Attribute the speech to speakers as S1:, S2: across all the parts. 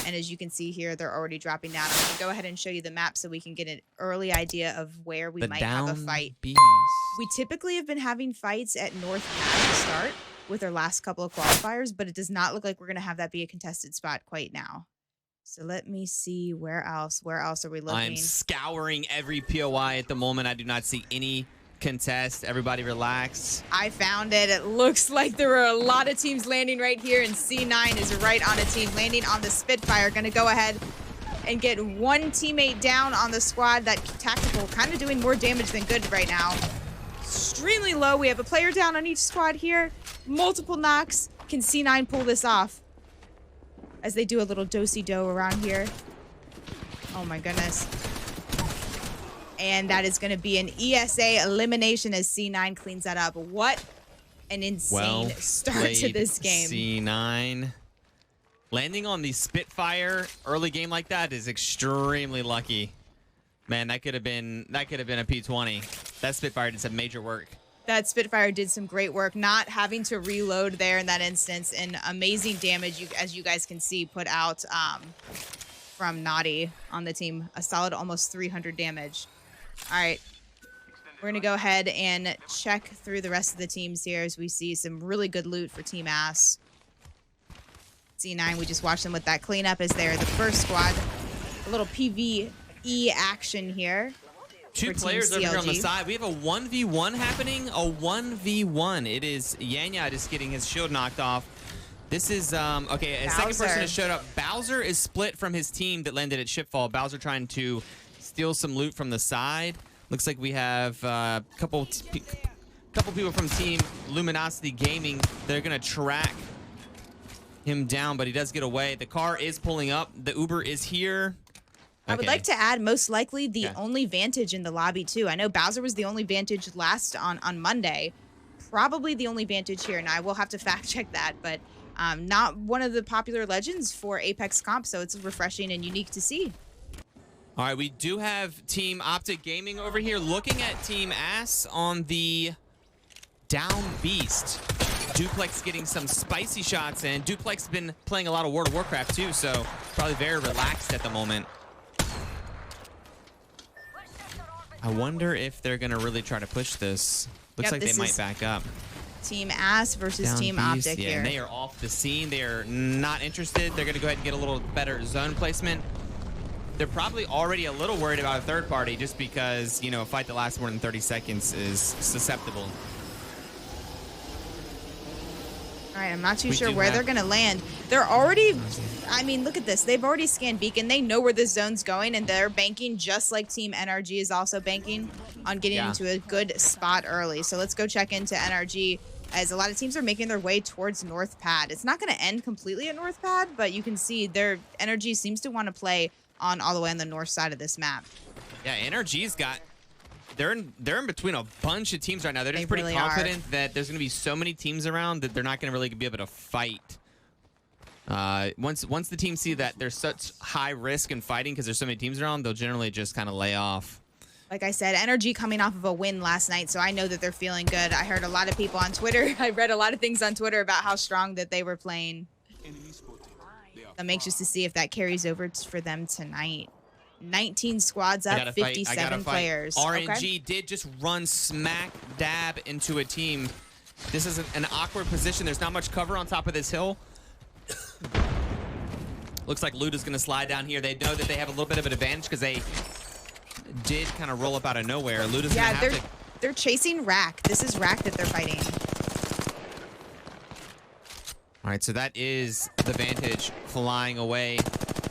S1: And as you can see here, they're already dropping down. I'm going to go ahead and show you the map so we can get an early idea of where we might have a fight.
S2: Beast.
S1: We typically have been having fights at North Pad to start with our last couple of qualifiers, but it does not look like we're going to have that be a contested spot quite now. So let me see where else. Where else are we looking?
S2: I'm scouring every POI at the moment. I do not see any contest. Everybody relax.
S1: I found it. It looks like there were a lot of teams landing right here, and C9 is right on a team landing on the Spitfire. Going to go ahead and get one teammate down on the squad. That tactical kind of doing more damage than good right now. Extremely low. We have a player down on each squad here. Multiple knocks. Can C9 pull this off? As they do a little do-si-do around here. Oh my goodness. And that is going to be an ESA elimination as C9 cleans that up. What an insane start to this game.
S2: C9. Landing on the Spitfire early game like that is extremely lucky. Man, that could have been a P20. That Spitfire did some major work.
S1: That Spitfire did some great work, not having to reload there in that instance, and amazing damage, as you guys can see, put out from Naughty on the team. A solid almost 300 damage. All right, we're gonna go ahead and check through the rest of the teams here as we see some really good loot for Team Ass. C9, we just watched them with that cleanup as they're the first squad. A little PvE action here.
S2: Two players over here on the side. We have a 1v1 happening. A 1v1. It is Yanya just getting his shield knocked off. This is, okay, a second person has showed up. Bowser is split from his team that landed at Shipfall. Bowser trying to steal some loot from the side. Looks like we have a couple people from Team Luminosity Gaming. They're going to track him down, but he does get away. The car is pulling up. The Uber is here.
S1: I would like to add, most likely, the only Vantage in the lobby, too. I know Bowser was the only Vantage last on Monday. Probably the only Vantage here, and I will have to fact-check that, but not one of the popular legends for Apex Comp, so it's refreshing and unique to see.
S2: All right, we do have Team Optic Gaming over here looking at Team Ass on the Down Beast. Duplex getting some spicy shots in. Duplex has been playing a lot of World of Warcraft, too, so probably very relaxed at the moment. I wonder if they're going to really try to push this. Looks like they might back up.
S1: Team Ass versus
S2: Down
S1: Team
S2: Beast,
S1: Optic here.
S2: And they are off the scene. They are not interested. They're going to go ahead and get a little better zone placement. They're probably already a little worried about a third party just because, you know, a fight that lasts more than 30 seconds is susceptible.
S1: All right, I'm not too sure where they're going to land. They're already, I mean, look at this. They've already scanned Beacon. They know where this zone's going, and they're banking just like Team NRG is also banking on getting into a good spot early. So let's go check into NRG, as a lot of teams are making their way towards North Pad. It's not going to end completely at North Pad, but you can see their NRG seems to want to play on all the way on the north side of this map.
S2: Yeah, NRG's got... They're in between a bunch of teams right now. They're just pretty confident that there's going to be so many teams around that they're not going to really be able to fight. Once the teams see that there's such high risk in fighting because there's so many teams around, they'll generally just kind of lay off.
S1: Like I said, NRG coming off of a win last night, so I know that they're feeling good. I heard a lot of people on Twitter. I read a lot of things on Twitter about how strong that they were playing. I'm anxious to see if that carries over for them tonight. 19 squads up, 57 players.
S2: RNG did just run smack dab into a team. This is an awkward position. There's not much cover on top of this hill. Looks like Luda's going to slide down here. They know that they have a little bit of an advantage because they did kind of roll up out of nowhere. Luda's going to have to...
S1: They're chasing Rack. This is Rack that they're fighting.
S2: All right, so that is the Vantage flying away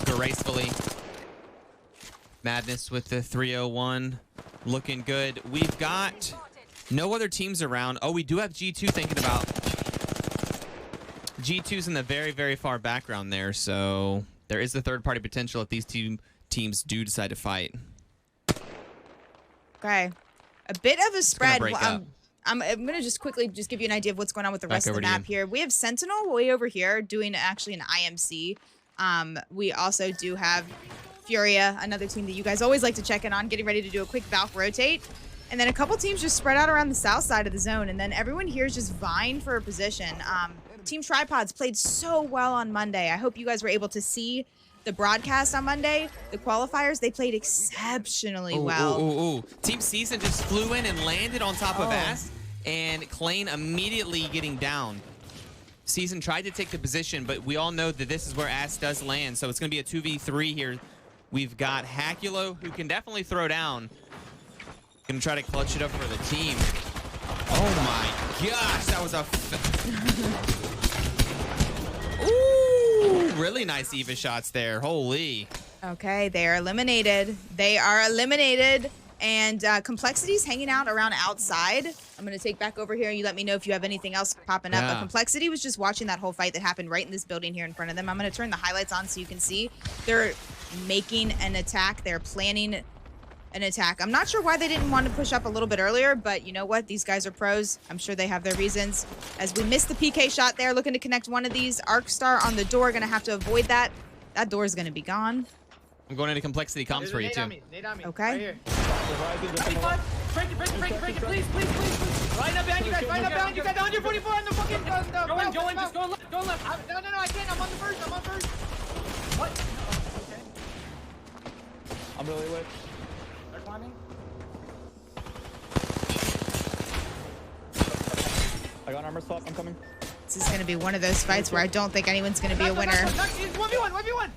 S2: gracefully. Madness with the 301 looking good. We've got no other teams around. Oh, we do have G2 thinking about. G2's in the very, very far background there, so there is the third party potential if these two teams do decide to fight.
S1: Okay. A bit of a spread. I'm going to just quickly give you an idea of what's going on with the rest of the map here. We have Sentinel way over here doing actually an IMC. We also do have Furia, another team that you guys always like to check in on, getting ready to do a quick Valk rotate. And then a couple teams just spread out around the south side of the zone. And then everyone here is just vying for a position. Team Tripods played so well on Monday. I hope you guys were able to see the broadcast on Monday. The qualifiers, they played exceptionally well.
S2: Team Season just flew in and landed on top of Ass, and playin immediately getting down. Season tried to take the position, but we all know that this is where Ass does land, so it's going to be a 2v3 here. We've got Hakulo, who can definitely throw down. Gonna try to clutch it up for the team. Oh my gosh, that was a... Ooh, really nice Eva shots there. Holy.
S1: Okay, they are eliminated. They are eliminated. And Complexity's hanging out around outside. I'm going to take back over here and you let me know if you have anything else popping up. But Complexity was just watching that whole fight that happened right in this building here in front of them. I'm going to turn the highlights on so you can see. They're making an attack. They're planning an attack. I'm not sure why they didn't want to push up a little bit earlier, but you know what? These guys are pros. I'm sure they have their reasons. As we missed the PK shot there, looking to connect one of these. Arcstar on the door, going to have to avoid that. That door is going to be gone.
S2: I'm going into Complexity comms for you, too.
S1: Okay.
S3: Break it, please. Line up behind you guys, 144 on the fucking... Go in, just go left. No, I can't, I'm on the verge, What? Okay.
S4: I'm really lit.
S3: They're climbing.
S4: I got an armor swap, I'm coming.
S1: This is going to be one of those fights where I don't think anyone's going to be a winner.
S3: 1v1.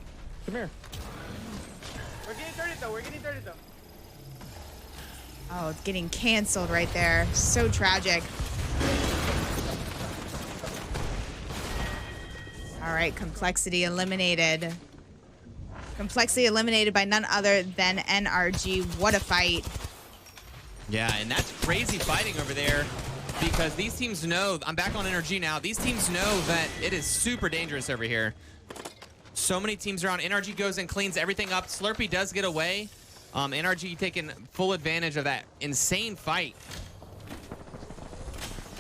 S4: Come here.
S3: We're getting 30 though.
S1: Oh, it's getting canceled right there. So tragic. All right, Complexity eliminated. Complexity eliminated by none other than NRG. What a fight.
S2: Yeah, and that's crazy fighting over there because these teams know, I'm back on NRG now, these teams know that it is super dangerous over here. So many teams around. NRG goes and cleans everything up. Slurpee does get away. NRG taking full advantage of that insane fight.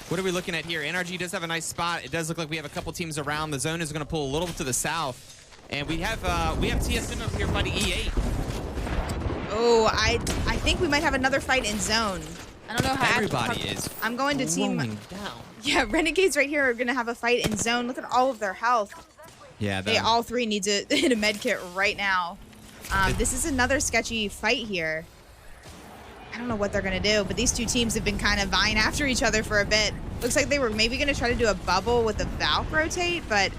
S2: What are we looking at here? NRG does have a nice spot. It does look like we have a couple teams around. The zone is going to pull a little to the south. And we have TSM over here fighting E8.
S1: Oh, I think we might have another fight in zone. I don't know how.
S2: Everybody is.
S1: I'm going to team
S2: down.
S1: Yeah, Renegades right here are going to have a fight in zone. Look at all of their health.
S2: Yeah,
S1: they all three need to hit a med kit right now. This is another sketchy fight here. I don't know what they're going to do, but these two teams have been kind of vying after each other for a bit. Looks like they were maybe going to try to do a bubble with a Valk rotate, but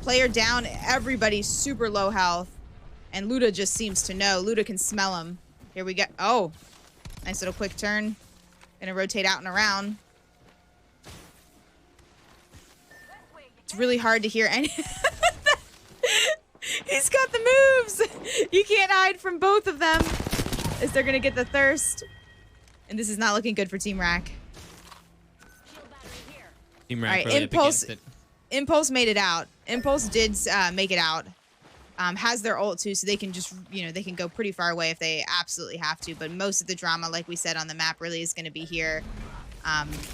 S1: player down, everybody's super low health. And Luda just seems to know. Luda can smell him. Here we go. Oh, nice little quick turn. Going to rotate out and around. It's really hard to hear any... He's got the moves. You can't hide from both of them as they're going to get the thirst. And this is not looking good for Team Rack.
S2: Team Rack
S1: all right,
S2: really
S1: Impulse made it out. Impulse did make it out. Has their ult too, so they can just, they can go pretty far away if they absolutely have to. But most of the drama, like we said on the map, really is going to be here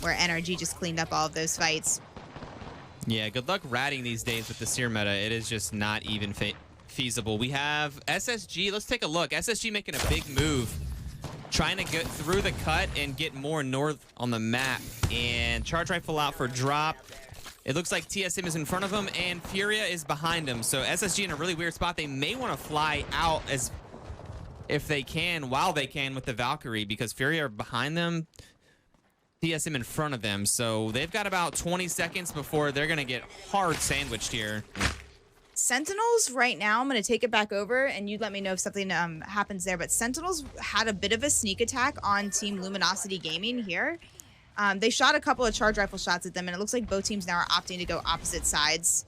S1: where NRG just cleaned up all of those fights.
S2: Yeah, good luck ratting these days with the Seer meta. It is just not even feasible. We have SSG. Let's take a look. SSG making a big move. Trying to get through the cut and get more north on the map. And Charge Rifle out for drop. It looks like TSM is in front of him and Furia is behind him. So SSG in a really weird spot. They may want to fly out as if they can, while they can with the Valkyrie, because Furia are behind them. TSM in front of them, so they've got about 20 seconds before they're going to get hard sandwiched here.
S1: Sentinels right now, I'm going to take it back over, and you let me know if something happens there, but Sentinels had a bit of a sneak attack on Team Luminosity Gaming here. They shot a couple of charge rifle shots at them, and it looks like both teams now are opting to go opposite sides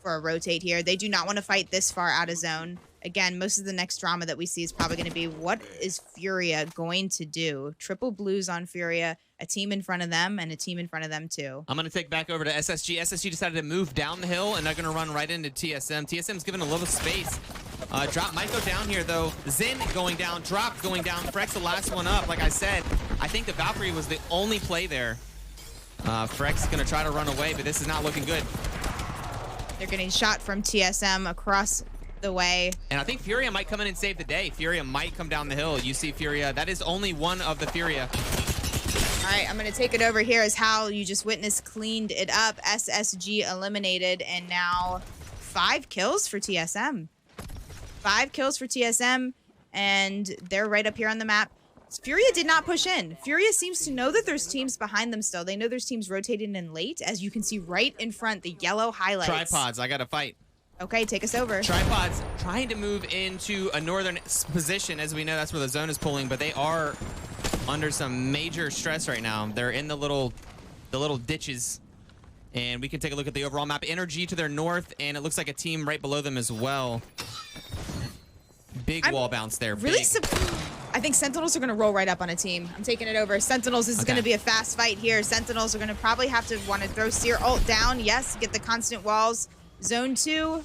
S1: for a rotate here. They do not want to fight this far out of zone. Again, most of the next drama that we see is probably going to be, what is Furia going to do? Triple blues on Furia, a team in front of them, and a team in front of them too.
S2: I'm going to take back over to SSG. SSG decided to move down the hill, and they're going to run right into TSM. TSM's given a little space. Drop might go down here, though. Zen going down, Drop going down. Frex the last one up. Like I said, I think the Valkyrie was the only play there. Frex is going to try to run away, but this is not looking good.
S1: They're getting shot from TSM across the way.
S2: And I think Furia might come in and save the day. Furia might come down the hill. You see Furia. That is only one of the Furia.
S1: All right, I'm going to take it over here as Hal, you just witnessed, cleaned it up. SSG eliminated, and now 5 kills for TSM. 5 kills for TSM, and they're right up here on the map. Furia did not push in. Furia seems to know that there's teams behind them still. They know there's teams rotating in late, as you can see right in front, the yellow highlights.
S2: Tripods, I got to fight.
S1: Okay, take us over.
S2: Tripods trying to move into a northern position. As we know, that's where the zone is pulling, but they are under some major stress right now. They're in the little ditches, and we can take a look at the overall map. Energy to their north, and it looks like a team right below them as well. Big wall bounce there.
S1: Really, I think Sentinels are going to roll right up on a team. I'm taking it over. Sentinels, this is going to be a fast fight here. Sentinels are going to probably have to want to throw Seer ult down. Yes, get the constant walls. Zone 2,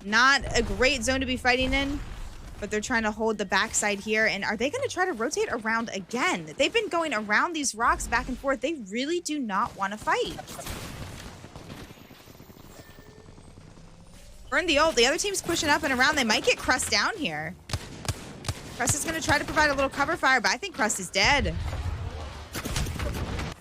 S1: not a great zone to be fighting in, but they're trying to hold the backside here. And are they going to try to rotate around again? They've been going around these rocks back and forth. They really do not want to fight. Burn the ult. The other team's pushing up and around. They might get Crust down here. Crust is going to try to provide a little cover fire, but I think Crust is dead.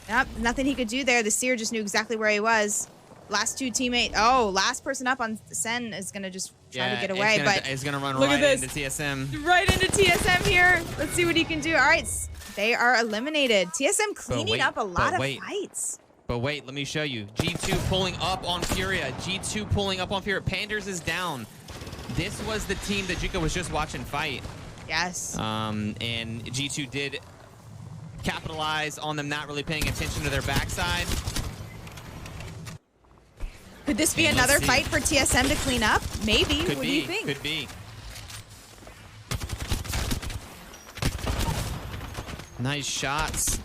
S1: Yep, nothing he could do there. The Seer just knew exactly where he was. Last 2 teammate. Oh, last person up on Sen is going to just try to get away. But
S2: he's going to run right into TSM.
S1: Right into TSM here. Let's see what he can do. All right, they are eliminated. TSM cleaning up a lot of fights.
S2: But wait, let me show you. G2 pulling up on Furia. G2 pulling up on Furia. Panders is down. This was the team that Juka was just watching fight.
S1: Yes.
S2: And G2 did capitalize on them not really paying attention to their backside.
S1: Could this be another fight for TSM to clean up? Maybe. What do you think?
S2: Could be. Nice shots.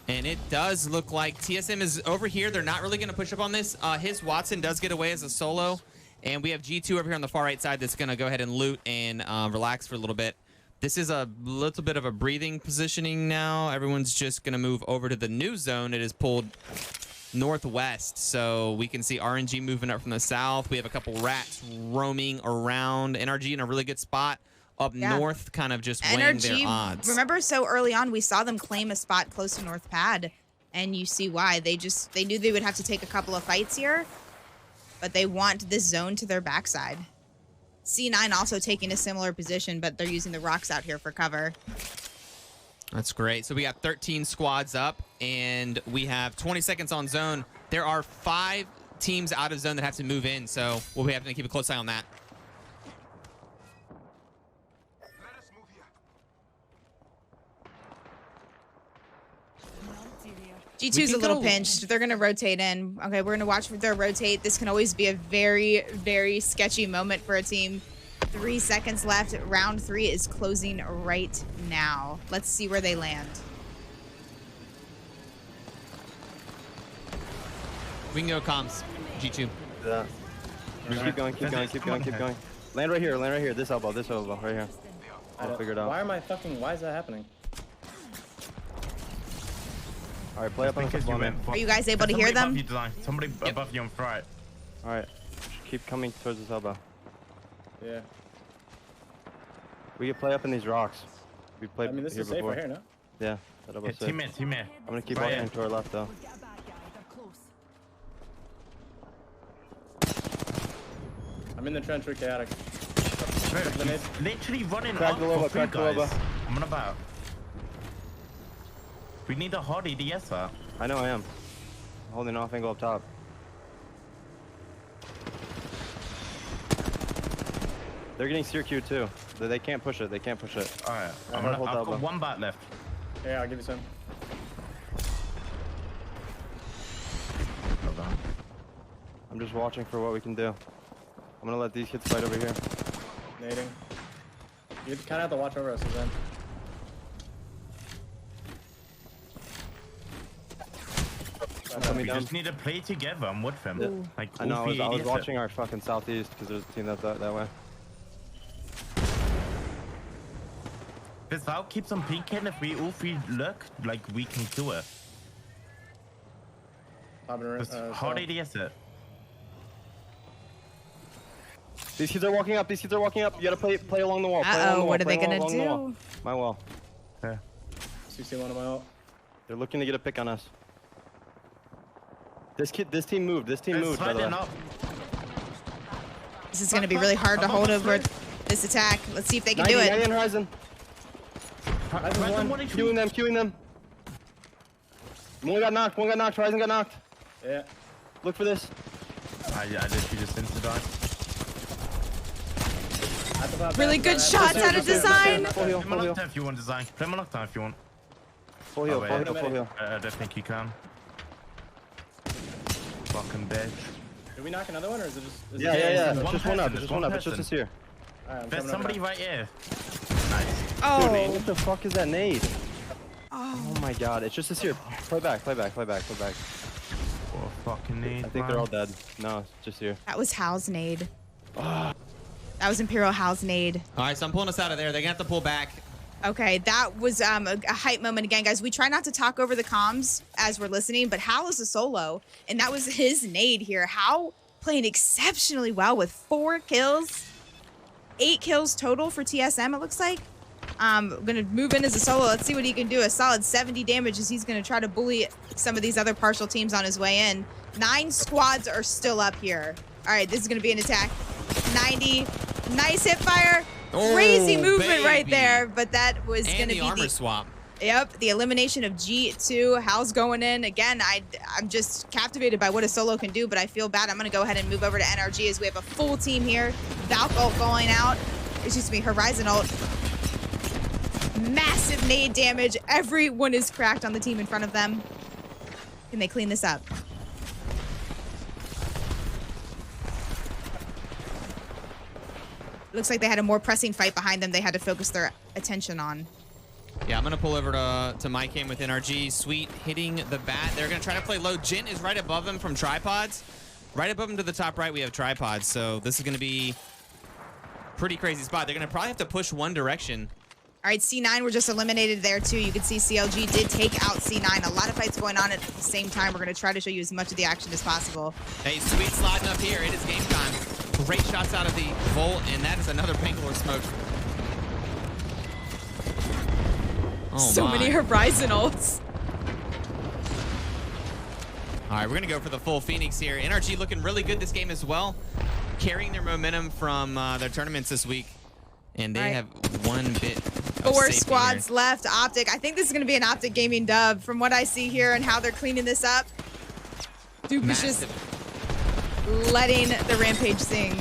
S2: And it does look like TSM is over here. They're not really going to push up on this. His Watson does get away as a solo. And we have G2 over here on the far right side that's going to go ahead and loot and relax for a little bit. This is a little bit of a breathing positioning now. Everyone's just going to move over to the new zone. It is pulled northwest, so we can see RNG moving up from the south. We have a couple rats roaming around. NRG in a really good spot up north, kind of just weighing their odds.
S1: Remember, so early on, we saw them claim a spot close to North Pad, and you see why. They knew they would have to take a couple of fights here, but they want this zone to their backside. C9 also taking a similar position, but they're using the rocks out here for cover.
S2: That's great. So we got 13 squads up, and we have 20 seconds on zone. There are 5 teams out of zone that have to move in, so we'll be having to keep a close eye on that.
S1: G2's a little pinched. They're going to rotate in. Okay, we're going to watch for their rotate. This can always be a very, very sketchy moment for a team. 3 seconds left. Round 3 is closing right now. Let's see where they land.
S2: We can go comms. G2.
S5: Yeah. Keep going, keep going, keep going, keep going. Land right here, this elbow, right here. I'll figure it out.
S3: Why is that happening?
S5: Alright, play up on the
S1: Are you guys able to hear them?
S6: Somebody above you on right.
S5: Alright, keep coming towards this elbow.
S3: Yeah.
S5: We can play up in these rocks. We played
S3: I mean, this
S5: here
S3: is safe
S5: before.
S3: right here, no?
S5: Yeah, that elbow's safe.
S6: Teammate.
S5: I'm gonna keep walking to our left though.
S3: I'm in the trench with chaotic.
S6: Literally running
S5: Crack
S6: up
S5: the loba,
S6: for
S5: crack the
S6: guys.
S5: loba.
S6: I'm on about. We need a hard EDS for that.
S5: I know I am. I'm holding off angle up top. They're getting Seer Q too. They can't push it, they can't push it.
S6: Alright,
S5: I've
S6: I've got 1 bat left.
S3: Yeah, I'll give you some.
S6: Hold on.
S5: I'm just watching for what we can do. I'm gonna let these kids fight over here.
S3: Nading. You kind of have to watch over us, then.
S6: We just need to play together. I'm with them.
S5: Yeah.
S6: Like,
S5: I know, I was watching our fucking southeast because there's a team that way.
S6: This Val keeps on peeking. If we all 3 look, like, we can do it. Hard ADS it.
S5: These kids are walking up. You gotta play along the wall.
S1: Uh-oh, what are they gonna do?
S5: My wall.
S6: Yeah.
S3: CC one of my ult.
S5: They're looking to get a pick on us. This team moved. This team moved, by the way.
S1: This is going to be really hard to hold over this attack. Let's see if they can do it.
S5: 90 on Horizon. Queuing them, queuing them. One got knocked, Horizon got knocked.
S3: Yeah.
S5: Look for this.
S6: I literally just insta-died.
S1: Really good shots out of design.
S5: Full heal,
S6: Play my
S5: full heal.
S6: lockdown if you want design. Play my lockdown if you want.
S5: Full heal,
S6: Oh,
S5: full
S6: wait.
S5: heal, full heal.
S6: I don't think you can. Fucking bitch.
S3: Did we knock another one, or is it just?
S5: Yeah.
S6: There's
S5: It's
S6: one
S5: just one up,
S6: person,
S5: it's just one up. It's just
S6: person.
S5: this here.
S3: Alright, I'm
S6: There's
S3: coming over
S6: somebody
S3: now.
S6: right here. Nice.
S1: Oh.
S5: Dude, what the fuck is that nade?
S1: Oh.
S5: Oh my god, it's just this here. Play back.
S6: What fucking need,
S5: I think they're all dead. No, it's just here.
S1: That was Hal's nade. That was Imperial Hal's nade.
S2: All right, so I'm pulling us out of there. They're going to have to pull back.
S1: Okay, that was a hype moment again, guys. We try not to talk over the comms as we're listening, but Hal is a solo, and that was his nade here. Hal playing exceptionally well with 4 kills, 8 kills total for TSM, it looks like. Gonna move in as a solo. Let's see what he can do. A solid 70 damage as he's gonna try to bully some of these other partial teams on his way in. 9 squads are still up here. All right, this is gonna be an attack. 90, nice hip fire. Crazy movement right there, but that was
S2: And
S1: gonna
S2: the
S1: be
S2: armor swap.
S1: Yep, the elimination of G2. Hal's going in. Again, I'm just captivated by what a solo can do, but I feel bad. I'm going to go ahead and move over to NRG as we have a full team here. Valk ult going out. Excuse me, Horizon ult. Massive nade damage. Everyone is cracked on the team in front of them. Can they clean this up? Looks like they had a more pressing fight behind them they had to focus their attention on.
S2: Yeah, I'm going to pull over to my cam with NRG. Sweet hitting the bat. They're going to try to play low. Jin is right above them from tripods. Right above them to the top right, we have tripods. So this is going to be pretty crazy spot. They're going to probably have to push one direction.
S1: All right, C9 were just eliminated there, too. You can see CLG did take out C9. A lot of fights going on at the same time. We're going to try to show you as much of the action as possible.
S2: Hey, Sweet sliding up here. It is game time. Great shots out of the Volt, and that is another Bangalore smoke. Oh,
S1: so
S2: my.
S1: many Horizon ults.
S2: All right, we're going to go for the full Phoenix here. NRG looking really good this game as well, carrying their momentum from their tournaments this week. And they have one bit of
S1: 4
S2: safety
S1: squads
S2: here.
S1: left. Optic. I think this is going to be an Optic Gaming dub from what I see here and how they're cleaning this up. Duke is just letting the Rampage sing.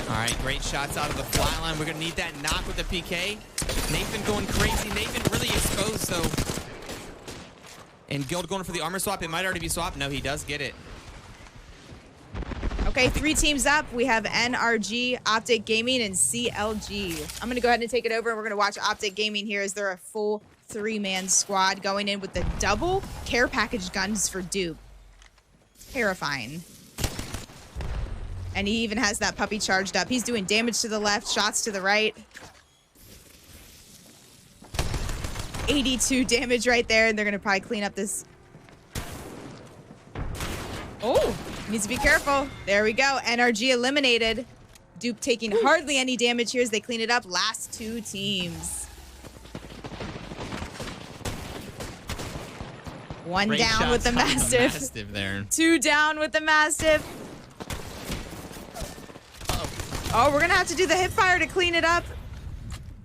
S2: All right, great shots out of the fly line. We're going to need that knock with the PK. Nathan going crazy. Nathan really exposed, though. And Guild going for the armor swap. It might already be swapped. No, he does get it.
S1: Okay, 3 teams up. We have NRG, Optic Gaming, and CLG. I'm going to go ahead and take it over, and we're going to watch Optic Gaming here as they're a full 3-man squad going in with the double care package guns for Duke. Terrifying. And he even has that puppy charged up. He's doing damage to the left, shots to the right. 82 damage right there, and they're going to probably clean up this. Oh, needs to be careful. There we go. NRG eliminated. Duke taking hardly any damage here as they clean it up. Last 2 teams. One
S2: Great
S1: down with the
S2: shots on
S1: Mastiff.
S2: Mastiff there.
S1: 2 down with the Mastiff. Oh, we're going to have to do the hip fire to clean it up.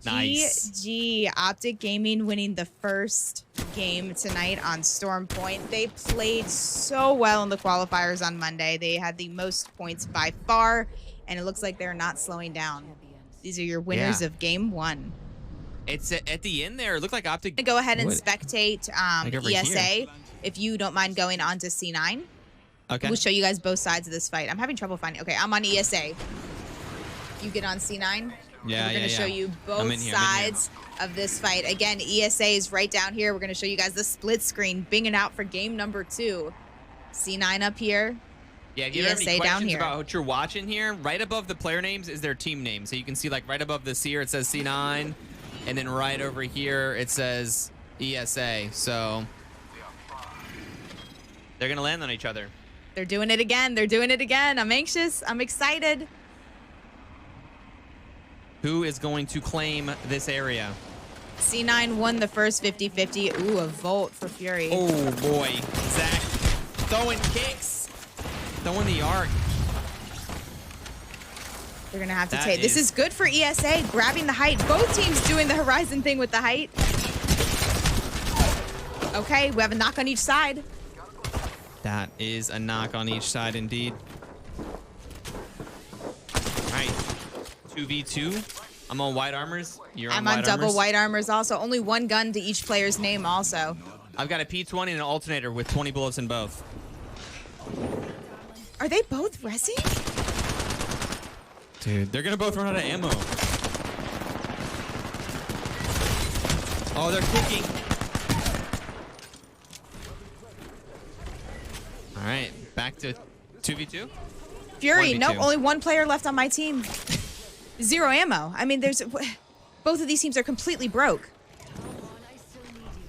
S2: Nice.
S1: GG. Optic Gaming winning the first game tonight on Storm Point. They played so well in the qualifiers on Monday. They had the most points by far, and it looks like they're not slowing down. These are your winners of game 1.
S2: It's at the end there. It looked like Optic.
S1: Go ahead and
S2: What?
S1: spectate
S2: Like over
S1: ESA
S2: here.
S1: if you don't mind going on to C9.
S2: Okay.
S1: We'll show you guys both sides of this fight. I'm having trouble finding. Okay, I'm on ESA. You get on C9.
S2: Yeah,
S1: We're going to show you both
S2: I'm in here.
S1: sides of this fight. Again, ESA is right down here. We're going to show you guys the split screen, binging out for game number 2. C9 up here.
S2: Yeah, if you have any
S1: ESA down
S2: questions
S1: here.
S2: about what you're watching here, right above the player names is their team name. So you can see like right above the here it says C9, and then right over here it says ESA. So they're going to land on each other.
S1: They're doing it again. They're doing it again. I'm anxious. I'm excited.
S2: Who is going to claim this area?
S1: C9 won the first 50-50. Ooh, a volt for Fury.
S2: Oh boy, Zach throwing kicks, throwing the arc.
S1: They're gonna have to take. This is good for ESA, grabbing the height. Both teams doing the Horizon thing with the height. Okay, we have a knock on each side.
S2: That is a knock on each side indeed. All right, 2v2. I'm on white armors. You're on white armors.
S1: I'm on double white armors also. Only one gun to each player's name also.
S2: I've got a P20 and an alternator with 20 bullets in both.
S1: Are they both resi?
S2: Dude, they're gonna both run out of ammo. Oh, they're kicking. All right, back to 2v2.
S1: Fury,
S2: 1v2.
S1: nope, only one player left on my team. 0 ammo. I mean, both of these teams are completely broke.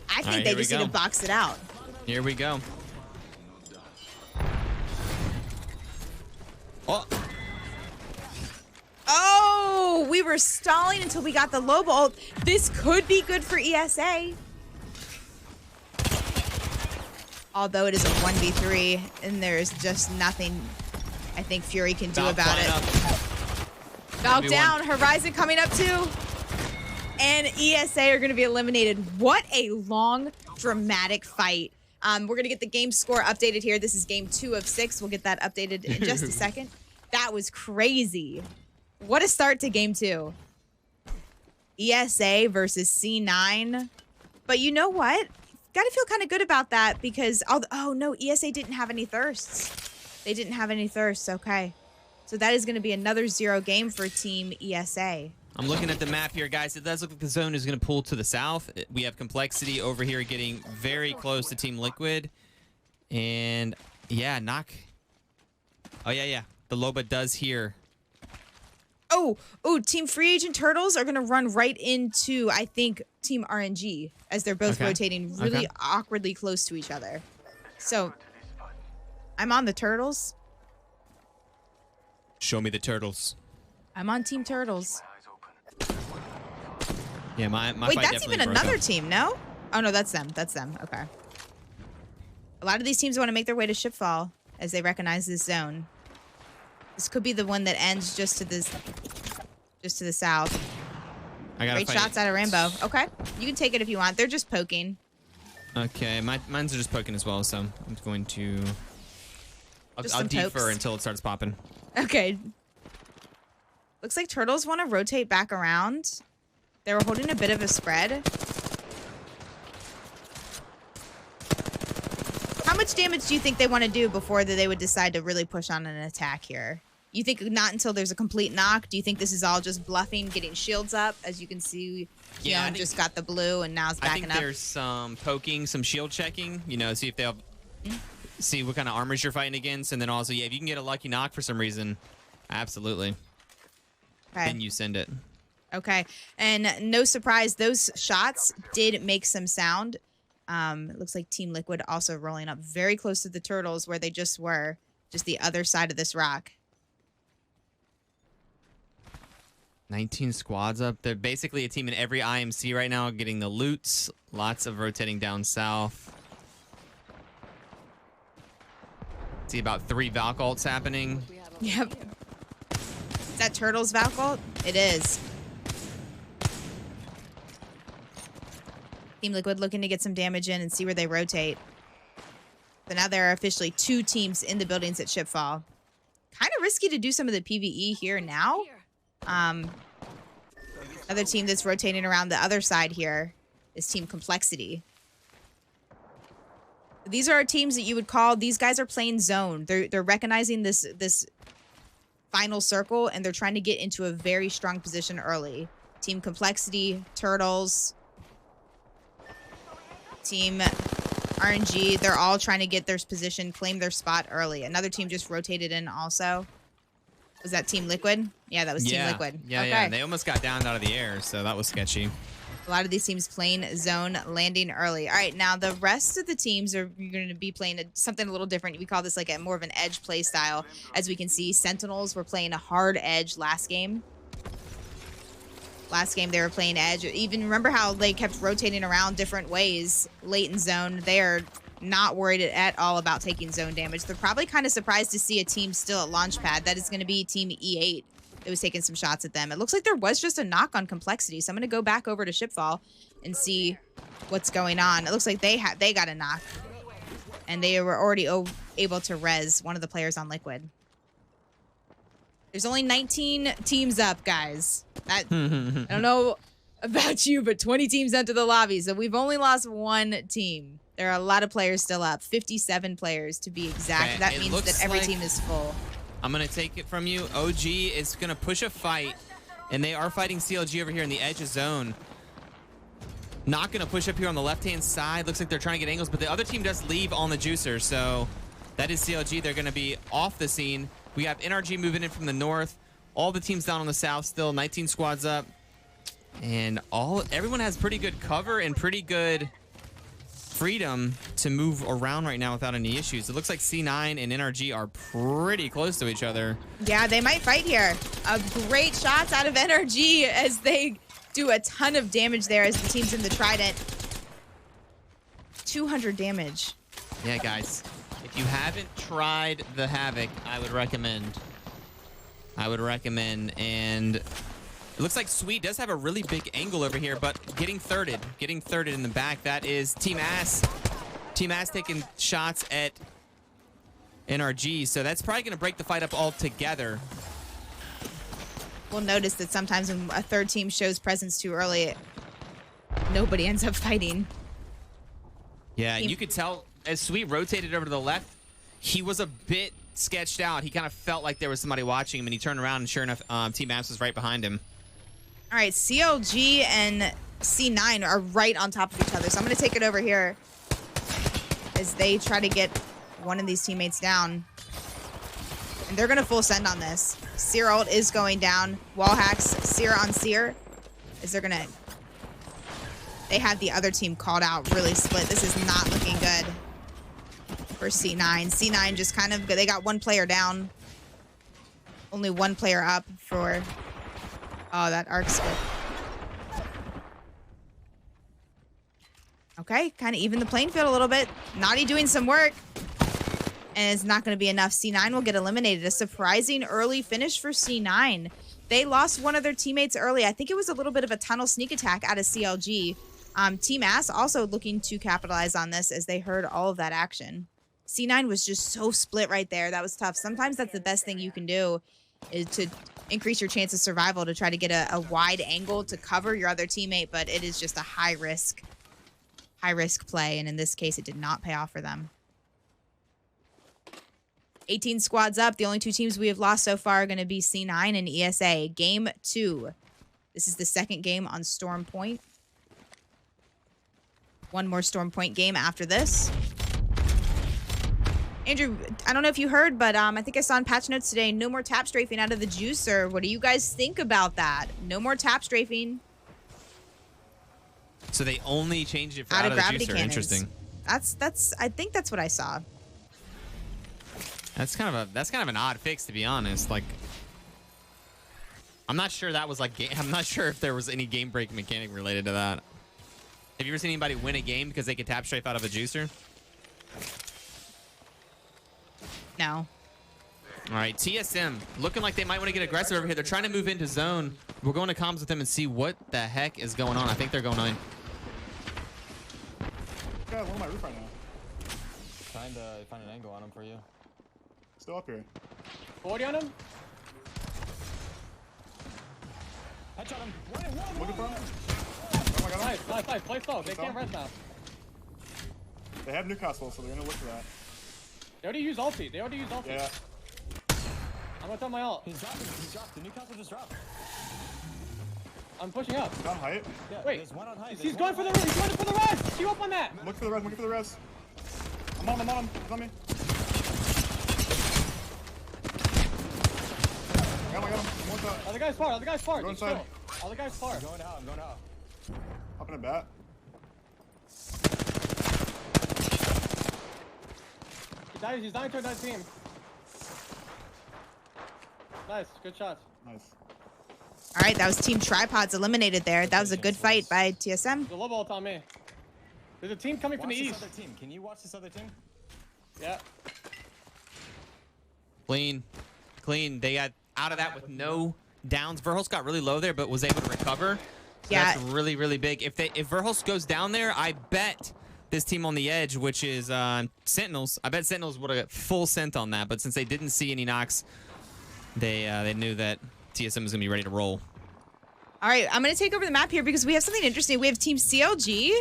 S1: I think they just need to box it out.
S2: Here we go. Oh.
S1: Oh, we were stalling until we got the Loba ult. This could be good for ESA. Although it is a 1v3, and there's just nothing I think Fury can do about it. Valk down, Horizon coming up too. And ESA are going to be eliminated. What a long, dramatic fight. We're going to get the game score updated here. This is game 2 of 6. We'll get that updated in just a second. That was crazy. What a start to game 2. ESA versus C9. But you know what? Got to feel kind of good about that because, oh no, ESA didn't have any thirsts. They didn't have any thirsts, okay. So that is going to be another 0 game for Team ESA.
S2: I'm looking at the map here, guys. It does look like the zone is going to pull to the south. We have Complexity over here getting very close to Team Liquid. And, yeah, knock. Oh, yeah. The Loba does here.
S1: Oh, Team Free Agent Turtles are going to run right into, I think, Team RNG as they're both rotating really awkwardly close to each other. So, I'm on the Turtles.
S2: Show me the Turtles.
S1: I'm on Team Turtles.
S2: Yeah, my
S1: Wait,
S2: fight
S1: that's even another team, no? Oh, no, that's them. That's them. Okay. A lot of these teams want to make their way to Shipfall as they recognize this zone. This could be the one that ends just to the south.
S2: I got
S1: great shots out of Rainbow. Okay, you can take it if you want. They're just poking.
S2: Okay, mine's are just poking as well, so I'm going to... I'll defer until it starts popping.
S1: Okay. Looks like Turtles want to rotate back around. They were holding a bit of a spread. How much damage do you think they want to do before they would decide to really push on an attack here? You think not until there's a complete knock? Do you think this is all just bluffing, getting shields up? As you can see,
S2: yeah,
S1: just got the blue and now it's backing up.
S2: I think there's some poking, some shield checking, see if they'll see what kind of armors you're fighting against. And then also, yeah, if you can get a lucky knock for some reason, absolutely. Okay. Then you send it.
S1: Okay. And no surprise, those shots did make some sound. It looks like Team Liquid also rolling up very close to the Turtles where they just were, just the other side of this rock.
S2: 19 squads up. They're basically a team in every IMC right now getting the loots. Lots of rotating down south. See about 3 Valk ults happening.
S1: Yep. Is that Turtles Valk ult? It is. Team Liquid looking to get some damage in and see where they rotate. So now there are officially 2 teams in the buildings at Shipfall. Kind of risky to do some of the PvE here now. Another team that's rotating around the other side here is Team Complexity. These are our teams that you would call, these guys are playing zone. They're recognizing this final circle and they're trying to get into a very strong position early. Team Complexity, Turtles, Team RNG, they're all trying to get their position, claim their spot early. Another team just rotated in also. Was that Team Liquid? Yeah, that was Team Liquid.
S2: Yeah,
S1: okay.
S2: Yeah. They almost got downed out of the air, so that was sketchy.
S1: A lot of these teams playing zone, landing early. All right, now the rest of the teams are going to be playing something a little different. We call this like more of an edge play style. As we can see, Sentinels were playing a hard edge last game. Last game they were playing edge. Even remember how they kept rotating around different ways late in zone. They are not worried at all about taking zone damage. They're probably kind of surprised to see a team still at Launchpad. That is going to be Team E8 that was taking some shots at them. It looks like there was just a knock on Complexity, so I'm going to go back over to Shipfall and see what's going on. It looks like they got a knock, and they were already able to res one of the players on Liquid. There's only 19 teams up, guys. I don't know about you, but 20 teams into the lobby, so we've only lost one team. There are a lot of players still up, 57 players to be exact.
S2: Okay,
S1: that means that every team is full.
S2: I'm going to take it from you. OG is going to push a fight, and they are fighting CLG over here in the edge of zone. Not going to push up here on the left-hand side. Looks like they're trying to get angles, but the other team does leave on the juicer, so that is CLG. They're going to be off the scene. We have NRG moving in from the north. All the teams down on the south still. 19 squads up. And everyone has pretty good cover and pretty good freedom to move around right now without any issues. It looks like C9 and NRG are pretty close to each other.
S1: Yeah, they might fight here. Great shots out of NRG as they do a ton of damage there as the team's in the Trident. 200 damage.
S2: Yeah, guys. If you haven't tried the Havoc, I would recommend. And it looks like Sweet does have a really big angle over here, but getting thirded in the back. That is Team Ass. Team Ass taking shots at NRG, so that's probably going to break the fight up altogether.
S1: We'll notice that sometimes when a third team shows presence too early, nobody ends up fighting.
S2: Yeah, and you could tell as Sweet rotated over to the left, he was a bit sketched out. He kind of felt like there was somebody watching him, and he turned around, and sure enough, Team Ass was right behind him.
S1: All right, CLG and C9 are right on top of each other, so I'm going to take it over here as they try to get one of these teammates down. And they're going to full send on this. Seer ult is going down. Wall hacks, Seer on Seer. They have the other team called out, really split. This is not looking good for C9. C9 just kind of, they got one player down. Only one player up for, oh, that arc split. Okay, kind of even the playing field a little bit. Naughty doing some work. And it's not going to be enough. C9 will get eliminated. A surprising early finish for C9. They lost one of their teammates early. I think it was a little bit of a tunnel sneak attack out of CLG. Team Ass also looking to capitalize on this as they heard all of that action. C9 was just so split right there. That was tough. Sometimes that's the best thing you can do is to increase your chance of survival, to try to get a wide angle to cover your other teammate, but it is just a high risk play, and in this case it did not pay off for them. 18 squads up. The only two teams we have lost so far are going to be C9 and ESA. Game 2. This is the second game on Storm Point. One more Storm Point game after this. Andrew, I don't know if you heard, but I think I saw in patch notes today, no more tap strafing out of the juicer. What do you guys think about that? No more tap strafing.
S2: So they only changed it for out of the juicer.
S1: Cannons.
S2: Interesting.
S1: I think that's what I saw.
S2: That's kind of an odd fix, to be honest. Like, I'm not sure that was like, I'm not sure if there was any game break mechanic related to that. Have you ever seen anybody win a game because they could tap strafe out of a juicer?
S1: No.
S2: All right, TSM looking like they might want to get aggressive over here. They're trying to move into zone. We're going to comms with them and see what the heck is going on. I think they're going on.
S7: Got one on my roof right now.
S4: Trying to find an angle on him for you.
S7: Still up here.
S3: 40 on him.
S4: Headshot him.
S7: Looking for him. Oh my god.
S3: Nice. Play slow. They can't rest now.
S7: They have Newcastle, so they're gonna look for that.
S3: They already used ulti.
S7: Yeah.
S3: I'm gonna tell my ult.
S4: He's dropped. The Newcastle just dropped.
S3: I'm pushing up.
S7: He's on height.
S4: Yeah,
S3: Wait.
S4: there's one on height.
S3: He's going for the res. He's going for the res. Keep up on that.
S7: Look for the res. Looking for the res. I'm on him. He's on me. I got him. I'm one shot.
S3: Other guy's far.
S7: Go
S3: Just
S7: inside.
S3: chill. Other guy's far.
S4: I'm going out.
S7: Up in a bat.
S3: He's dying to another team. Nice. Good shot.
S7: Nice.
S1: All right, that was Team Tripods eliminated there. That was a good fight by TSM.
S3: The low ult on me. There's a team coming from the east.
S4: Other team. Can you watch this other team?
S3: Yeah.
S2: Clean. They got out of that with no downs. Verhulst got really low there, but was able to recover. So
S1: Yeah.
S2: that's really, really big. If Verhulst goes down there, I bet this team on the edge, which is Sentinels, I bet Sentinels would have got full scent on that. But since they didn't see any knocks, they knew that TSM was going to be ready to roll.
S1: All right, I'm going to take over the map here because we have something interesting. We have Team CLG,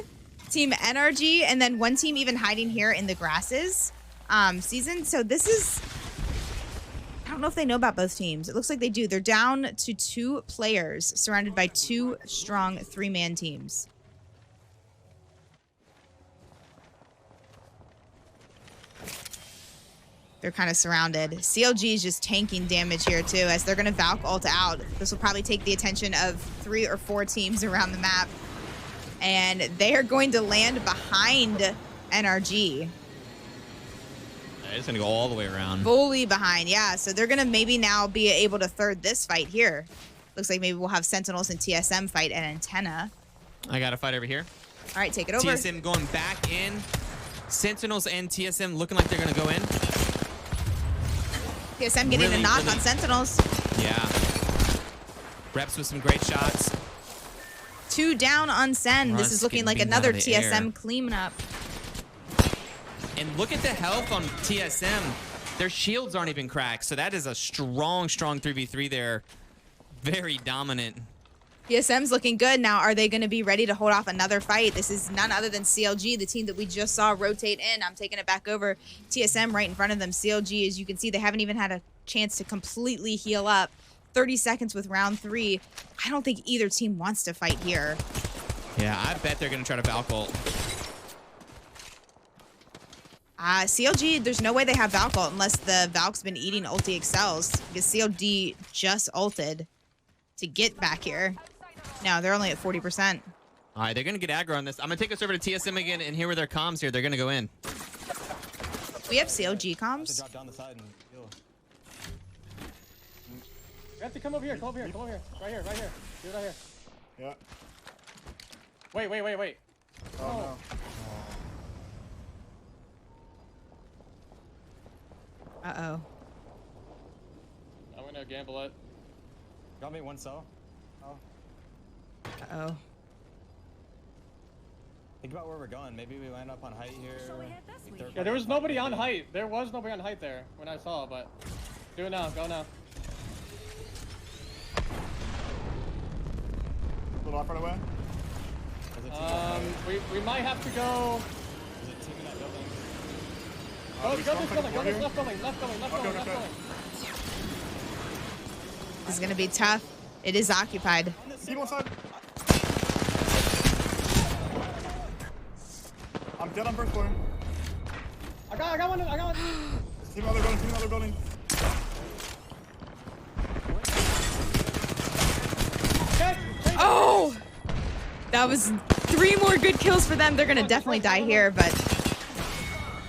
S1: Team NRG, and then one team even hiding here in the grasses season. So this is... I don't know if they know about both teams. It looks like they do. They're down to 2 players, surrounded by 2 strong 3-man teams. They're kind of surrounded. CLG is just tanking damage here, too, as they're going to Valk ult out. This will probably take the attention of 3 or 4 teams around the map. And they are going to land behind NRG.
S2: It's going to go all the way around.
S1: Fully behind, yeah. So they're going to maybe now be able to third this fight here. Looks like maybe we'll have Sentinels and TSM fight an antenna.
S2: I got a fight over here.
S1: All right, take it over.
S2: TSM going back in. Sentinels and TSM looking like they're going to go in.
S1: TSM getting a knock on Sentinels.
S2: Yeah. Reps with some great shots.
S1: 2 down on Sen. This is looking like another TSM cleanup.
S2: And look at the health on TSM. Their shields aren't even cracked. So that is a strong 3v3 there. Very dominant.
S1: TSM's looking good. Now, are they going to be ready to hold off another fight? This is none other than CLG, the team that we just saw rotate in. I'm taking it back over. TSM right in front of them. CLG, as you can see, they haven't even had a chance to completely heal up. 30 seconds with round 3. I don't think either team wants to fight here.
S2: Yeah, I bet they're going to try to Valk ult.
S1: CLG, there's no way they have Valk ult unless the Valk's been eating ulti excels, because CLG just ulted to get back here. No, they're only at 40%.
S2: All right, they're going to get aggro on this. I'm going to take us over to TSM again and hear where their comms here. They're going to go in.
S1: We have CLG comms.
S4: Drop down the side and heal.
S3: You have to come over here. Come over here. Come over here. Right here. Right here. Do it right here.
S7: Yeah.
S3: Wait.
S7: Oh, no.
S1: Uh-oh.
S3: I'm gonna gamble it.
S4: Got me 1 cell.
S1: Uh-oh.
S4: Think about where we're going. Maybe we land up on height here.
S3: Yeah, there was nobody on height. There was nobody on height there when I saw, but do it now. Go now.
S7: A little off right away.
S3: We might have to go.
S4: There's a team in that building.
S3: Go this building. Go this left building. Left building.
S7: Okay.
S1: This is going to be tough. It is occupied.
S7: Team on side. I'm dead on first floor.
S3: I got one.
S7: Team other building.
S1: Oh! That was 3 more good kills for them. They're going to definitely die here, but...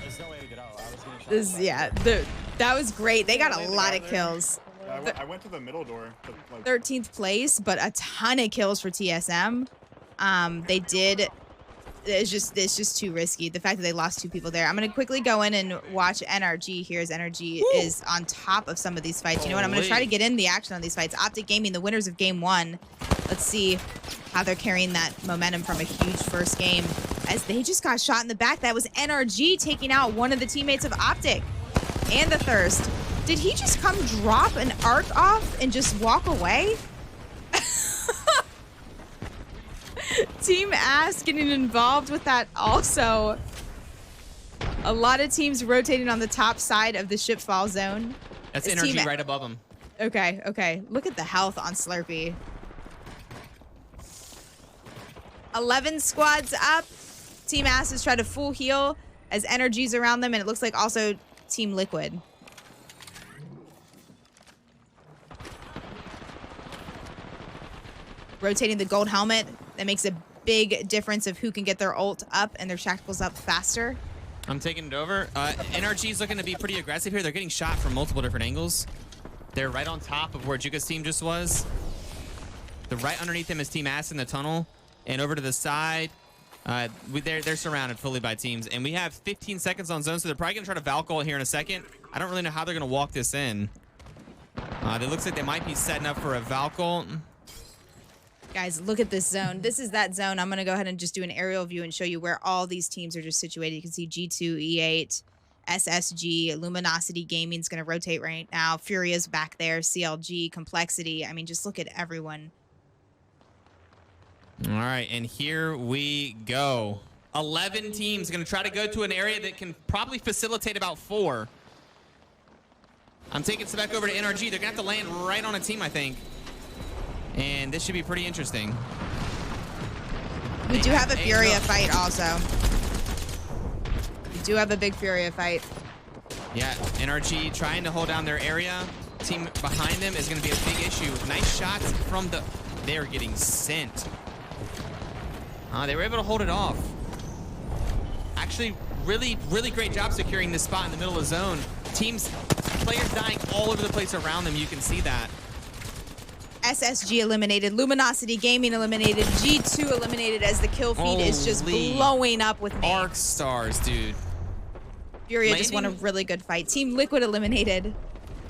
S4: There's no way to get out. I was getting shot.
S1: This, yeah, that was great. They got a lot of kills.
S7: I went to the middle door. To, like,
S1: 13th place, but a ton of kills for TSM. They did... It's just too risky. The fact that they lost 2 people there. I'm going to quickly go in and watch NRG here as NRG is on top of some of these fights. You know what? I'm going to try to get in the action on these fights. Optic Gaming, the winners of game 1. Let's see how they're carrying that momentum from a huge first game. As they just got shot in the back. That was NRG taking out one of the teammates of Optic. And the Thirst. Did he just come drop an arc off and just walk away? Team Ass getting involved with that also. A lot of teams rotating on the top side of the shipfall zone.
S2: That's energy right above them.
S1: Okay. Look at the health on Slurpee. 11 squads up. Team Ass has tried to full heal as energy's around them, and it looks like also Team Liquid. Rotating the gold helmet. That makes a big difference of who can get their ult up and their shackles up faster.
S2: I'm taking it over. NRG's looking to be pretty aggressive here. They're getting shot from multiple different angles. They're right on top of where Juka's team just was. The right underneath them is Team Ass in the tunnel. And over to the side, they're surrounded fully by teams. And we have 15 seconds on zone, so they're probably going to try to Valkyrie here in a second. I don't really know how they're going to walk this in. It looks like they might be setting up for a Valkyrie.
S1: Guys, look at this zone. This is that zone. I'm going to go ahead and just do an aerial view and show you where all these teams are just situated. You can see G2, E8, SSG, Luminosity Gaming's going to rotate right now. Furia's back there, CLG, Complexity. I mean, just look at everyone.
S2: All right, and here we go. 11 teams going to try to go to an area that can probably facilitate about 4. I'm taking it back over to NRG. They're going to have to land right on a team, I think. And this should be pretty interesting.
S1: We do have a Furia fight also. We do have a big Furia fight.
S2: Yeah, NRG trying to hold down their area. Team behind them is going to be a big issue. Nice shots from the... They're getting sent. They were able to hold it off. Actually, really, really great job securing this spot in the middle of the zone. Players dying all over the place around them. You can see that.
S1: SSG eliminated. Luminosity Gaming eliminated. G2 eliminated as the kill feed is just blowing up with me.
S2: Arc stars, dude.
S1: Furia just won a really good fight. Team Liquid eliminated.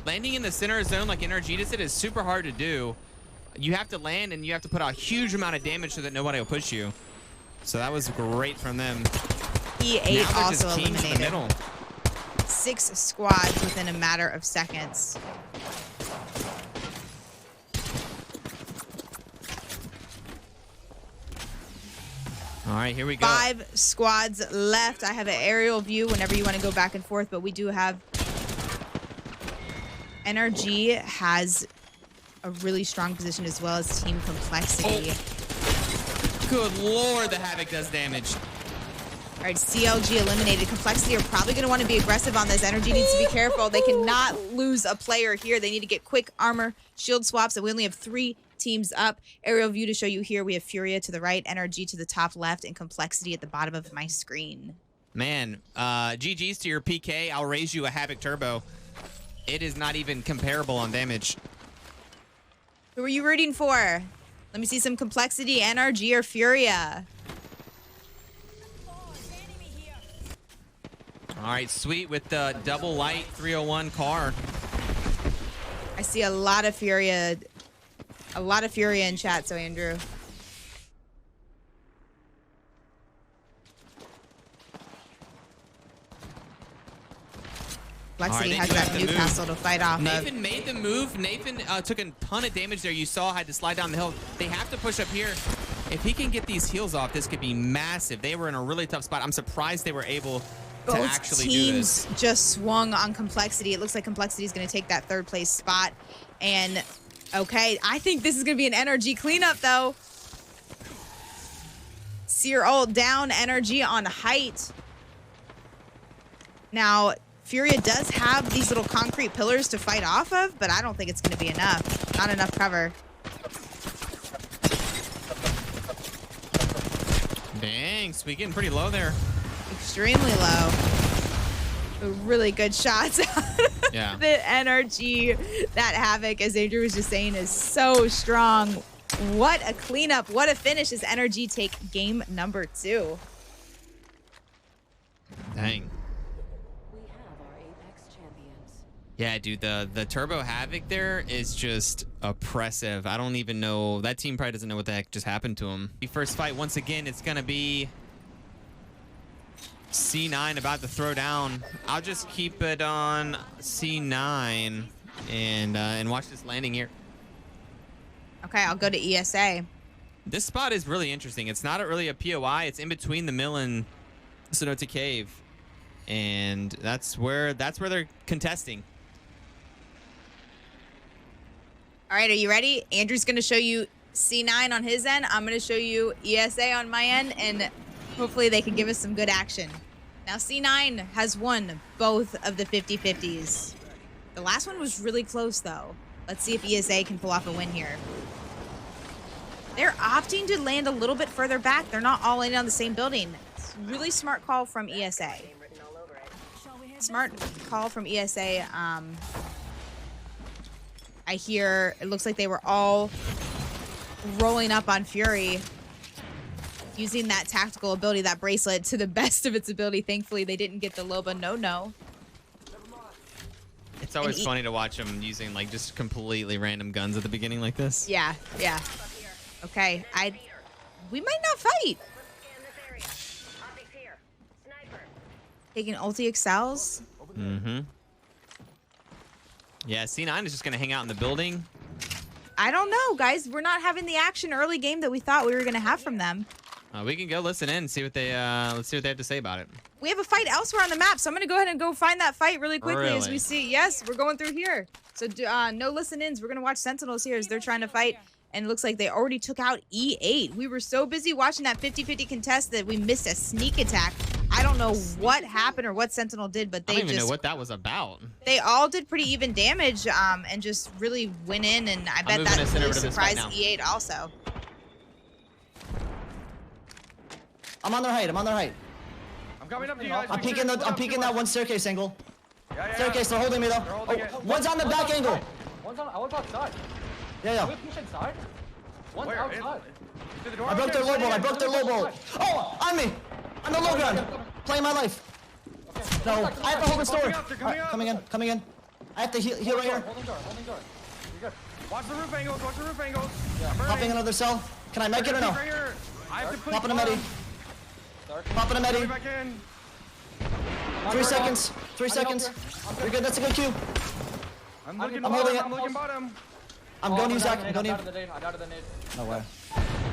S2: Landing in the center zone like NRG just did is super hard to do. You have to land and you have to put out a huge amount of damage so that nobody will push you. So that was great from them.
S1: E8 also eliminated. 6 squads within a matter of seconds.
S2: All right, here we go.
S1: 5 squads left. I have an aerial view whenever you want to go back and forth, but we do have... NRG has a really strong position as well as Team Complexity.
S2: Oh. Good lord, the Havoc does damage.
S1: All right, CLG eliminated. Complexity are probably going to want to be aggressive on this. NRG needs to be careful. They cannot lose a player here. They need to get quick armor shield swaps, and we only have 3 teams up. Aerial view to show you here. We have Furia to the right, NRG to the top left, and Complexity at the bottom of my screen.
S2: Man, GG's to your PK. I'll raise you a Havoc Turbo. It is not even comparable on damage.
S1: Who are you rooting for? Let me see some Complexity, NRG, or Furia.
S2: All right, sweet with the double light 301 car.
S1: I see a lot of Furia in chat, so Andrew. Complexity has that Newcastle to fight off
S2: Nathan made the move. Nathan took a ton of damage there. You saw had to slide down the hill. They have to push up here. If he can get these heals off, this could be massive. They were in a really tough spot. I'm surprised they were able to actually do this.
S1: Both teams just swung on Complexity. It looks like Complexity is going to take that 3rd place spot. And, okay, I think this is going to be an NRG cleanup, though. Sear ult down, NRG on height. Now, Furia does have these little concrete pillars to fight off of, but I don't think it's going to be enough. Not enough cover.
S2: Dang, Sweet getting pretty low there.
S1: Extremely low. Really good shots.
S2: Yeah.
S1: The NRG, that Havoc, as Andrew was just saying, is so strong. What a cleanup. What a finish as NRG take game number 2.
S2: Dang. Yeah, dude, the Turbo Havoc there is just oppressive. I don't even know. That team probably doesn't know what the heck just happened to him. The first fight, once again, it's going to be C9 about to throw down. I'll just keep it on C9 and watch this landing here.
S1: Okay, I'll go to ESA.
S2: This spot is really interesting. It's not really a POI. It's in between the mill and Sonota Cave. And that's where they're contesting.
S1: All right, are you ready? Andrew's going to show you C9 on his end. I'm going to show you ESA on my end, and hopefully they can give us some good action. Now, C9 has won both of the 50-50s. The last one was really close, though. Let's see if ESA can pull off a win here. They're opting to land a little bit further back. They're not all in on the same building. It's a really smart call from ESA. Smart call from ESA. I hear it looks like they were all rolling up on Fury. Using that tactical ability, that bracelet, to the best of its ability. Thankfully, they didn't get the Loba no-no.
S2: It's always funny to watch them using like just completely random guns at the beginning like this.
S1: Yeah, yeah. Okay, we might not fight. Taking ulti excels.
S2: Mm-hmm. Yeah, C9 is just gonna hang out in the building.
S1: I don't know, guys. We're not having the action early game that we thought we were gonna have from them.
S2: We can go listen in and see what they let's see what they have to say about it.
S1: We have a fight elsewhere on the map, so I'm gonna go ahead and go find that fight really quickly as we see. Yes, we're going through here. So no listen-ins. We're gonna watch Sentinels here as they're trying to fight, and it looks like they already took out E8. We were so busy watching that 50-50 contest that we missed a sneak attack. I don't know what happened or what Sentinel did, but they
S2: I don't even know what that was about.
S1: They all did pretty even damage, and just really went in, and I bet that really surprised E8 also.
S3: I'm on their height. I'm on their height.
S7: I'm coming up to you guys.
S3: I'm peeking that one staircase angle.
S7: Yeah.
S3: Staircase, they're holding me though. Oh, one's on the back angle.
S8: One's outside.
S3: Yeah.
S8: Can we push inside? One's
S7: Where?
S8: outside.
S3: I broke their low bolt. I broke their low bolt. Oh, on me. On the low ground. Playing my life. No, I have to hold this door. Right, coming in. I have to heal right here.
S8: Holding door. You're good.
S7: Watch the roof angles.
S3: Popping another cell. Can I make it or no?
S7: Right here. I have to put
S3: Popping a medi. Popping a medi.
S7: back in.
S3: 3 seconds. 3 seconds. You're good. That's a good cue.
S7: I'm looking
S3: holding it.
S7: I'm looking bottom.
S3: I'm going to use Zach.
S8: I got out of the nade.
S3: No way.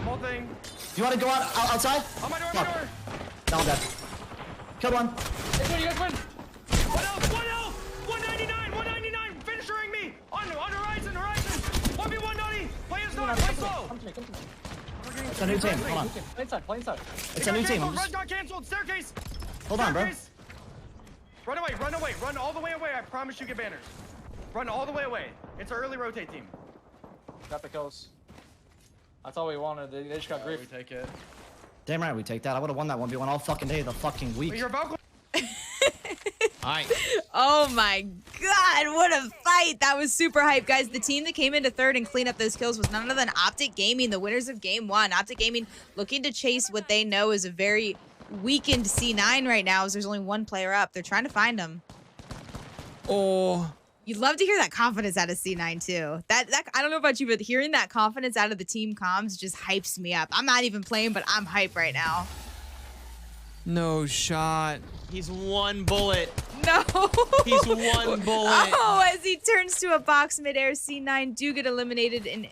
S7: Whole thing.
S3: Do you want to go outside?
S7: On my door,
S3: No, I'm dead. Killed one.
S8: You guys win.
S7: 199, finishing me. On horizon. 1v1 Nutty. Play his not, play slow.
S8: Come to me.
S3: It's a new team. Hold on.
S8: Play inside.
S3: It's a new team.
S7: Run got canceled. Staircase.
S3: Hold on, bro.
S7: Run away. Run all the way away. I promise you get banners. Run all the way away. It's an early rotate team.
S8: Got the kills. That's all we wanted. They just got grief.
S7: We take it.
S3: Damn right we take that. I would have won that 1v1 all fucking day of the fucking week.
S7: You're about.
S2: Alright.
S1: Oh my god, what a fight. That was super hype, guys. The team that came into third and cleaned up those kills was none other than Optic Gaming, the winners of game 1. Optic Gaming looking to chase what they know is a very weakened C9 right now, as there's only one player up. They're trying to find him.
S2: Oh.
S1: You'd love to hear that confidence out of C9 too. That I don't know about you, but hearing that confidence out of the team comms just hypes me up. I'm not even playing, but I'm hype right now.
S2: No shot. He's one bullet.
S1: No.
S2: He's one bullet.
S1: Oh, as he turns to a box midair, C9 do get eliminated, and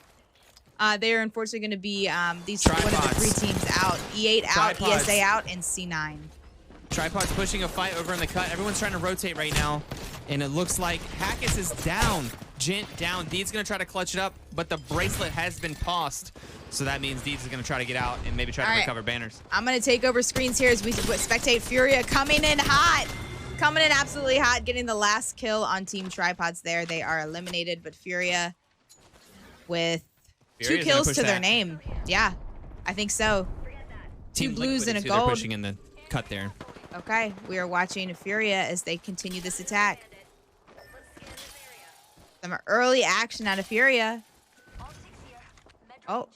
S1: they are unfortunately going to be these one of the 3 teams out. E8 out,
S2: Tripods.
S1: ESA out, and C9.
S2: Tripod's pushing a fight over in the cut. Everyone's trying to rotate right now. And it looks like Hackus is down. Jint down. Deed's going to try to clutch it up, but the bracelet has been tossed. So that means Deeds is going to try to get out and maybe try to recover banners.
S1: I'm going to take over screens here as we spectate Furia coming in hot. Coming in absolutely hot, getting the last kill on Team Tripods there. They are eliminated, but Furia with
S2: Furia's
S1: 2 kills to their name. Yeah, I think so.
S2: Team
S1: 2 blues and a
S2: Liquid is who
S1: gold.
S2: they're pushing in the cut there.
S1: Okay, we are watching Furia as they continue this attack. Some early action out of Furia. Oh,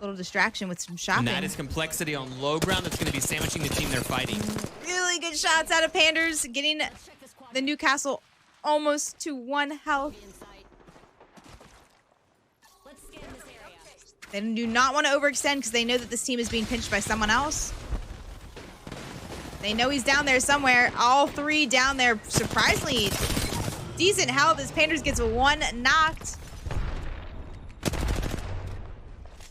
S1: little distraction with some shopping.
S2: And that is complexity on low ground that's going to be sandwiching the team they're fighting.
S1: Really good shots out of Panders, getting the Newcastle almost to 1 health. They do not want to overextend because they know that this team is being pinched by someone else. They know he's down there somewhere. All 3 down there. Surprisingly, decent health as Panders gets 1 knocked.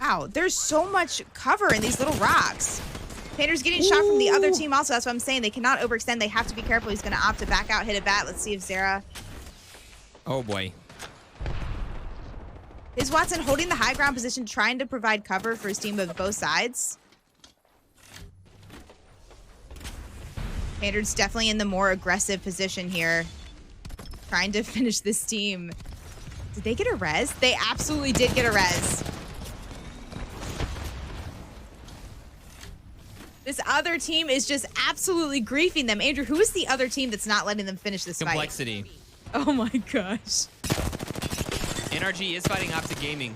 S1: Wow, there's so much cover in these little rocks. Panders getting shot from the other team also. That's what I'm saying. They cannot overextend. They have to be careful. He's going to opt to back out, hit a bat. Let's see if Zera.
S2: Oh, boy.
S1: Is Watson holding the high ground position, trying to provide cover for his team of both sides? Panders definitely in the more aggressive position here. Trying to finish this team. Did they get a res? They absolutely did get a res. This other team is just absolutely griefing them. Andrew, who is the other team that's not letting them finish this
S2: Complexity.
S1: fight? Oh my gosh.
S2: NRG is fighting Optic Gaming.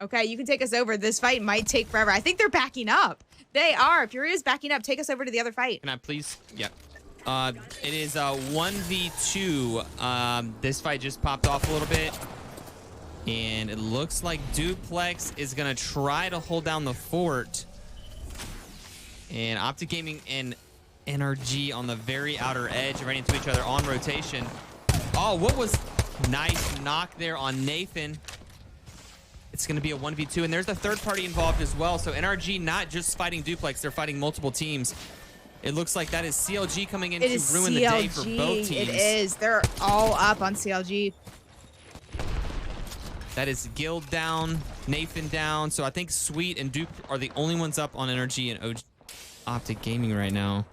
S1: Okay, you can take us over. This fight might take forever. I think they're backing up. They are. Furia's backing up. Take us over to the other fight.
S2: Can I please? Yep. It is 1v2. This fight just popped off a little bit. And it looks like Duplex is going to try to hold down the fort. And Optic Gaming and NRG on the very outer edge, running into each other on rotation. Oh, what was... Nice knock there on Nathan. It's going to be a 1v2, and there's a third party involved as well. So NRG not just fighting Duplex, they're fighting multiple teams. It looks like that is CLG coming in to ruin the day for both teams.
S1: It is. They're all up on CLG.
S2: That is Guild down, Nathan down. So I think Sweet and Dupe are the only ones up on NRG and Optic Gaming right now.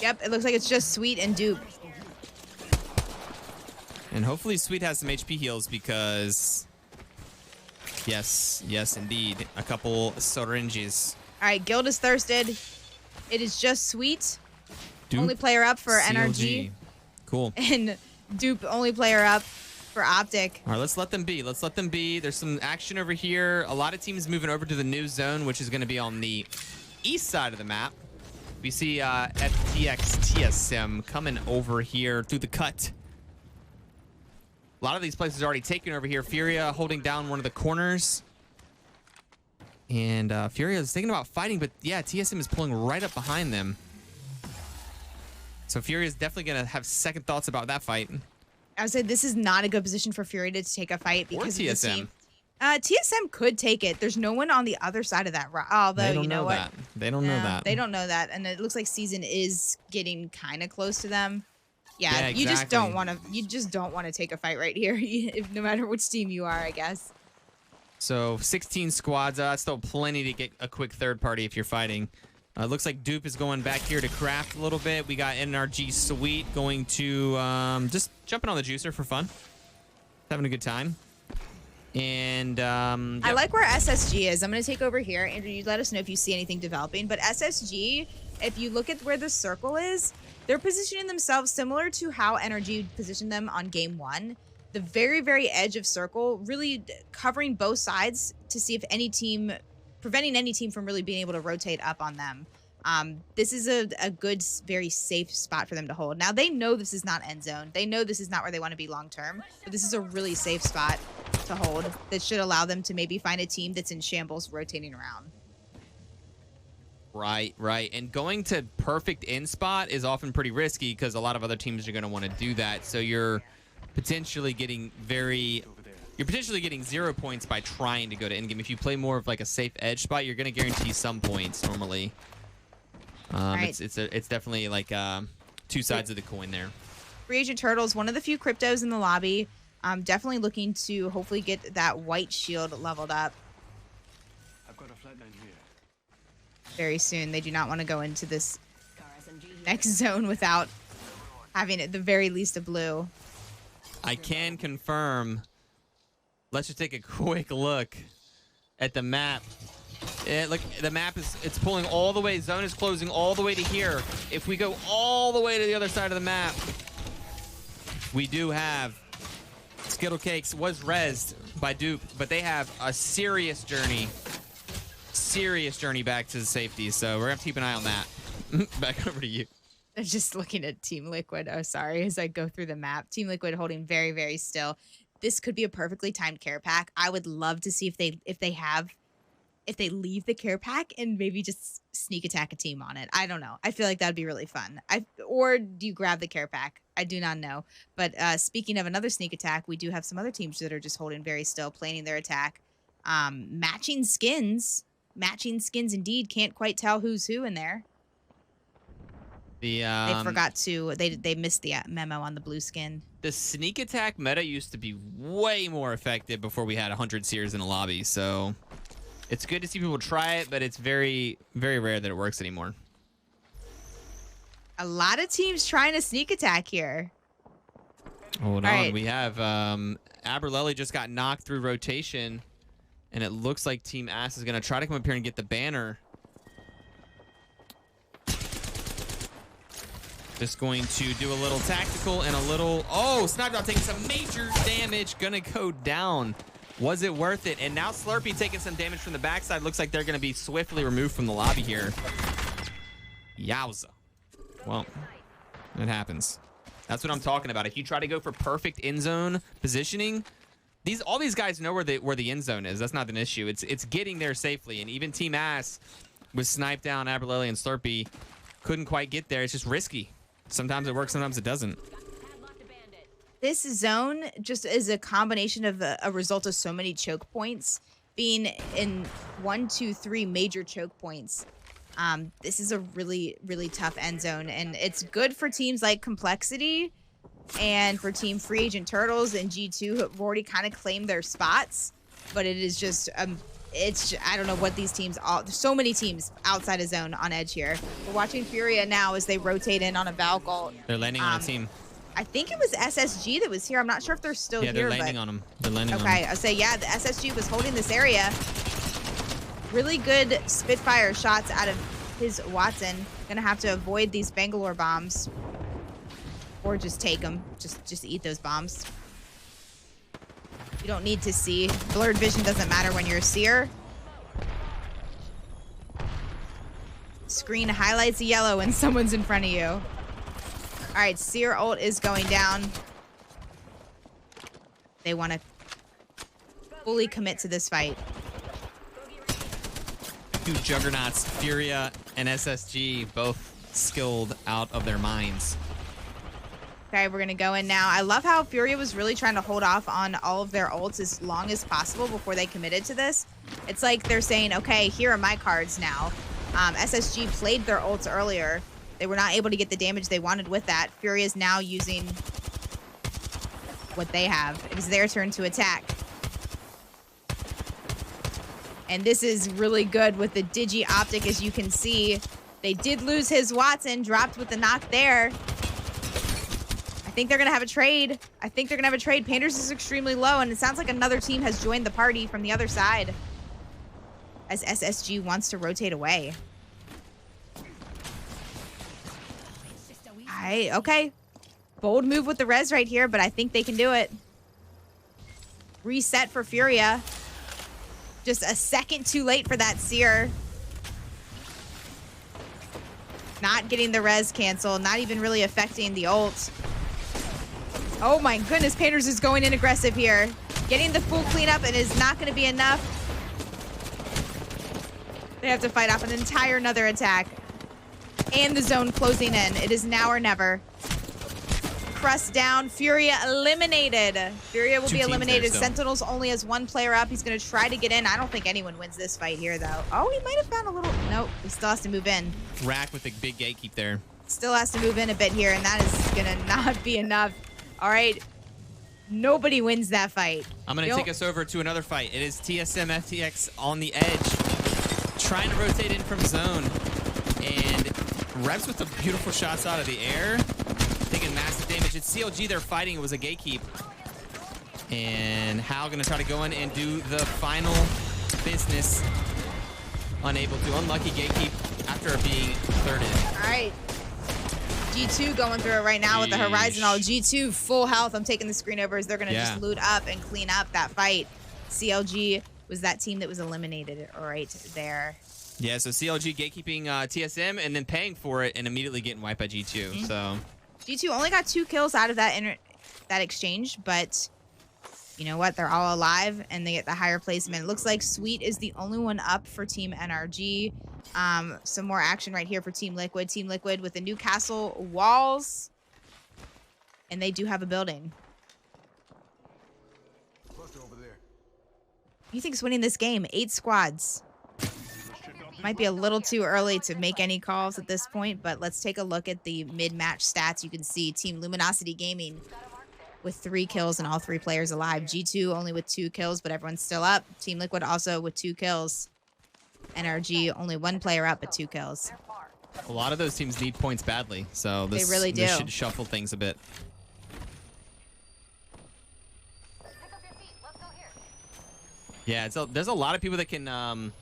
S1: Yep, it looks like it's just Sweet and Dupe.
S2: And hopefully Sweet has some HP heals because, yes, indeed, a couple syringes.
S1: All right, Guild is thirsted. It is just Sweet,
S2: Dupe,
S1: only player up for
S2: CLG.
S1: NRG.
S2: Cool.
S1: And Dupe, only player up for Optic.
S2: All right, let's let them be. Let's let them be. There's some action over here. A lot of teams moving over to the new zone, which is going to be on the east side of the map. We see FTX TSM coming over here through the cut. A lot of these places are already taken over here. Furia holding down one of the corners. And Furia is thinking about fighting, but yeah, TSM is pulling right up behind them. So Furia is definitely going to have second thoughts about that fight.
S1: I would say this is not a good position for Furia to take a fight because
S2: or TSM.
S1: of the team. TSM could take it. There's no one on the other side of that rock. Although, you know what?
S2: That. They don't know that.
S1: They don't know that. And it looks like Season is getting kind of close to them. Yeah,
S2: exactly.
S1: you just don't want to take a fight right here, no matter which team you are, I guess.
S2: So 16 squads. Still plenty to get a quick third party if you're fighting. Looks like Dupe is going back here to craft a little bit. We got NRG Sweet going to just jumping on the juicer for fun. Having a good time. And yep.
S1: I like where SSG is. I'm going to take over here. Andrew, you let us know if you see anything developing. But SSG, if you look at where the circle is, they're positioning themselves similar to how NRG positioned them on game 1. The very, very edge of circle, really covering both sides to see if any team, preventing any team from really being able to rotate up on them. This is a good, very safe spot for them to hold. Now, they know this is not end zone. They know this is not where they want to be long term. But this is a really safe spot to hold that should allow them to maybe find a team that's in shambles rotating around.
S2: Right. And going to perfect in spot is often pretty risky because a lot of other teams are going to want to do that. So you're potentially getting 0 points by trying to go to end game. If you play more of like a safe edge spot, you're going to guarantee some points normally.
S1: Right.
S2: It's definitely like two sides of the coin there.
S1: Free Agent Turtles, one of the few cryptos in the lobby. Definitely looking to hopefully get that white shield leveled up.
S9: I've got a flatline here.
S1: Very soon. They do not want to go into this next zone without having at the very least a blue.
S2: I can confirm. Let's just take a quick look at the map. Look, the map it's pulling all the way. Zone is closing all the way to here. If we go all the way to the other side of the map, we do have Skittle Cakes was rezzed by Dupe, but they have a serious journey back to the safety. So we're gonna have to keep an eye on that. Back over to you.
S1: I'm just looking at Team Liquid. Oh, sorry. As I go through the map, Team Liquid holding very, very still. This could be a perfectly timed care pack. I would love to see if they leave the care pack and maybe just sneak attack a team on it. I don't know. I feel like that'd be really fun. Or do you grab the care pack? I do not know. But speaking of another sneak attack, we do have some other teams that are just holding very still, planning their attack. Matching skins indeed. Can't quite tell who's who in there.
S2: They
S1: forgot to. They missed the memo on the blue skin.
S2: The sneak attack meta used to be way more effective before we had 100 seers in a lobby. So it's good to see people try it, but it's very, very rare that it works anymore.
S1: A lot of teams trying to sneak attack here.
S2: Hold on. Right. We have Aberlelli just got knocked through rotation, and it looks like Team Ass is going to try to come up here and get the banner. Just going to do a little tactical and a little... Oh, Snipedot taking some major damage. Gonna go down. Was it worth it? And now Slurpee taking some damage from the backside. Looks like they're going to be swiftly removed from the lobby here. Yowza. Well, it happens. That's what I'm talking about. If you try to go for perfect end zone positioning, all these guys know where the end zone is. That's not an issue. It's getting there safely. And even Team Ass was sniped down. Aberlele and Slurpee couldn't quite get there. It's just risky. Sometimes it works, sometimes it doesn't.
S1: This zone just is a combination of a result of so many choke points being in 1, 2, 3 major choke points. This is a really, really tough end zone, and it's good for teams like Complexity and for Team Free Agent Turtles and G2 who have already kind of claimed their spots. But it is just, I don't know what these teams there's so many teams outside of zone on edge here. We're watching Furia now as they rotate in on a Valk ult.
S2: They're landing on a team.
S1: I think it was SSG that was here. I'm not sure if they're still here.
S2: Yeah, they're landing on them. They're landing on them.
S1: Okay, I'll say, yeah, the SSG was holding this area. Really good Spitfire shots out of his Watson. Gonna have to avoid these Bangalore bombs. Or just take them. Just eat those bombs. You don't need to see. Blurred vision doesn't matter when you're a seer. Screen highlights the yellow when someone's in front of you. All right, Seer ult is going down. They want to fully commit to this fight.
S2: Two juggernauts, Furia and SSG, both skilled out of their minds.
S1: Okay, we're going to go in now. I love how Furia was really trying to hold off on all of their ults as long as possible before they committed to this. It's like they're saying, okay, here are my cards now. SSG played their ults earlier. They were not able to get the damage they wanted with that. Furia is now using what they have. It is their turn to attack. And this is really good with the Digi Optic, as you can see. They did lose his Watson, dropped with the knock there. I think they're going to have a trade. Panders is extremely low, and it sounds like another team has joined the party from the other side as SSG wants to rotate away. Okay. Bold move with the res right here, but I think they can do it. Reset for Furia. Just a second too late for that Seer. Not getting the res cancel, not even really affecting the ult. Oh my goodness, Panders is going in aggressive here. Getting the full cleanup and is not going to be enough. They have to fight off an entire another attack. And the zone closing in. It is now or never. Crust down. Furia eliminated. Furia will be eliminated. Sentinels only has 1 player up. He's going to try to get in. I don't think anyone wins this fight here, though. Oh, he might have found a little... Nope. He still has to move in.
S2: Rack with a big gatekeep there.
S1: Still has to move in a bit here, and that is going to not be enough. All right. Nobody wins that fight.
S2: I'm going to take us over to another fight. It is TSM FTX on the edge. Trying to rotate in from zone. And Reps with the beautiful shots out of the air. Taking massive damage. It's CLG they're fighting. It was a gatekeep. And Hal going to try to go in and do the final business. Unable to. Unlucky gatekeep after being thirded.
S1: All right. G2 going through it right now with the Horizon all. G2 full health. I'm taking the screen over as they're going to just loot up and clean up that fight. CLG was that team that was eliminated right there.
S2: Yeah, so CLG gatekeeping TSM and then paying for it and immediately getting wiped by G2.
S1: Mm-hmm.
S2: So
S1: G2 only got 2 kills out of that exchange, but you know what? They're all alive and they get the higher placement. It looks like Sweet is the only one up for Team NRG. Some more action right here for Team Liquid. Team Liquid with the Newcastle walls. And they do have a building. You think's winning this game? 8 squads. Might be a little too early to make any calls at this point, but let's take a look at the mid-match stats. You can see Team Luminosity Gaming with 3 kills and all 3 players alive. G2 only with 2 kills, but everyone's still up. Team Liquid also with 2 kills. NRG only 1 player up but 2 kills.
S2: A lot of those teams need points badly, so this,
S1: they really do.
S2: This should shuffle things a bit. Yeah, there's a lot of people that can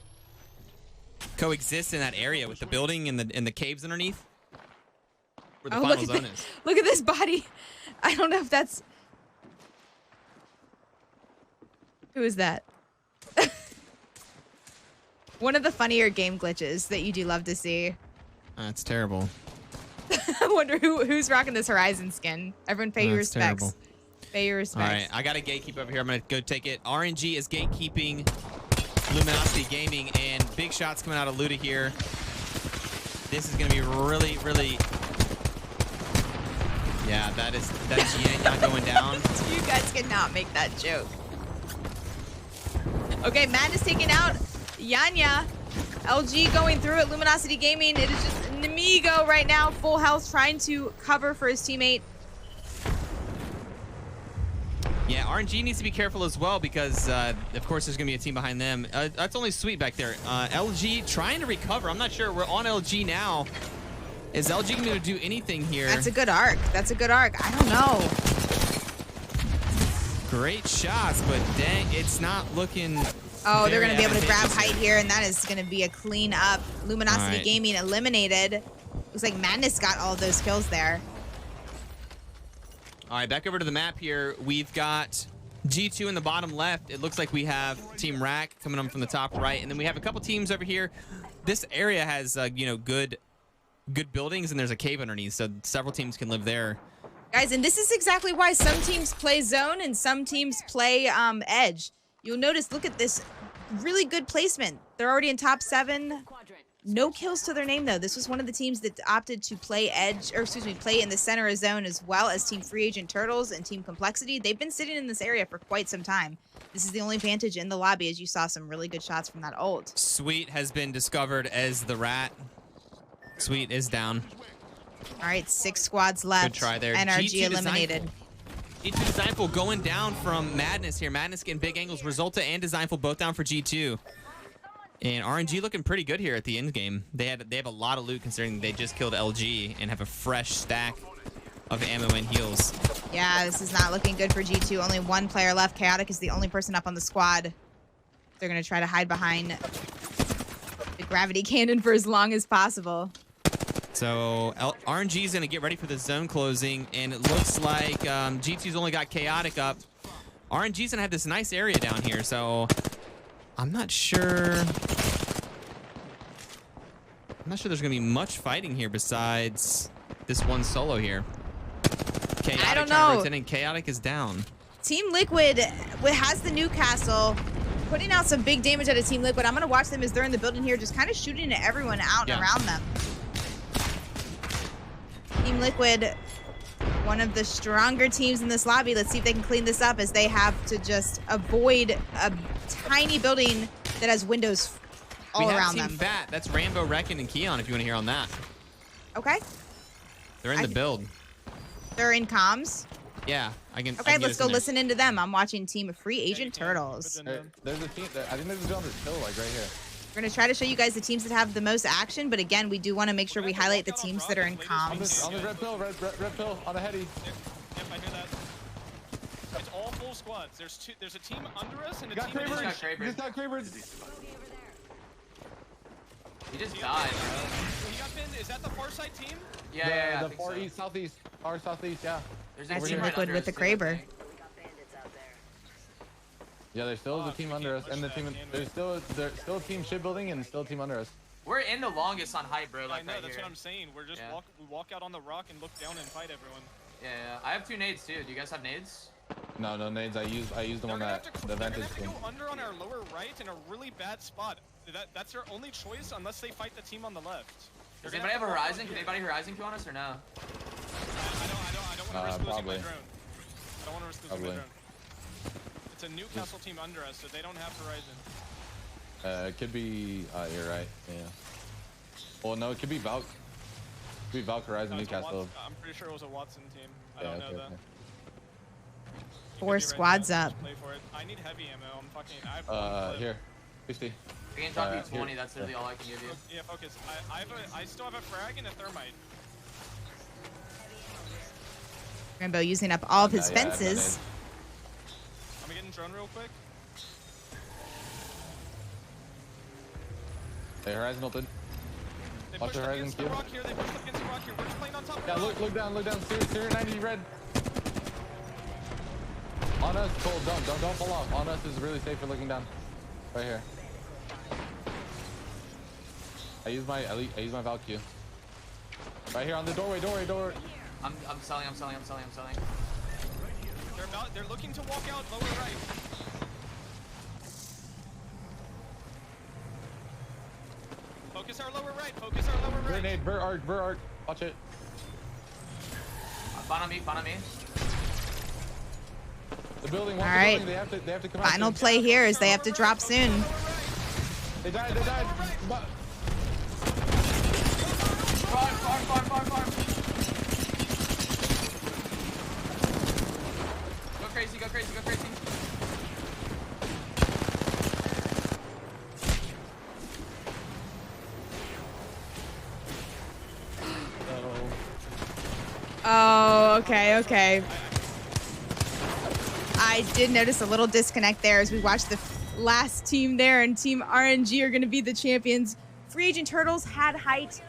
S2: coexist in that area with the building and the caves underneath where the final zone is.
S1: Look at this body. I don't know if that's... Who is that? One of the funnier game glitches that you do love to see.
S2: That's terrible.
S1: I wonder who's rocking this Horizon skin. Everyone pay your respects.
S2: Terrible.
S1: Pay your respects.
S2: All right, I got a gatekeep over here. I'm going to go take it. RNG is gatekeeping Luminosity Gaming, and big shots coming out of Luda here. This is going to be really, really... Yeah, that is Yang going down.
S1: You guys cannot make that joke. Okay, Madness taking out Yanya. LG going through it. Luminosity Gaming. It is just Nemigo right now, full health, trying to cover for his teammate.
S2: Yeah, RNG needs to be careful as well because, of course, there's going to be a team behind them. That's only Sweet back there. LG trying to recover. I'm not sure. We're on LG now. Is LG going to do anything here?
S1: That's a good arc. That's a good arc. I don't know.
S2: Great shots, but dang, it's not looking...
S1: Oh, they're going to be able to grab height here, and that is going to be a clean up. Luminosity Gaming eliminated. Looks like Madness got all of those kills there.
S2: All right, back over to the map here. We've got G2 in the bottom left. It looks like we have Team Rack coming up from the top right, and then we have a couple teams over here. This area has, you know, good buildings, and there's a cave underneath, so several teams can live there.
S1: Guys, and this is exactly why some teams play zone and some teams play edge. You'll notice, look at this really good placement. They're already in top 7. No kills to their name, though. This was one of the teams that opted to play edge, or excuse me, play in the center of zone, as well as Team Free Agent Turtles and Team Complexity. They've been sitting in this area for quite some time. This is the only advantage in the lobby, as you saw some really good shots from that ult.
S2: Sweet has been discovered as the rat. Sweet is down.
S1: All right, 6 squads left.
S2: Good try there.
S1: NRG eliminated.
S2: G2 Designful going down from Madness here. Madness getting big angles. Resulta and Designful both down for G2. And RNG looking pretty good here at the end game. They have a lot of loot considering they just killed LG and have a fresh stack of ammo and heals.
S1: Yeah, this is not looking good for G2. Only one player left. Chaotic is the only person up on the squad. They're going to try to hide behind the gravity cannon for as long as possible.
S2: So RNG is going to get ready for the zone closing, and it looks like G2's only got Chaotic up. RNG's going to have this nice area down here, so I'm not sure. I'm not sure there's going to be much fighting here besides this one solo here. Chaotic
S1: I don't know.
S2: And Chaotic is down.
S1: Team Liquid has the Newcastle, putting out some big damage out of Team Liquid. I'm going to watch them as they're in the building here, just kind of shooting at everyone out and around them. Team Liquid, one of the stronger teams in this lobby. Let's see if they can clean this up as they have to just avoid a tiny building that has windows all around them.
S2: Team Fat. That's Rambo, Reckon, and Keon if you want to hear on that.
S1: Okay.
S2: They're in the build.
S1: They're in comms?
S2: Yeah.
S1: Okay, let's go listen into them. I'm watching Team Free Agent Turtles.
S5: There's a team. I think there's a on this hill, like right here.
S1: We're going to try to show you guys the teams that have the most action, but again, we do want to make sure we highlight the teams that are in comms.
S5: On the red pill, red pill, on a heady.
S7: Yep, I hear that. It's all full squads. There's a team under us and a team
S5: Kraber.
S7: in
S5: Just got Kraber.
S8: He just died, bro.
S7: He got pinned. Is that the far side team?
S8: Yeah,
S5: The far east, southeast. Far southeast, yeah.
S8: There's
S1: Team Liquid with the Kraber.
S5: Yeah, there's still a team under us, and the team. There's still a team shipbuilding and still a team under us.
S8: We're in the longest on height, bro. Like
S7: I know,
S8: right
S7: that's
S8: here.
S7: what I'm saying. We're just we walk out on the rock and look down and fight everyone.
S8: Yeah, I have 2 nades too. Do you guys have nades?
S5: No nades. I used them on that the vantage
S7: thing.
S5: thing.
S7: Go under on our lower right in a really bad spot. That's their only choice unless they fight the team on the left.
S8: Does anybody have a Horizon? Can anybody Horizon Q on us or no?
S7: I don't want to risk losing my drone. I don't want to risk losing my drone. It's a Newcastle team under us, so they don't have Horizon.
S5: It could be. You're right. Yeah. Well, no, it could be Valk. Could be Valk Horizon Newcastle.
S7: I'm pretty sure it was a Watson team. I don't know that.
S1: 4 squads up.
S7: Play for it. I need heavy ammo. I'm fucking.
S5: Here. 60.
S8: I can drop you 20. That's literally all I can give you.
S7: Yeah, focus. I still have a frag and a thermite.
S1: Rambo using up all of his fences.
S7: I'm getting drone real quick.
S5: Hey, Horizon open.
S7: They
S5: Watch
S7: pushed
S5: the
S7: up
S5: Horizon
S7: against the
S5: kill.
S7: rock here. They pushed up against the rock here. We're just playing on top of
S5: Yeah, look down. Syria 90 red.
S8: On us, Cole, don't fall off. On us is really safe for looking down. Right here. I use my Valk Q. Right here on the doorway.
S2: I'm selling.
S7: They're looking to walk out lower right. Focus our lower right.
S8: Grenade, Bur arc. Watch it.
S2: Spawn on me.
S8: The building.
S1: All right.
S8: They have to come out.
S1: Final play here is they have to drop soon.
S8: They died.
S2: Farm. Go crazy.
S1: Oh, okay. I did notice a little disconnect there as we watched the last team there, and Team RNG are going to be the champions. Free Agent Turtles had height.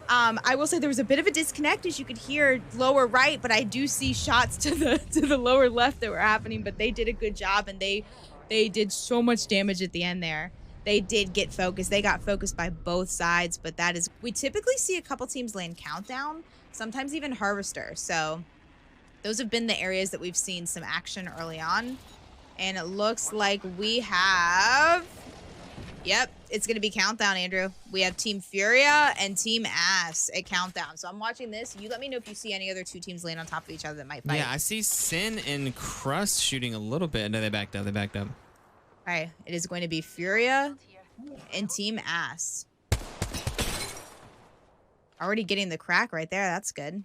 S1: I will say there was a bit of a disconnect, as you could hear lower right, but I do see shots to the lower left that were happening, but they did a good job, and they did so much damage at the end there. They did get focused. They got focused by both sides, but that is... We typically see a couple teams land Countdown, sometimes even Harvester, so those have been the areas that we've seen some action early on, and it looks like we have... Yep, it's going to be Countdown, Andrew. We have Team Furia and Team Ass at Countdown. So I'm watching this. You let me know if you see any other two teams laying on top of each other that might fight.
S2: Yeah, I see Sin and Crust shooting a little bit. No, they backed up.
S1: All right, it is going to be Furia and Team Ass. Already getting the crack right there. That's good.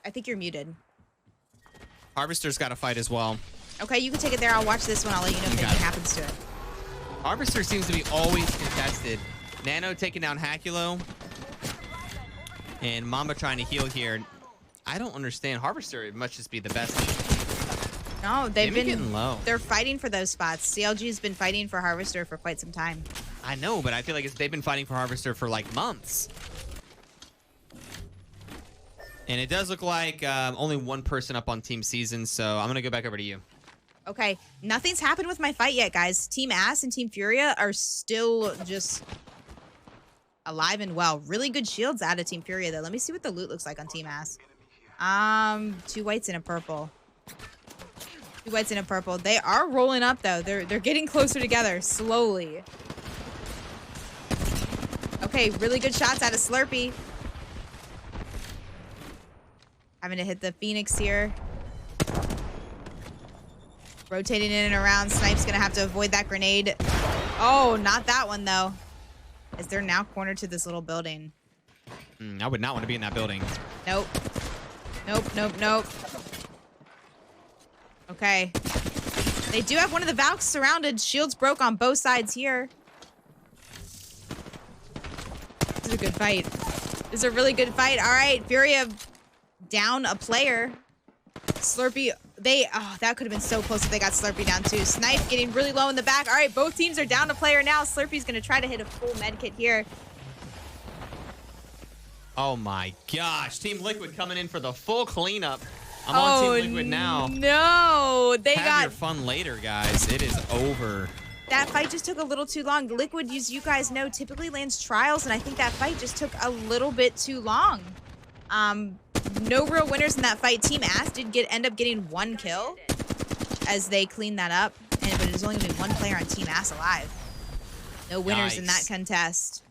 S1: I think you're muted.
S2: Harvester's got to fight as well.
S1: Okay, you can take it there. I'll watch this one. I'll let you know if anything happens to it.
S2: Harvester seems to be always contested. Nano taking down Hakulo. And Mamba trying to heal here. I don't understand. Harvester must just be the best.
S1: No, they've been
S2: getting low.
S1: They're fighting for those spots. CLG's been fighting for Harvester for quite some time.
S2: I know, but I feel like they've been fighting for Harvester for like months. And it does look like only one person up on Team Season, so I'm going to go back over to you.
S1: Okay, nothing's happened with my fight yet, guys. Team Ass and Team Furia are still just alive and well. Really good shields out of Team Furia, though. Let me see what the loot looks like on Team Ass. 2 whites and a purple. 2 whites and a purple. They are rolling up, though. They're getting closer together, slowly. Okay, really good shots out of Slurpee. Having to hit the Phoenix here. Rotating in and around. Snipe's gonna have to avoid that grenade. Oh, not that one, though. As they're now cornered to this little building.
S2: I would not want to be in that building.
S1: Nope. Nope. Okay. They do have one of the Valks surrounded. Shields broke on both sides here. This is a good fight. This is a really good fight. All right, Furia down a player. Slurpee, that could have been so close if they got Slurpee down too. Snipe getting really low in the back. All right, both teams are down a player now. Slurpee's going to try to hit a full med kit here.
S2: Oh my gosh. Team Liquid coming in for the full cleanup. I'm on Team Liquid now.
S1: No, they
S2: Have your fun later, guys. It is over.
S1: That fight just took a little too long. Liquid, as you guys know, typically lands trials, and I think that fight just took a little bit too long. No real winners in that fight. Team Ass did end up getting 1 kill as they cleaned that up, but there's only going to be 1 player on Team Ass alive. No winners in that contest.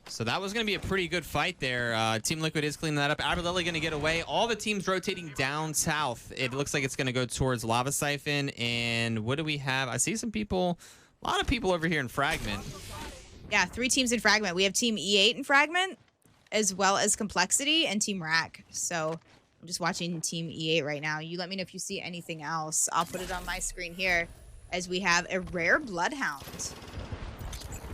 S2: So that was going to be a pretty good fight there. Team Liquid is cleaning that up. Aberlily going to get away. All the teams rotating down south. It looks like it's going to go towards Lava Siphon. And what do we have? I see some people, a lot of people over here in Fragment.
S1: Yeah, 3 teams in Fragment. We have Team E8 in Fragment, as well as Complexity and Team Rack. So I'm just watching Team E8 right now. You let me know if you see anything else. I'll put it on my screen here as we have a rare Bloodhound.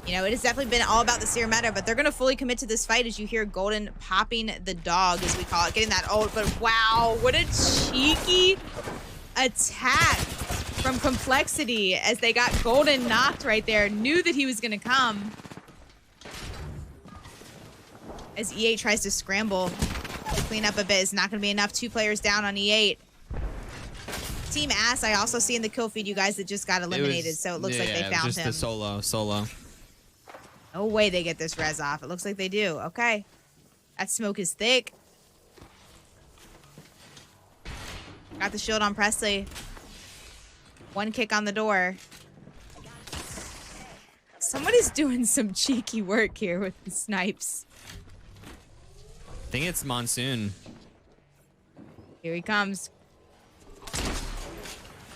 S1: You know, it has definitely been all about the Seer meta, but they're going to fully commit to this fight as you hear Golden popping the dog, as we call it, getting that ult. But wow, what a cheeky attack from Complexity as they got Golden knocked right there. Knew that he was going to come. As E8 tries to scramble to clean up a bit. It's not going to be enough. 2 players down on E8. Team Ass, I also see in the kill feed you guys that just got eliminated, so it looks like they found
S2: just
S1: him.
S2: the solo.
S1: No way they get this res off. It looks like they do. Okay. That smoke is thick. Got the shield on Presley. 1 kick on the door. Somebody's doing some cheeky work here with the snipes.
S2: I think it's Monsoon.
S1: Here he comes.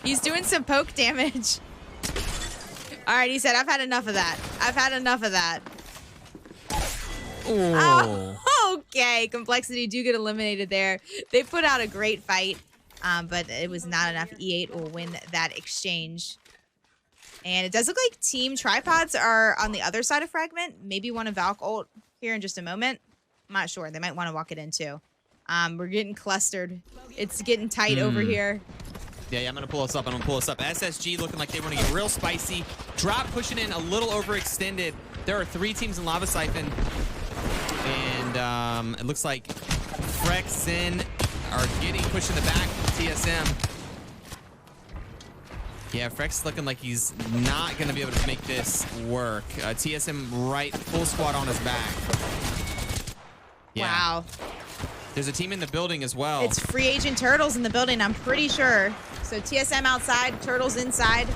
S1: He's doing some poke damage. All right, he said, I've had enough of that. I've had enough of that. Oh, okay. Complexity do get eliminated there. They put out a great fight, but it was not enough. E8 will win that exchange. And it does look like Team Tripods are on the other side of Fragment. Maybe want to Valk ult here in just a moment. I'm not sure. They might want to walk it in too. We're getting clustered. It's getting tight over here.
S2: Yeah, I'm going to pull us up. SSG looking like they want to get real spicy. Drop pushing in a little overextended. There are 3 teams in Lava Siphon. And it looks like Frex, Sin are getting pushed in the back from TSM. Yeah, Frex looking like he's not going to be able to make this work. TSM right, full squad on his back. Yeah.
S1: Wow.
S2: There's a team in the building as well.
S1: It's free agent Turtles in the building, I'm pretty sure. So TSM outside, Turtles inside.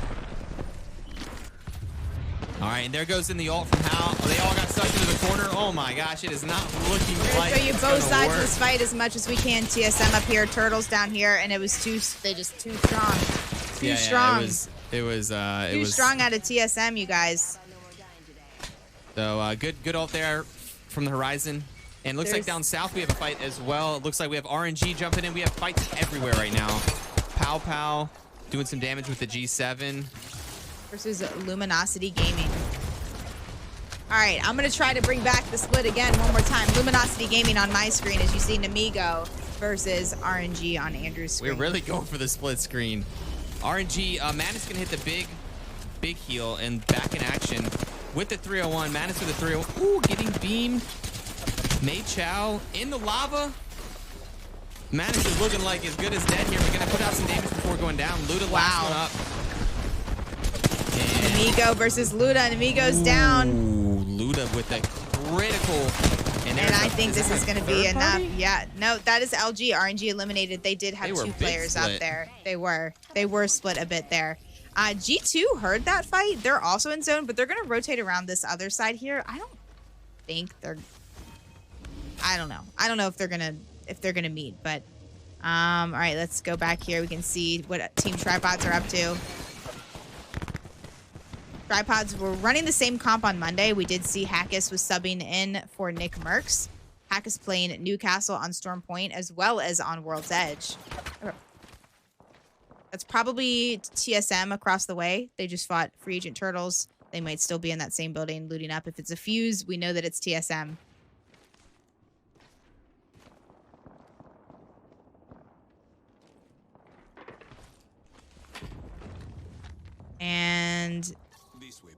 S2: All right, and there goes in the ult from Hal. They all got stuck into the corner. Oh my gosh, it is not looking like
S1: Show you
S2: it's
S1: both sides
S2: work.
S1: of this fight as much as we can. TSM up here, Turtles down here, and it was too strong. Too strong.
S2: It was
S1: too strong out of TSM, you guys.
S2: So good ult there from the horizon. And looks like down south we have a fight as well. It looks like we have RNG jumping in. We have fights everywhere right now. Pow Pow doing some damage with the G7.
S1: Versus Luminosity Gaming. All right, I'm going to try to bring back the split again one more time. Luminosity Gaming on my screen, as you see Namigo versus RNG on Andrew's screen.
S2: We're really going for the split screen. RNG, Madness going to hit the big heal and back in action with the 301. Madness with the 301. Ooh, getting beamed. Mei Chow in the lava. Madness is looking like as good as dead here. We're going to put out some damage before going down. Luda last one up. And
S1: Namigo versus Luda. Namigo's down.
S2: Ooh, Luda with a critical.
S1: And I think this is going to be enough. Yeah, no, that is LG. RNG eliminated. They did have 2 players out there. They were split a bit there. G2 heard that fight. They're also in zone, but they're going to rotate around this other side here. I don't think they're... I don't know. I don't know if they're gonna meet, but all right, let's go back here. We can see what Team Tripods are up to. Tripods were running the same comp on Monday. We did see Hackus was subbing in for Nick Merckx. Hackus playing Newcastle on Storm Point as well as on World's Edge. That's probably TSM across the way. They just fought Free Agent Turtles. They might still be in that same building looting up. If it's a fuse, we know that it's TSM. And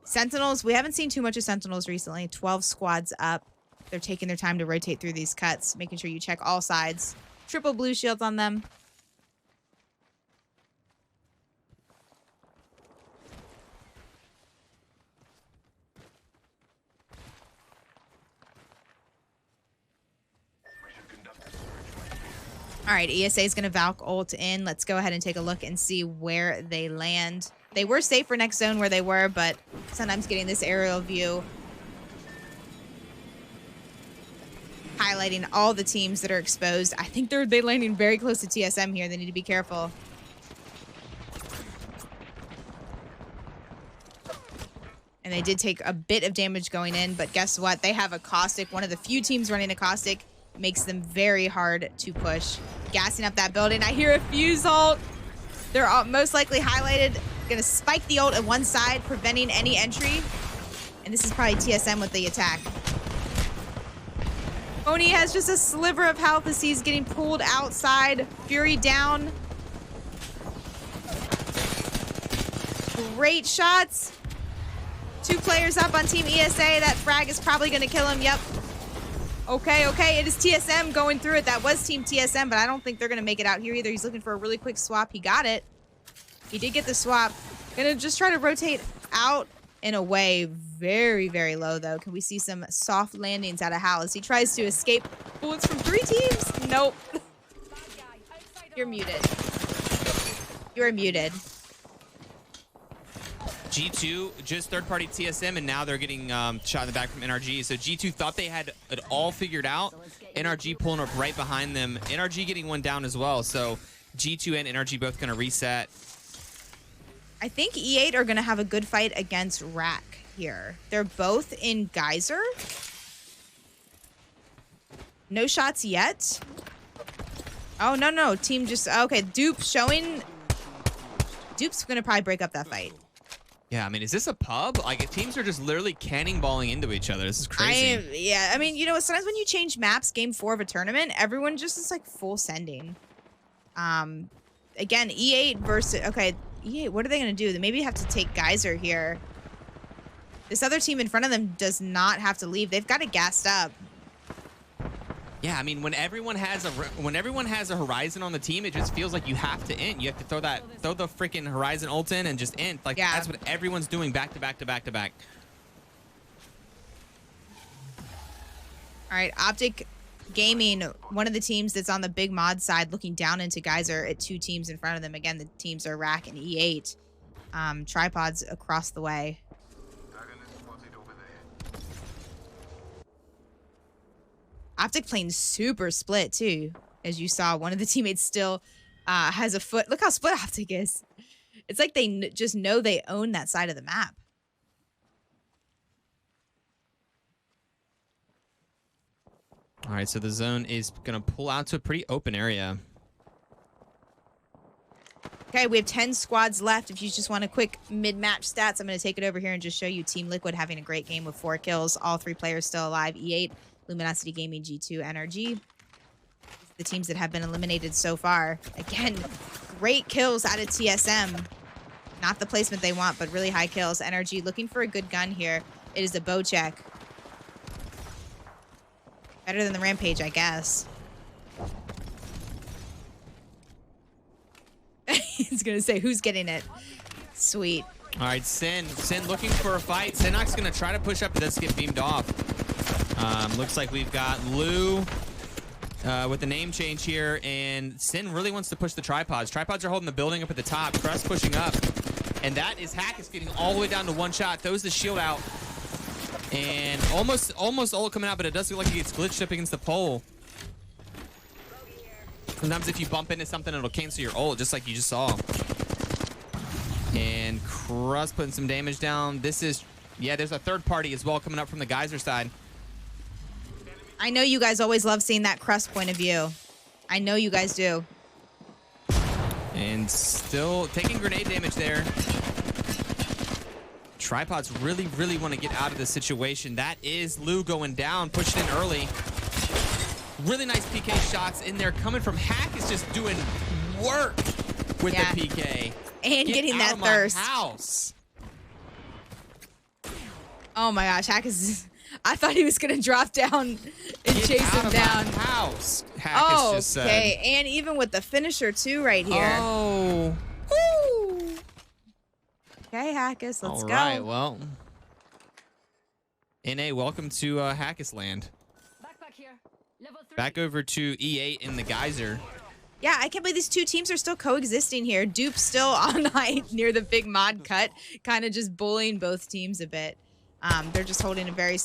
S1: Sentinels, we haven't seen too much of Sentinels recently. 12 squads up. They're taking their time to rotate through these cuts, making sure you check all sides. Triple blue shields on them. All right, ESA is going to Valk ult in. Let's go ahead and take a look and see where they land. They were safe for next zone where they were, but sometimes getting this aerial view, highlighting all the teams that are exposed. I think they're landing very close to TSM here. They need to be careful. And they did take a bit of damage going in, but guess what? They have a Caustic. One of the few teams running a Caustic. Makes them very hard to push. Gassing up that building. I hear a fuse ult. They're all most likely highlighted. Gonna spike the ult at one side, preventing any entry. And this is probably TSM with the attack. Oni has just a sliver of health as he's getting pulled outside. Fury down. Great shots. 2 players up on Team ESA. That frag is probably gonna kill him. Yep. Okay, okay, it is TSM going through it. That was Team TSM, but I don't think they're going to make it out here either. He's looking for a really quick swap. He got it. He did get the swap. Gonna just try to rotate out and away. Very, very low, though. Can we see some soft landings out of Hal as he tries to escape bullets from 3 teams? Nope. You're muted. You're muted.
S2: G2 just third-party TSM, and now they're getting shot in the back from NRG. So G2 thought they had it all figured out. NRG pulling up right behind them. NRG getting one down as well. So G2 and NRG both going to reset.
S1: I think E8 are going to have a good fight against Rack here. They're both in Geyser. No shots yet. Oh, no, no. Team just... Okay, Dupe showing... Dupe's going to probably break up that fight.
S2: Yeah, I mean, is this a pub? Like, teams are just literally cannonballing into each other. This is crazy.
S1: Yeah, I mean, you know, sometimes when you change maps, game 4 of a tournament, everyone just is, like, full sending. Again, E8 versus... Okay, E8, what are they going to do? They maybe have to take Geyser here. This other team in front of them does not have to leave. They've got it gassed up.
S2: Yeah, I mean, when everyone has a Horizon on the team, it just feels like you have to int. You have to throw the freaking Horizon ult in and just int. Like, yeah. That's what everyone's doing back to back to back to back.
S1: All right, Optic Gaming, one of the teams that's on the big mod side, looking down into Geyser at 2 teams in front of them. Again, the teams are Rack and E8. Tripods across the way. Optic playing super split, too. As you saw, one of the teammates still has a foot. Look how split Optic is. It's like they just know they own that side of the map.
S2: All right, so the zone is going to pull out to a pretty open area.
S1: Okay, we have 10 squads left. If you just want a quick mid-match stats, I'm going to take it over here and just show you Team Liquid having a great game with 4 kills. All 3 players still alive. E8, Luminosity Gaming, G2, NRG. The teams that have been eliminated so far. Again, great kills out of TSM. Not the placement they want, but really high kills. NRG looking for a good gun here. It is a bow check. Better than the Rampage, I guess. He's going to say, who's getting it? Sweet.
S2: All right, Sin looking for a fight. Sinnock's going to try to push up, but does get beamed off. Looks like we've got Lou with the name change here, and Sin really wants to push the tripods. Tripods are holding the building up at the top. Crust pushing up, and that is Hackus getting all the way down to 1 shot. Throws the shield out, and almost ult coming out, but it does feel like he gets glitched up against the pole. Sometimes if you bump into something, it'll cancel your ult, just like you just saw. And Crust putting some damage down. This is, yeah, there's a third party as well coming up from the Geyser side.
S1: I know you guys always love seeing that Crust point of view. I know you guys do.
S2: And still taking grenade damage there. Tripods really, really want to get out of this situation. That is Lou going down, pushing in early. Really nice PK shots in there coming from Hack is just doing work with the PK.
S1: And
S2: Get
S1: getting
S2: out
S1: that
S2: of my
S1: thirst.
S2: House.
S1: Oh my gosh, Hack is... I thought he was going to drop down and chase him down.
S2: House. Hack just said.
S1: Okay, and even with the finisher too right here.
S2: Oh.
S1: Woo! Okay, Hackus, let's go.
S2: All right, well. NA, welcome to Hackus land. Back over to E8 in the Geyser.
S1: Yeah, I can't believe these 2 teams are still coexisting here. Dupe's still on height near the big mod cut, kind of just bullying both teams a bit. They're just holding a very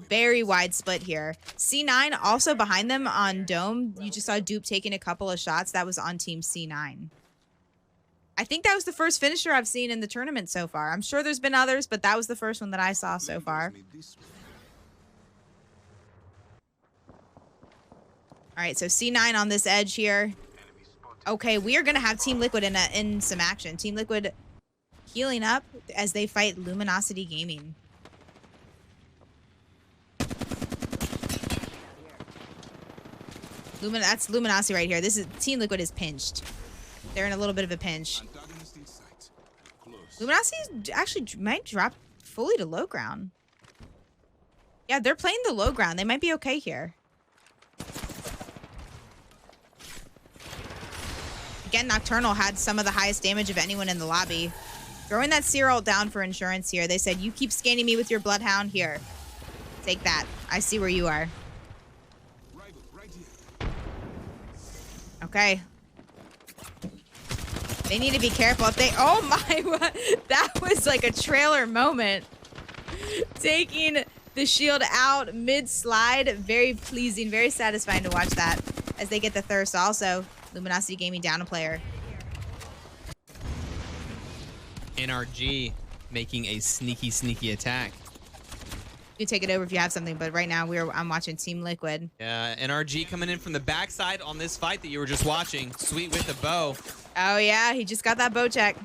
S1: very wide split here. C9 also behind them on Dome. You just saw Dupe taking a couple of shots. That was on Team C9. I think that was the first finisher I've seen in the tournament so far. I'm sure there's been others, but that was the first one that I saw so far. All right, so C9 on this edge here. Okay, we are going to have Team Liquid in some action. Team Liquid healing up as they fight Luminosity Gaming. That's Luminosity right here. This is Team Liquid is pinched. They're in a little bit of a pinch. Luminosity actually might drop fully to low ground. Yeah, they're playing the low ground. They might be okay here. Again, Nocturnal had some of the highest damage of anyone in the lobby. Throwing that Seer ult down for insurance here. They said, you keep scanning me with your Bloodhound here. Take that. I see where you are. Okay. They need to be careful if they... Oh my... That was like a trailer moment. Taking the shield out mid-slide. Very pleasing. Very satisfying to watch that as they get the thirst also. Luminosity Gaming down a player.
S2: NRG making a sneaky attack.
S1: You take it over if you have something, but right now I'm watching Team Liquid.
S2: Yeah, NRG coming in from the backside on this fight that you were just watching. Sweet with the bow.
S1: Oh yeah, he just got that bow check.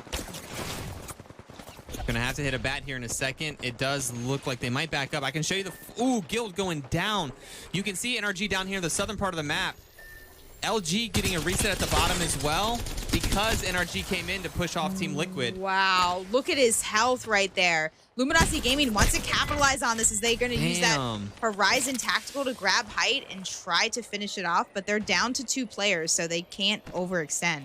S2: Gonna have to hit a bat here in a second. It does look like they might back up. I can show you the... Ooh, Guild going down. You can see NRG down here in the southern part of the map. LG getting a reset at the bottom as well because NRG came in to push off Team Liquid.
S1: Wow, look at his health right there. Luminosity Gaming wants to capitalize on this as they're going to use that Horizon Tactical to grab height and try to finish it off, but they're down to 2 players, so they can't overextend.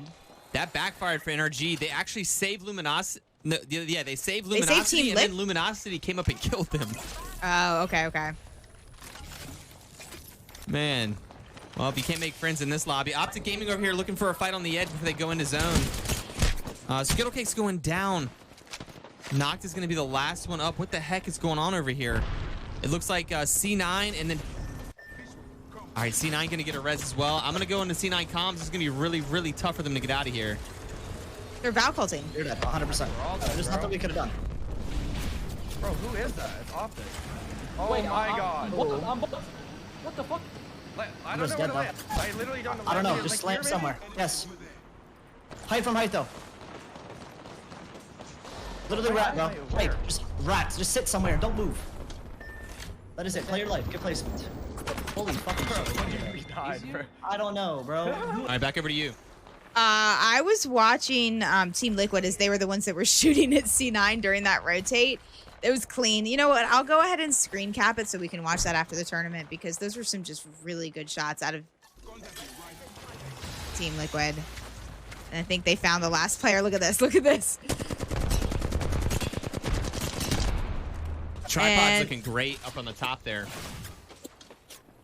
S2: That backfired for NRG. They actually saved Luminosity. No, yeah, they saved Luminosity, and then Luminosity came up and killed them.
S1: Oh, okay.
S2: Man. Well, if you can't make friends in this lobby. Optic Gaming over here looking for a fight on the edge before they go into zone. Skittlecake's going down. Noct is going to be the last one up. What the heck is going on over here? It looks like C9 and then... All right, C9 going to get a res as well. I'm going to go into C9 comms. It's going to be really tough for them to get out of here.
S1: They're Val culting.
S3: You're dead, 100%. There's nothing we could have done.
S5: Bro, who is that? It's Optic. Oh
S8: Wait,
S5: my god.
S8: What the fuck?
S5: I don't know where to land. I literally don't know where
S3: I don't know,
S5: to
S3: just
S5: land.
S3: slam somewhere. Yes. Height from height though. Literally rat, bro. Wait, just rat. Just sit somewhere. Don't move. That is it. Play your life. Good placement. Holy fucking shit. I don't know, bro.
S2: All right, back over to you.
S1: I was watching Team Liquid as they were the ones that were shooting at C9 during that rotate. It was clean. You know what? I'll go ahead and screen cap it so we can watch that after the tournament because those were some just really good shots out of Team Liquid. And I think they found the last player. Look at this. Look at this.
S2: Tripod's looking great up on the top there.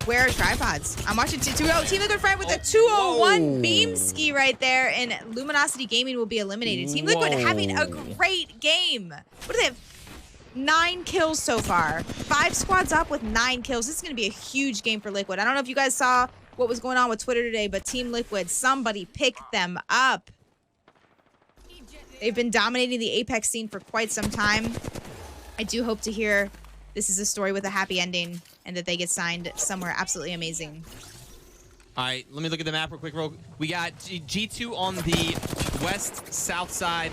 S1: Where are tripods? I'm watching Team Liquid Friend with a 201 beam ski right there, and Luminosity Gaming will be eliminated. Team Liquid having a great game. What do they have? 9 kills so far. 5 squads up with 9 kills. This is going to be a huge game for Liquid. I don't know if you guys saw what was going on with Twitter today, but Team Liquid, somebody picked them up. They've been dominating the Apex scene for quite some time. I do hope to hear this is a story with a happy ending and that they get signed somewhere absolutely amazing.
S2: All right, let me look at the map real quick. We got G2 on the west-south side.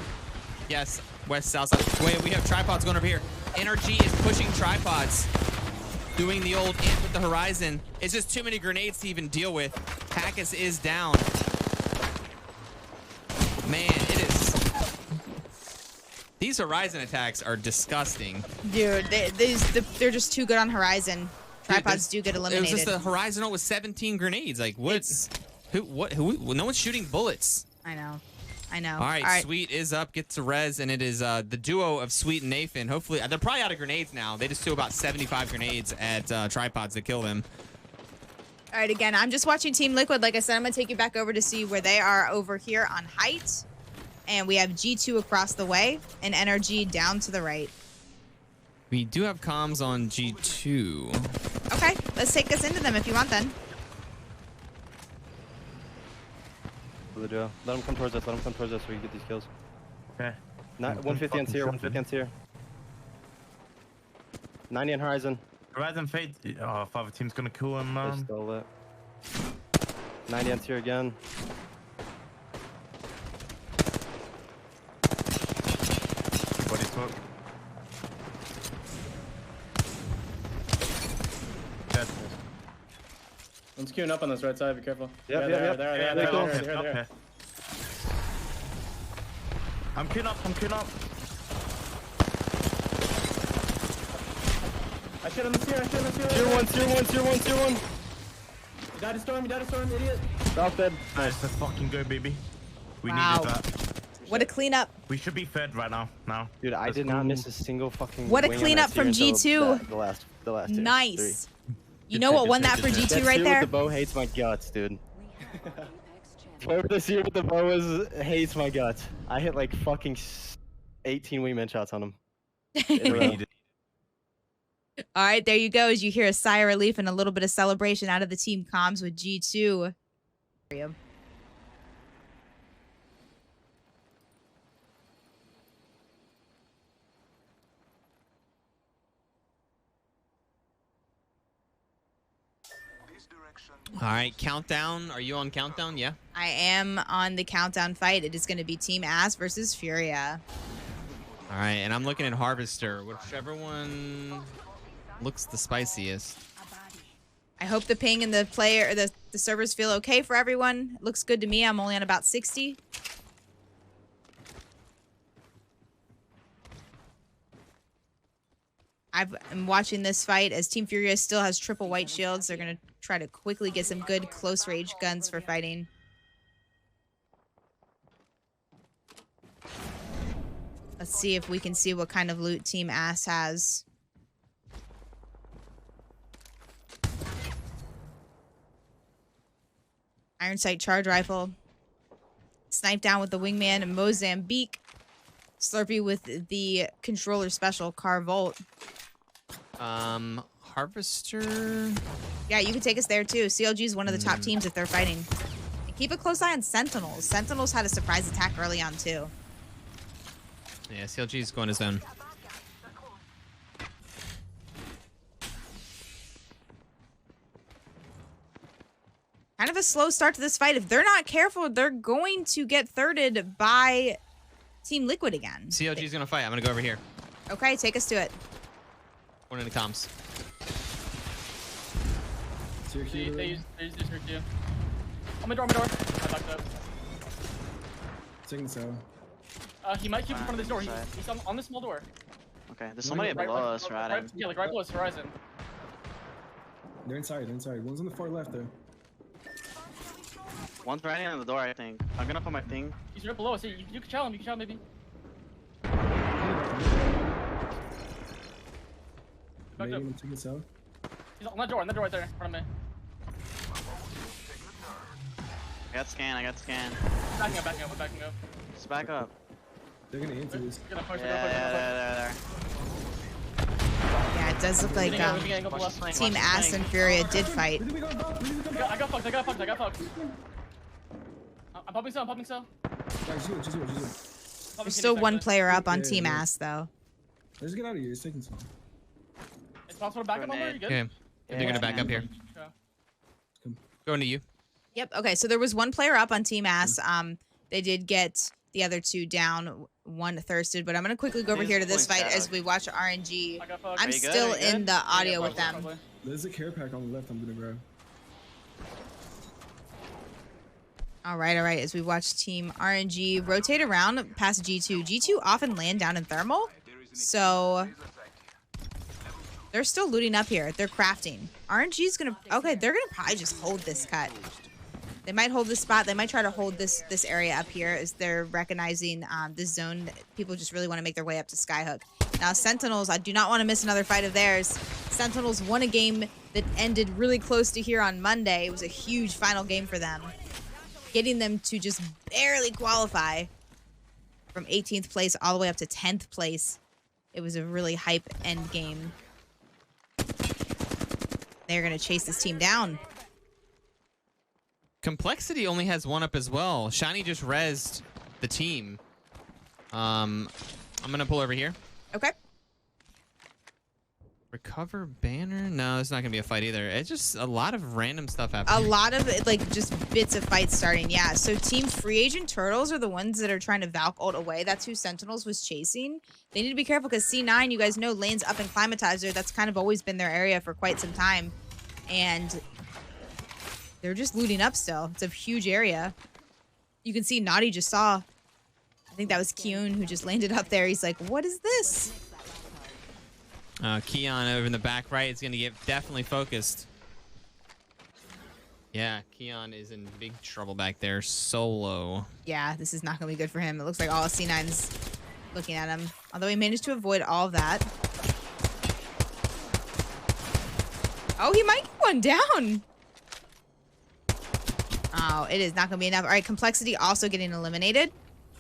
S2: Yes, west-south side. Wait, we have tripods going over here. NRG is pushing tripods. Doing the old ant with the horizon. It's just too many grenades to even deal with. Packus is down. Man, it is... These horizon attacks are disgusting.
S1: Dude, they're just too good on horizon. Tripods do get eliminated.
S2: It was just a horizon with 17 grenades. Like, what? Who? No one's shooting bullets.
S1: I know. All
S2: right, Sweet is up, gets a res, and it is the duo of Sweet and Nathan. Hopefully, they're probably out of grenades now. They just threw about 75 grenades at tripods to kill them.
S1: All right, again, I'm just watching Team Liquid. Like I said, I'm going to take you back over to see where they are over here on height. And we have G2 across the way and NRG down to the right.
S2: We do have comms on G2.
S1: Okay, let's take us into them if you want then.
S5: Let them come towards us. Let them come towards us so we can get these kills.
S6: Okay.
S5: 150 on Seer. 150 on Seer. 90 on Horizon.
S6: Horizon fade. Oh, Father Team's gonna kill him,
S5: They
S6: man.
S5: stole it. 90 on Seer again.
S6: Body smoke. Dead.
S3: One's queuing up on this right side. Be careful.
S5: Yep.
S3: There.
S6: I'm queuing up.
S5: I shot on the steer, Tier 1, tier 1, tier 1, tier 1.
S3: You died a storm, idiot.
S5: South dead.
S6: Nice, let's fucking go, baby. We
S1: Wow.
S6: needed that.
S1: What a cleanup.
S6: We should be fed right now.
S5: Dude, I did not miss a single fucking
S1: What a
S5: wing on
S1: cleanup
S5: that tier
S1: from
S5: until
S1: G2.
S5: The last tier.
S1: Nice. You
S6: Good
S1: know
S6: shit,
S1: what
S6: good
S1: won
S6: shit,
S1: that
S6: good
S1: for
S6: shit.
S1: G2
S5: That
S1: right
S5: tier
S1: there?
S5: with the bow hates my guts, dude. Whoever this year with the bow hates my guts. I hit like fucking 18 wingman shots on him. In a
S6: We
S5: row.
S6: needed.
S1: All right, there you go. As you hear a sigh of relief and a little bit of celebration out of the team comms with G2.
S2: All right, countdown. Are you on countdown? Yeah.
S1: I am on the countdown fight. It is going to be Team Ass versus Furia.
S2: All right, and I'm looking at Harvester, whichever one looks the spiciest.
S1: I hope the ping and the player, or the servers feel okay for everyone. It looks good to me. I'm only on about 60. I'm watching this fight as Team Furia still has triple white shields. They're going to try to quickly get some good close range guns for fighting. Let's see if we can see what kind of loot Team Ass has. Iron sight charge rifle. Snipe down with the wingman and Mozambique. Slurpee with the controller special Car Volt.
S2: Harvester.
S1: Yeah, you can take us there too. CLG is one of the top teams if they're fighting. And keep a close eye on Sentinels. Sentinels had a surprise attack early on too.
S2: Yeah, CLG is going to zone.
S1: Kind of a slow start to this fight. If they're not careful, they're going to get thirded by Team Liquid again.
S2: CLG is going to fight. I'm going to go over here.
S1: Okay, take us to it.
S2: One in the comms.
S8: They use this for too. I'm a door. I backed up.
S9: Taking so.
S8: He might keep in front of this door. He's on the small door.
S10: Okay, there's somebody below us, right?
S8: Yeah, like right below us, Horizon.
S9: They're inside. One's on the far left though.
S10: One's riding on the door, I think. I'm gonna put my thing.
S8: He's right below us. You can chow him. You can chow him, maybe. Backed up.
S9: Taking so.
S8: He's on that door right there in front of me.
S10: I got scan.
S8: Backing up.
S10: Just back up.
S9: They're gonna into this.
S8: Gonna push,
S10: Yeah.
S1: Yeah, it does look like Team Ass and Furia did fight.
S8: I got fucked. I'm popping cell.
S9: Just do it.
S1: There's still one player up on Team Ass though.
S9: Let's get out of here. It's taking some.
S8: It's possible to back up on there? You good?
S2: Okay. They're going to back up here.
S8: Okay.
S2: Going to you.
S1: Yep. Okay. So there was one player up on Team Ass. They did get the other two down. One thirsted, but I'm gonna quickly go over here to this fight as we watch RNG. I'm still in the audio with them.
S9: There's a care pack on the left. I'm gonna grab.
S1: All right. As we watch Team RNG rotate around past G2. G2 often land down in thermal, so they're still looting up here. They're crafting. RNG's gonna. Okay, they're gonna probably just hold this cut. They might hold this spot. They might try to hold this area up here as they're recognizing this zone. People just really want to make their way up to Skyhook. Now, Sentinels, I do not want to miss another fight of theirs. Sentinels won a game that ended really close to here on Monday. It was a huge final game for them, getting them to just barely qualify from 18th place all the way up to 10th place. It was a really hype end game. They're going to chase this team down.
S2: Complexity only has one up as well. Shiny just rezzed the team. I'm gonna pull over here.
S1: Okay.
S2: Recover banner? No, it's not gonna be a fight either. It's just a lot of random stuff happening.
S1: A lot of like just bits of fights starting. Yeah. So Team Free Agent Turtles are the ones that are trying to Valk ult away. That's who Sentinels was chasing. They need to be careful because C9, you guys know, lanes up in Climatizer. That's kind of always been their area for quite some time, and they're just looting up still. It's a huge area. You can see Naughty just saw. I think that was Kyun who just landed up there. He's like, what is this?
S2: Keon over in the back right is going to get definitely focused. Yeah, Keon is in big trouble back there. Solo.
S1: Yeah, this is not going to be good for him. It looks like all C9's looking at him. Although he managed to avoid all of that. Oh, he might get one down. Oh, it is not going to be enough. All right, Complexity also getting eliminated.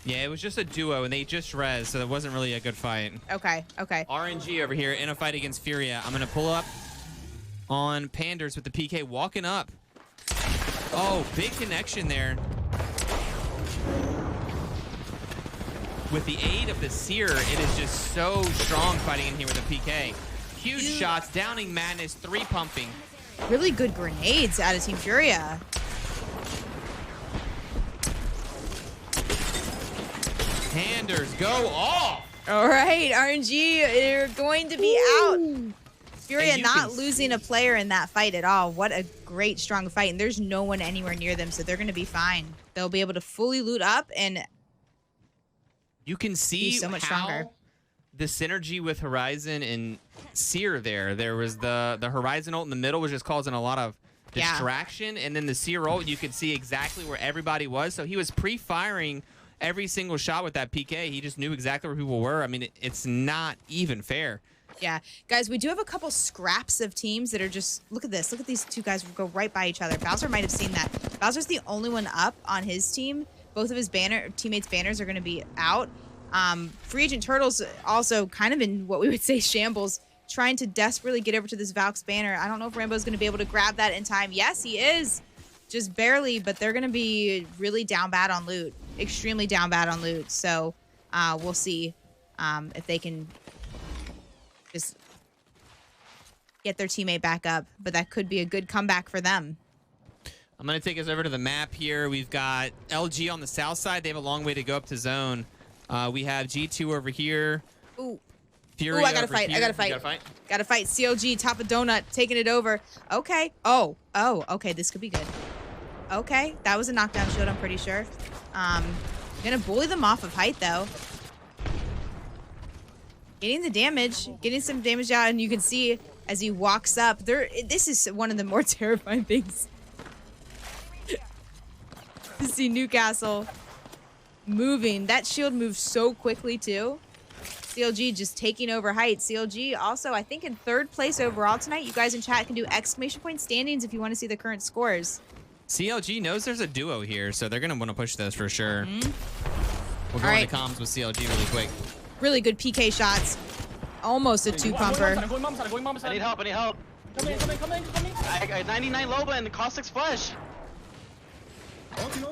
S2: Yeah, it was just a duo, and they just res, so it wasn't really a good fight.
S1: Okay, okay.
S2: RNG over here in a fight against Furia. I'm going to pull up on Panders with the PK walking up. Oh, big connection there. With the aid of the Seer, it is just so strong fighting in here with the PK. Huge shots, downing Madness, 3 pumping.
S1: Really good grenades out of Team Furia.
S2: Panders go off.
S1: All right, RNG are going to be out. Furia not losing a player in that fight at all. What a great, strong fight. And there's no one anywhere near them, so they're going to be fine. They'll be able to fully loot up and
S2: you can see
S1: so much
S2: how
S1: stronger.
S2: The synergy with Horizon and Seer there. There was the Horizon ult in the middle was just causing a lot of distraction. And then the Seer ult, you could see exactly where everybody was. So he was pre-firing every single shot with that PK. He just knew exactly where people were. I mean, it's not even fair.
S1: Yeah. Guys, we do have a couple scraps of teams that are just, look at this. Look at these two guys go right by each other. Bowser might have seen that. Bowser's the only one up on his team. Both of his teammates' banners are going to be out. Free Agent Turtles also kind of in what we would say shambles, trying to desperately get over to this Valk's banner. I don't know if Rambo's going to be able to grab that in time. Yes, he is. Just barely, but they're going to be really down bad on loot. Extremely down bad on loot. So we'll see if they can just get their teammate back up. But that could be a good comeback for them.
S2: I'm going to take us over to the map here. We've got LG on the south side. They have a long way to go up to zone. We have G2 over here.
S1: Ooh.
S2: Fury
S1: Ooh, I gotta fight.
S2: here.
S1: I gotta fight.
S2: You gotta fight.
S1: Gotta fight. CLG, top of donut, taking it over. Okay. Oh, okay. This could be good. Okay. That was a knockdown shield, I'm pretty sure. Gonna bully them off of height, though. Getting the damage. Getting some damage out, and you can see as he walks up. This is one of the more terrifying things. To see Newcastle moving. That shield moves so quickly, too. CLG just taking over height. CLG also, I think, in 3rd place overall tonight. You guys in chat can do exclamation point standings if you want to see the current scores.
S2: CLG knows there's a duo here, so they're going to want to push this for sure. We'll go into comms with CLG really quick.
S1: Really good PK shots. Almost a 2-pumper.
S10: I need help, I need help.
S8: Come in.
S10: I got 99 Loba and the Caustic's flush.
S9: Ulti.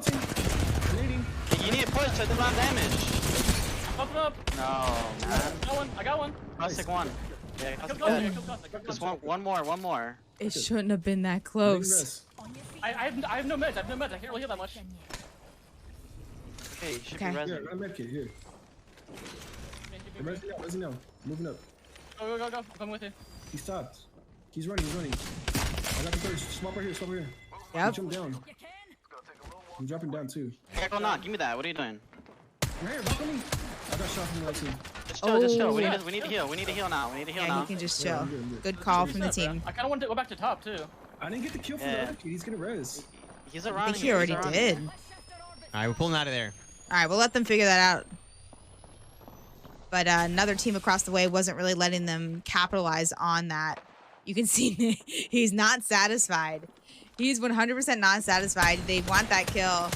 S10: You need to push to do a lot of damage.
S8: Pump it up.
S10: No, man.
S8: I got one.
S10: Caustic one. Yeah, Caustic
S8: Kill
S10: good.
S8: Caustic.
S10: Just one more.
S1: It shouldn't have been that close.
S8: I have no meds. I can't really heal that much.
S10: Okay, you should
S1: Okay.
S10: be
S9: Here,
S10: resin.
S9: I got a medkit here. Resin now. Moving up.
S8: Go. I'm coming with you.
S9: He stopped. He's running. I got the first. Swap right here.
S1: Yep.
S9: Jump down. I'm dropping down too.
S10: Okay, go knock. Give me that. What are you doing?
S9: Right here, back on me. I got shot from the right team.
S10: Just chill.
S1: Oh.
S10: We need to heal. We need to heal now.
S1: Yeah, he can just chill.
S9: I'm good.
S1: Good call from the team.
S8: I kind of want to go back to top too.
S9: I didn't get the kill from the other kid. He's gonna res.
S10: He's
S1: I
S10: around
S1: think he
S10: here.
S1: already did.
S2: All right, we're pulling out of there.
S1: All right, we'll let them figure that out. But another team across the way wasn't really letting them capitalize on that. You can see he's not satisfied. He's 100% not satisfied. They want that kill.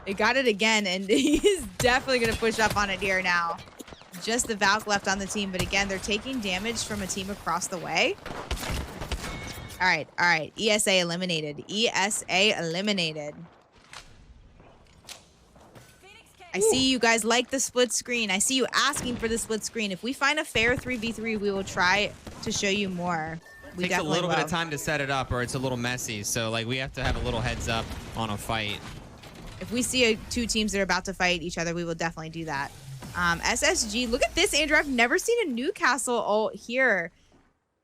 S1: They got it again, and he's definitely going to push up on it here now. Just the Valk left on the team, but again, they're taking damage from a team across the way. All right. ESA eliminated. I see you guys like the split screen. I see you asking for the split screen. If we find a fair 3v3, we will try to show you more. We
S2: Takes a
S1: definitely
S2: little bit
S1: will.
S2: of time to set it up, or it's a little messy. So, like, we have to have a little heads up on a fight.
S1: If we see two teams that are about to fight each other, we will definitely do that. SSG, look at this, Andrew. I've never seen a Newcastle ult here.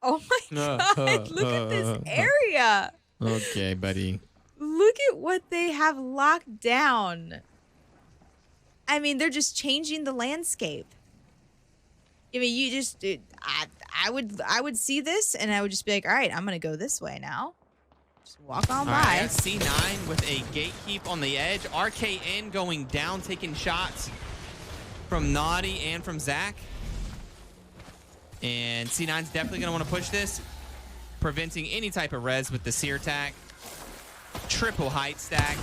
S1: Oh my God, look at this area.
S2: Okay, buddy.
S1: Look at what they have locked down. I mean, they're just changing the landscape. I mean, you just, I would see this and I would just be like, all right, I'm gonna go this way now. Just walk on
S2: All
S1: by.
S2: right, C9 with a gatekeep on the edge. RKN going down, taking shots from Naughty and from Zach. And C9's definitely gonna want to push this, preventing any type of res with the sear attack. Triple height stack.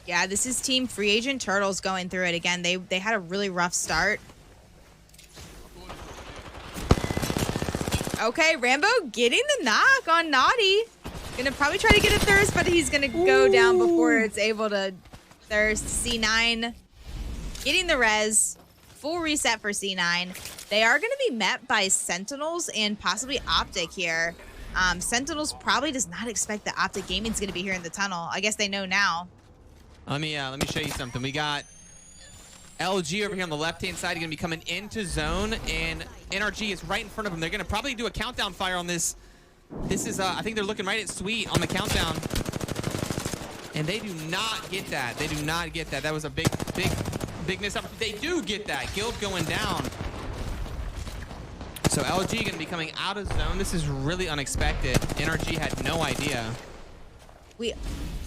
S1: Yeah, this is Team Free Agent Turtles going through it again. They had a really rough start. Okay, Rambo getting the knock on Naughty. Gonna probably try to get a thirst, but he's gonna go down before it's able to thirst. C9 getting the res. Full reset for C9. They are gonna be met by Sentinels and possibly Optic here. Sentinels probably does not expect that Optic Gaming's gonna be here in the tunnel. I guess they know now.
S2: Let me show you something. We got LG over here on the left-hand side going to be coming into zone, and NRG is right in front of them. They're going to probably do a countdown fire on this. This is, I think they're looking right at Sweet on the countdown. And they do not get that. They do not get that. That was a big miss. They do get that. Guild going down. So LG going to be coming out of zone. This is really unexpected. NRG had no idea.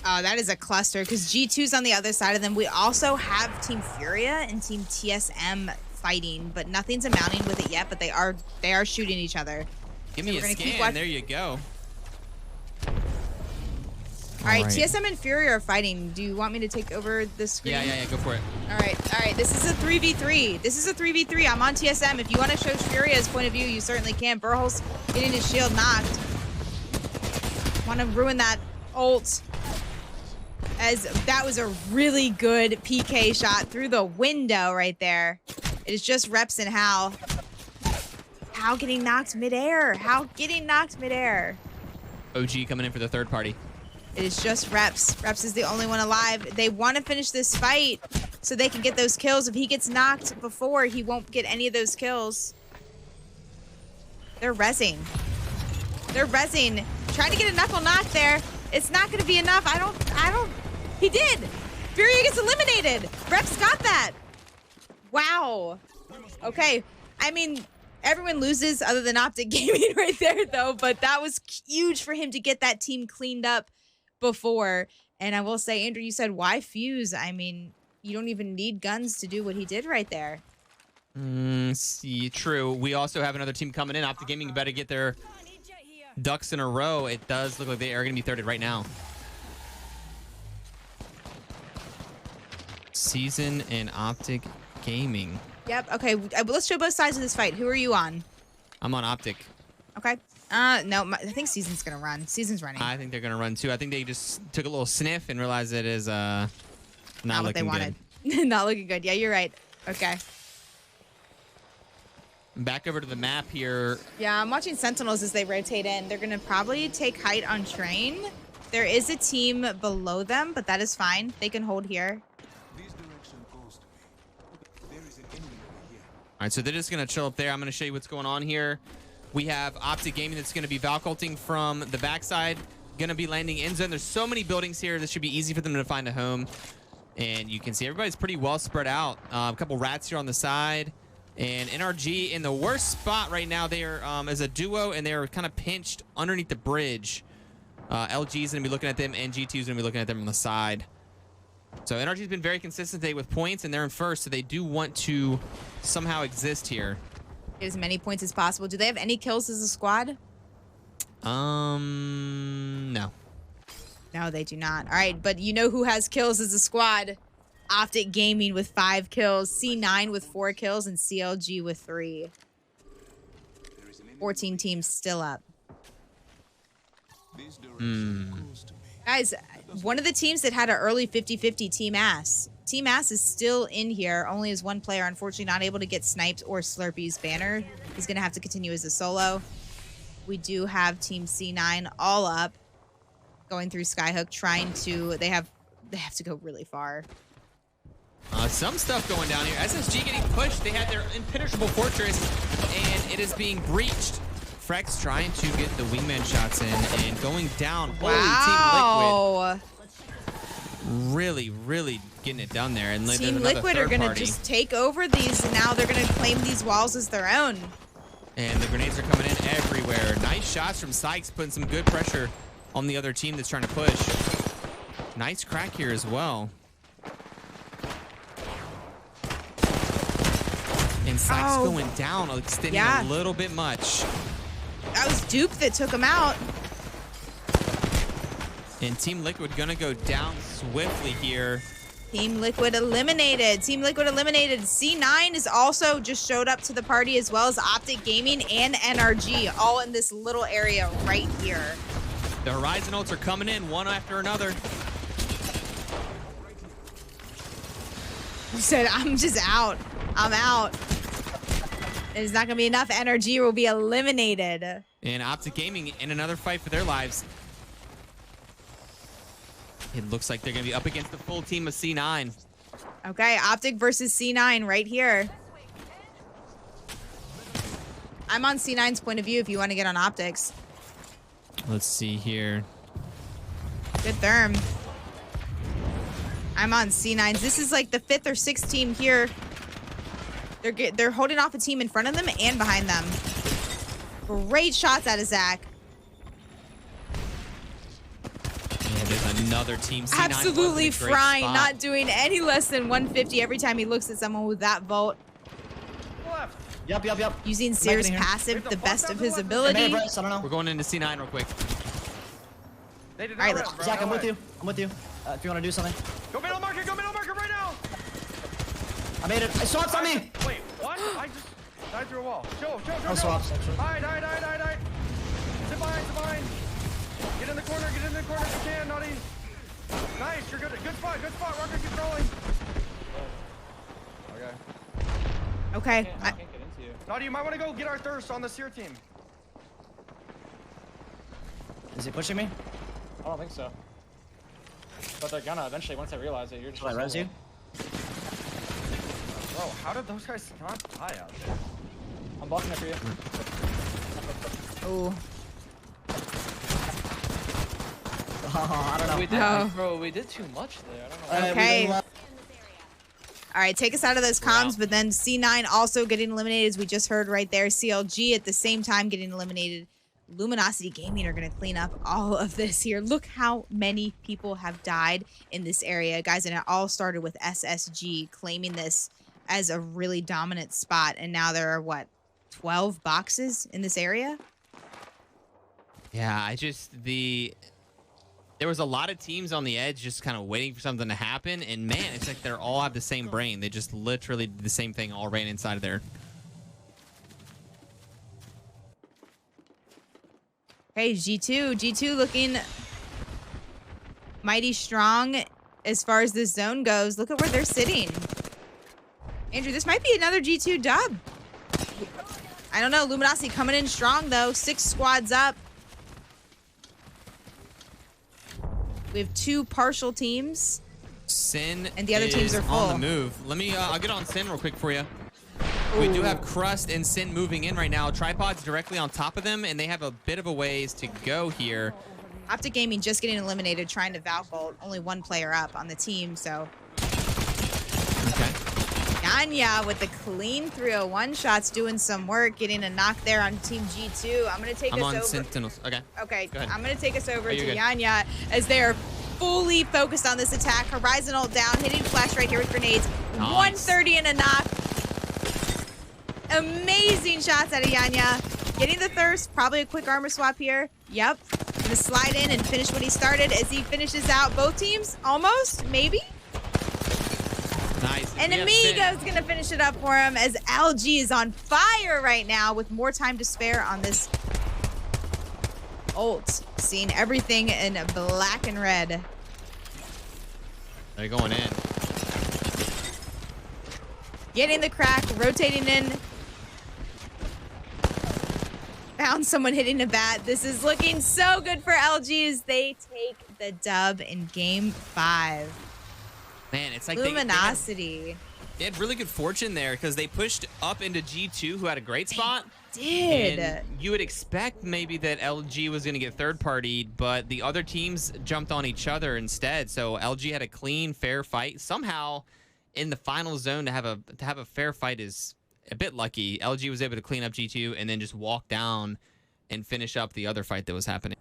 S1: That is a cluster because G2's on the other side of them. We also have Team Furia and Team TSM fighting, but nothing's amounting with it yet, but they are shooting each other.
S2: Give me a scan. There you go.
S1: All right, TSM and Furia are fighting. Do you want me to take over the screen?
S2: Yeah, go for it.
S1: All right. This is a 3v3. I'm on TSM. If you want to show Furia's point of view, you certainly can. Burhol's getting his shield knocked. Want to ruin that ult. As that was a really good PK shot through the window right there. It is just Reps and Hal. Hal getting knocked midair.
S2: OG coming in for the third party.
S1: It is just Reps. Reps is the only one alive. They want to finish this fight so they can get those kills. If he gets knocked before, he won't get any of those kills. They're rezzing. Trying to get a knuckle knock there. It's not going to be enough. I don't. He did. Furia gets eliminated. Reps got that. Wow. Okay. I mean, everyone loses other than Optic Gaming right there, though. But that was huge for him to get that team cleaned up before. And I will say, Andrew, you said, why fuse? I mean, you don't even need guns to do what he did right there.
S2: True. We also have another team coming in. Optic Gaming better get their ducks in a row. It does look like they are going to be thirded right now. Season and Optic Gaming.
S1: Yep. Okay. Let's show both sides of this fight. Who are you on?
S2: I'm on Optic.
S1: Okay. No, I think Season's gonna run. Season's running.
S2: I think they're gonna run too. I think they just took a little sniff and realized it is not
S1: what they
S2: looking
S1: wanted.
S2: good.
S1: Not looking good. Yeah, you're right. Okay.
S2: Back over to the map here.
S1: Yeah, I'm watching Sentinels as they rotate in. They're gonna probably take height on Train. There is a team below them, but that is fine. They can hold here.
S2: All right, so they're just going to chill up there. I'm going to show you what's going on here. We have Optic Gaming that's going to be Valculting from the backside. Going to be landing in zone. There's so many buildings here. This should be easy for them to find a home. And you can see everybody's pretty well spread out. A couple rats here on the side. And NRG in the worst spot right now. They are as a duo, and they're kind of pinched underneath the bridge. LG is going to be looking at them, and G2 is going to be looking at them on the side. So NRG's been very consistent today with points, and they're in first, so they do want to somehow exist here.
S1: Get as many points as possible. Do they have any kills as a squad?
S2: No.
S1: No, they do not. All right, but you know who has kills as a squad? Optic Gaming with 5 kills, C9 with 4 kills, and CLG with 3. 14 teams still up. Guys, one of the teams that had an early 50-50, Team Ass. Team Ass is still in here, only as one player, unfortunately not able to get sniped or Slurpee's banner. He's going to have to continue as a solo. We do have Team C9 all up, going through Skyhook, trying to, they have to go really far.
S2: Some stuff going down here. SSG getting pushed. They had their impenetrable fortress, and it is being breached. Frex trying to get the wingman shots in and going down.
S1: Wow.
S2: Holy Team Liquid. really, really getting it done there. And
S1: Team Liquid are gonna just take over these, and now they're gonna claim these walls as their own.
S2: And the grenades are coming in everywhere. Nice shots from Sykes, putting some good pressure on the other team that's trying to push. Nice crack here as well. And Sykes going down, extending a little bit much.
S1: That was Dupe that took him out.
S2: And Team Liquid gonna go down swiftly here.
S1: Team Liquid eliminated. Team Liquid eliminated. C9 is also just showed up to the party, as well as Optic Gaming and NRG, all in this little area right here.
S2: The Horizon ults are coming in one after another.
S1: You said, I'm just out. I'm out. There's not gonna be enough energy. Will be eliminated.
S2: And Optic Gaming in another fight for their lives. It looks like they're gonna be up against the full team of C9.
S1: Okay, Optic versus C9 right here. I'm on C9's point of view if you want to get on Optic's.
S2: Let's see here.
S1: Good therm. I'm on C9's. This is like the 5th or 6th team here. They're holding off a team in front of them and behind them. Great shots out of Zach.
S2: Yeah, there's another team. C9
S1: Absolutely frying, not doing any less than 150 every time he looks at someone with that vault.
S3: Yep.
S1: Using Sear's passive, the best of his ability.
S2: We're going into C9 real quick.
S3: All
S1: right,
S3: Zach, I'm with you. If you want to do something.
S7: Go middle marker right now.
S3: I made it. I swapped on me.
S7: Wait, what? I just died through a wall. Show.
S3: No swaps.
S7: Die. Sit behind. Get in the corner if you can, Naughty. Nice, you're good. Good spot. Rocker, keep rolling.
S1: Okay.
S8: I can't get into you.
S7: Naughty, you might want to go get our thirst on the Seer team.
S3: Is he pushing me?
S8: I don't think so. But they're gonna eventually once they realize it. You're just.
S3: Should I res you?
S7: Bro, how did those guys not die out there?
S8: I'm blocking it for you.
S1: Oh.
S3: I don't know.
S8: We did, bro. We did too much there. I don't know.
S1: Okay. All right, take us out of those comms, but then C9 also getting eliminated, as we just heard right there. CLG at the same time getting eliminated. Luminosity Gaming are going to clean up all of this here. Look how many people have died in this area, guys, and it all started with SSG claiming this as a really dominant spot, and now there are, what, 12 boxes in this area?
S2: Yeah, there was a lot of teams on the edge just kind of waiting for something to happen, and man, it's like they're all have the same brain. They just literally did the same thing, all ran inside of there.
S1: Okay, G2 looking mighty strong as far as this zone goes. Look at where they're sitting. Andrew, this might be another G2 dub. I don't know. Luminosity coming in strong, though. 6 squads up. We have 2 partial teams.
S2: Sin
S1: and the other teams are full.
S2: On the move. Let me, I'll get on Sin real quick for you. We do have Crust and Sin moving in right now. Tripod's directly on top of them, and they have a bit of a ways to go here.
S1: Optic Gaming just getting eliminated, trying to Valve Vault. Only 1 player up on the team, so.
S2: Okay.
S1: Yanya with the clean 301 shots, doing some work, getting a knock there on Team G2. I'm going to take us over.
S2: I'm on Sentinels. Okay.
S1: Okay,
S2: go ahead.
S1: I'm going to take us over to
S2: good.
S1: Yanya as they are fully focused on this attack. Horizon ult down, hitting flash right here with grenades.
S2: Nice.
S1: 130 and a knock. Amazing shots out of Yanya. Getting the thirst, probably a quick armor swap here. Yep. Gonna slide in and finish what he started as he finishes out both teams. Almost, maybe.
S2: Nice.
S1: And Amigo's gonna finish it up for him as LG is on fire right now with more time to spare on this ult. Seeing everything in black and red.
S2: They're going in.
S1: Getting the crack, rotating in. Found someone hitting a bat. This is looking so good for LG as they take the dub in game 5.
S2: Man, it's like
S1: Luminosity.
S2: they had really good fortune there because they pushed up into G2, who had a great spot.
S1: Did.
S2: And you would expect maybe that LG was going to get third-partied, but the other teams jumped on each other instead. So LG had a clean, fair fight. Somehow, in the final zone, to have a fair fight is a bit lucky. LG was able to clean up G2 and then just walk down and finish up the other fight that was happening.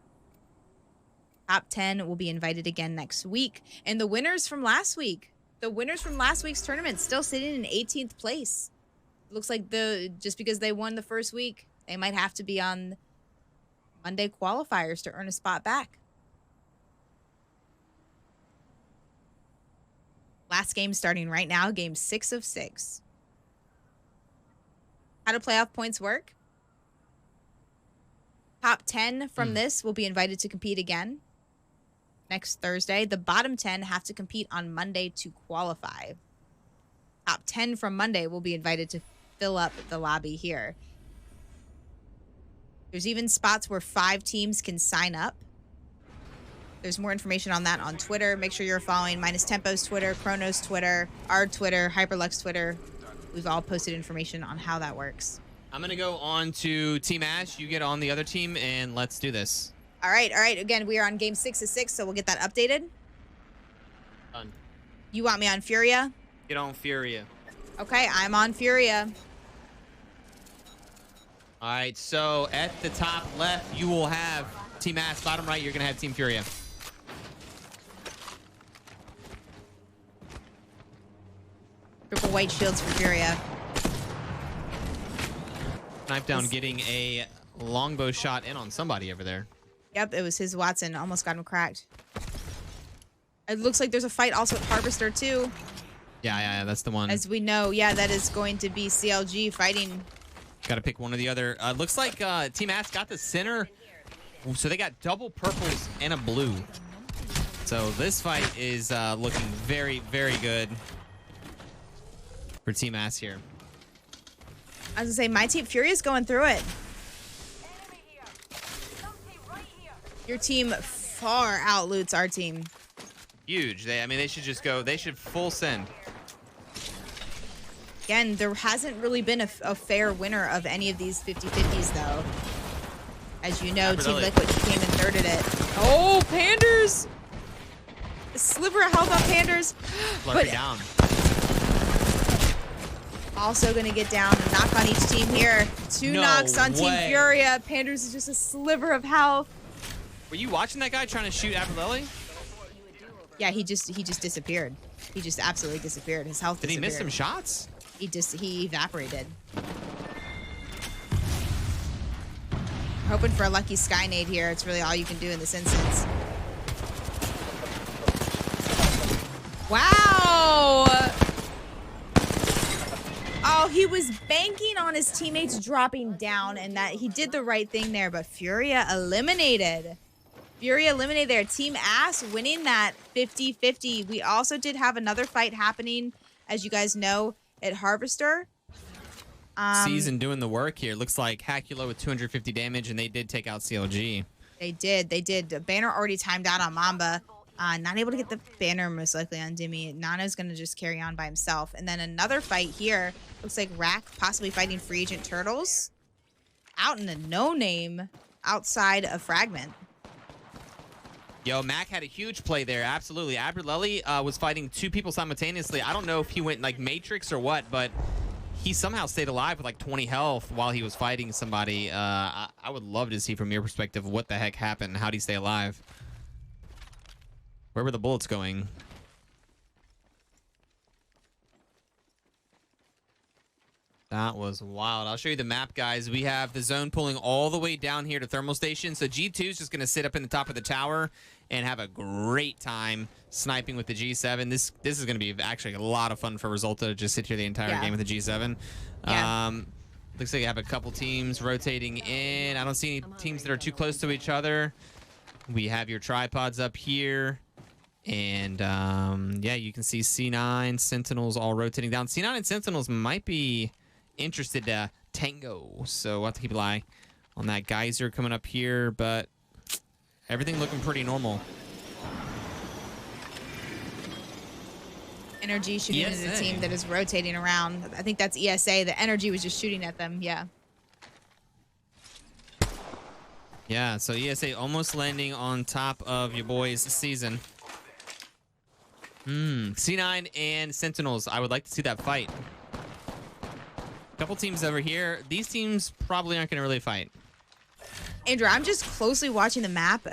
S1: Top 10 will be invited again next week. And the winners from last week, week's tournament, still sitting in 18th place. Looks like just because they won the first week, they might have to be on Monday qualifiers to earn a spot back. Last game starting right now, game 6 of 6. How do playoff points work? Top 10 from this will be invited to compete again next Thursday. The bottom 10 have to compete on Monday to qualify. Top 10 from Monday will be invited to fill up the lobby here. There's even spots where 5 teams can sign up. There's more information on that on Twitter. Make sure you're following Minus Tempo's Twitter, Chrono's Twitter, our Twitter, Hyperlux Twitter. We've all posted information on how that works.
S2: I'm going to go on to Team Ash. You get on the other team, and let's do this.
S1: All right. Again, we are on game 6 of 6, so we'll get that updated.
S2: Done.
S1: You want me on Furia?
S2: Get on Furia.
S1: Okay, I'm on Furia.
S2: All right, so at the top left, you will have Team Ash. Bottom right, you're going to have Team Furia.
S1: Triple white shields for Furia.
S2: Knife down, getting a longbow shot in on somebody over there.
S1: Yep, it was his Watson. Almost got him cracked. It looks like there's a fight also at Harvester, too.
S2: Yeah, that's the one.
S1: As we know, yeah, that is going to be CLG fighting.
S2: Got to pick one or the other. Looks like Team Ash got the center. So they got double purples and a blue. So this fight is looking very, very good for Team Ash here.
S1: I was going to say, my team, Furia's going through it. Your team far outloots our team.
S2: Huge. They should just go. They should full send.
S1: Again, there hasn't really been a fair winner of any of these 50-50s, though. As you know, Team Liquid came and thirded it. Oh, Panders! A sliver of health on Panders.
S2: But down.
S1: Also going to get down. A knock on each team here. 2 knocks on Team Furia. Panders is just a sliver of health.
S2: Were you watching that guy trying to shoot Aberlelli?
S1: Yeah, he just disappeared. He just absolutely disappeared. His health disappeared.
S2: Did he miss some shots?
S1: He evaporated. Hoping for a lucky sky nade here. It's really all you can do in this instance. Wow! Oh, he was banking on his teammates dropping down, and that he did the right thing there, but Furia eliminated. Furia eliminated their Team Ass, winning that 50-50. We also did have another fight happening, as you guys know, at Harvester.
S2: Season doing the work here. Looks like Hakulo with 250 damage, and they did take out CLG.
S1: They did. The banner already timed out on Mamba. Not able to get the banner most likely on Dimmy. Nano's going to just carry on by himself. And then another fight here. Looks like Rack possibly fighting Free Agent Turtles. Out in a no-name outside of Fragment.
S2: Yo, Mac had a huge play there. Absolutely. Aberlelli was fighting 2 people simultaneously. I don't know if he went like Matrix or what, but he somehow stayed alive with like 20 health while he was fighting somebody. I would love to see from your perspective what the heck happened. How'd he stay alive? Where were the bullets going? That was wild. I'll show you the map, guys. We have the zone pulling all the way down here to Thermal Station. So G2 is just going to sit up in the top of the tower and have a great time sniping with the G7. This is going to be actually a lot of fun for Resulta to just sit here the entire game with the G7.
S1: Yeah.
S2: Looks like you have a couple teams rotating in. I don't see any teams that are too close to each other. We have your tripods up here. And, yeah, you can see C9, Sentinels all rotating down. C9 and Sentinels might be interested to tango, so we'll have to keep an eye on that. Geyser coming up here, but everything looking pretty normal.
S1: Energy shooting at a team that is rotating around. I think that's ESA. The Energy was just shooting at them. Yeah.
S2: Yeah, so ESA almost landing on top of your boys' season. C9 and Sentinels. I would like to see that fight. Couple teams over here. These teams probably aren't going to really fight.
S1: Andrew, I'm just closely watching the map,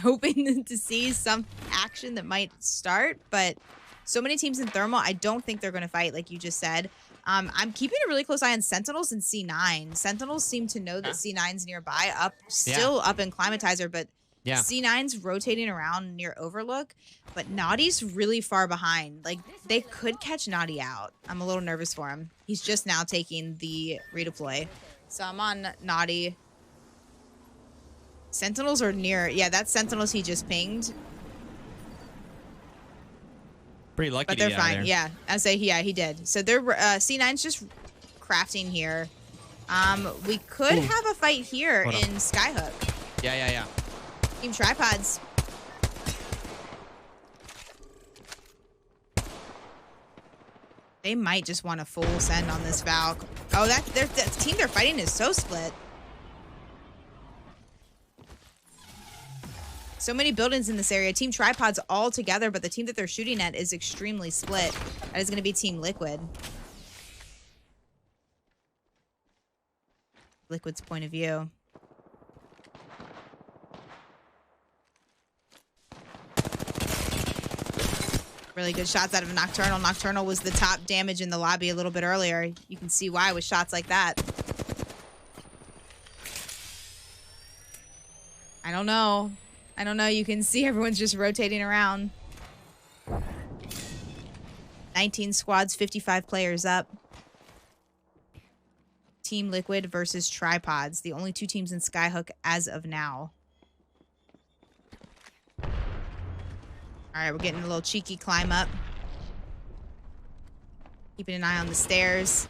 S1: hoping to see some action that might start. But so many teams in Thermal, I don't think they're going to fight, like you just said. I'm keeping a really close eye on Sentinels and C9. Sentinels seem to know that C9's nearby, still up in Climatizer, but C9's rotating around near Overlook. But Naughty's really far behind. Like, they could catch Naughty out. I'm a little nervous for him. He's just now taking the redeploy. So I'm on Naughty. Sentinels are near. Yeah, that's Sentinels he just pinged.
S2: Pretty lucky.
S1: But they're fine. Yeah, I say he did. So they're C9's just crafting here. We could have a fight here in Skyhook.
S2: Yeah.
S1: Team Tripods. They might just want a full send on this Valk. Oh, that team they're fighting is so split. So many buildings in this area. Team Tripods all together, but the team that they're shooting at is extremely split. That is going to be Team Liquid. Liquid's point of view. Really good shots out of Nocturnal. Nocturnal was the top damage in the lobby a little bit earlier. You can see why with shots like that. I don't know. You can see everyone's just rotating around. 19 squads, 55 players up. Team Liquid versus Tripods. The only two teams in Skyhook as of now. All right, we're getting a little cheeky climb up. Keeping an eye on the stairs.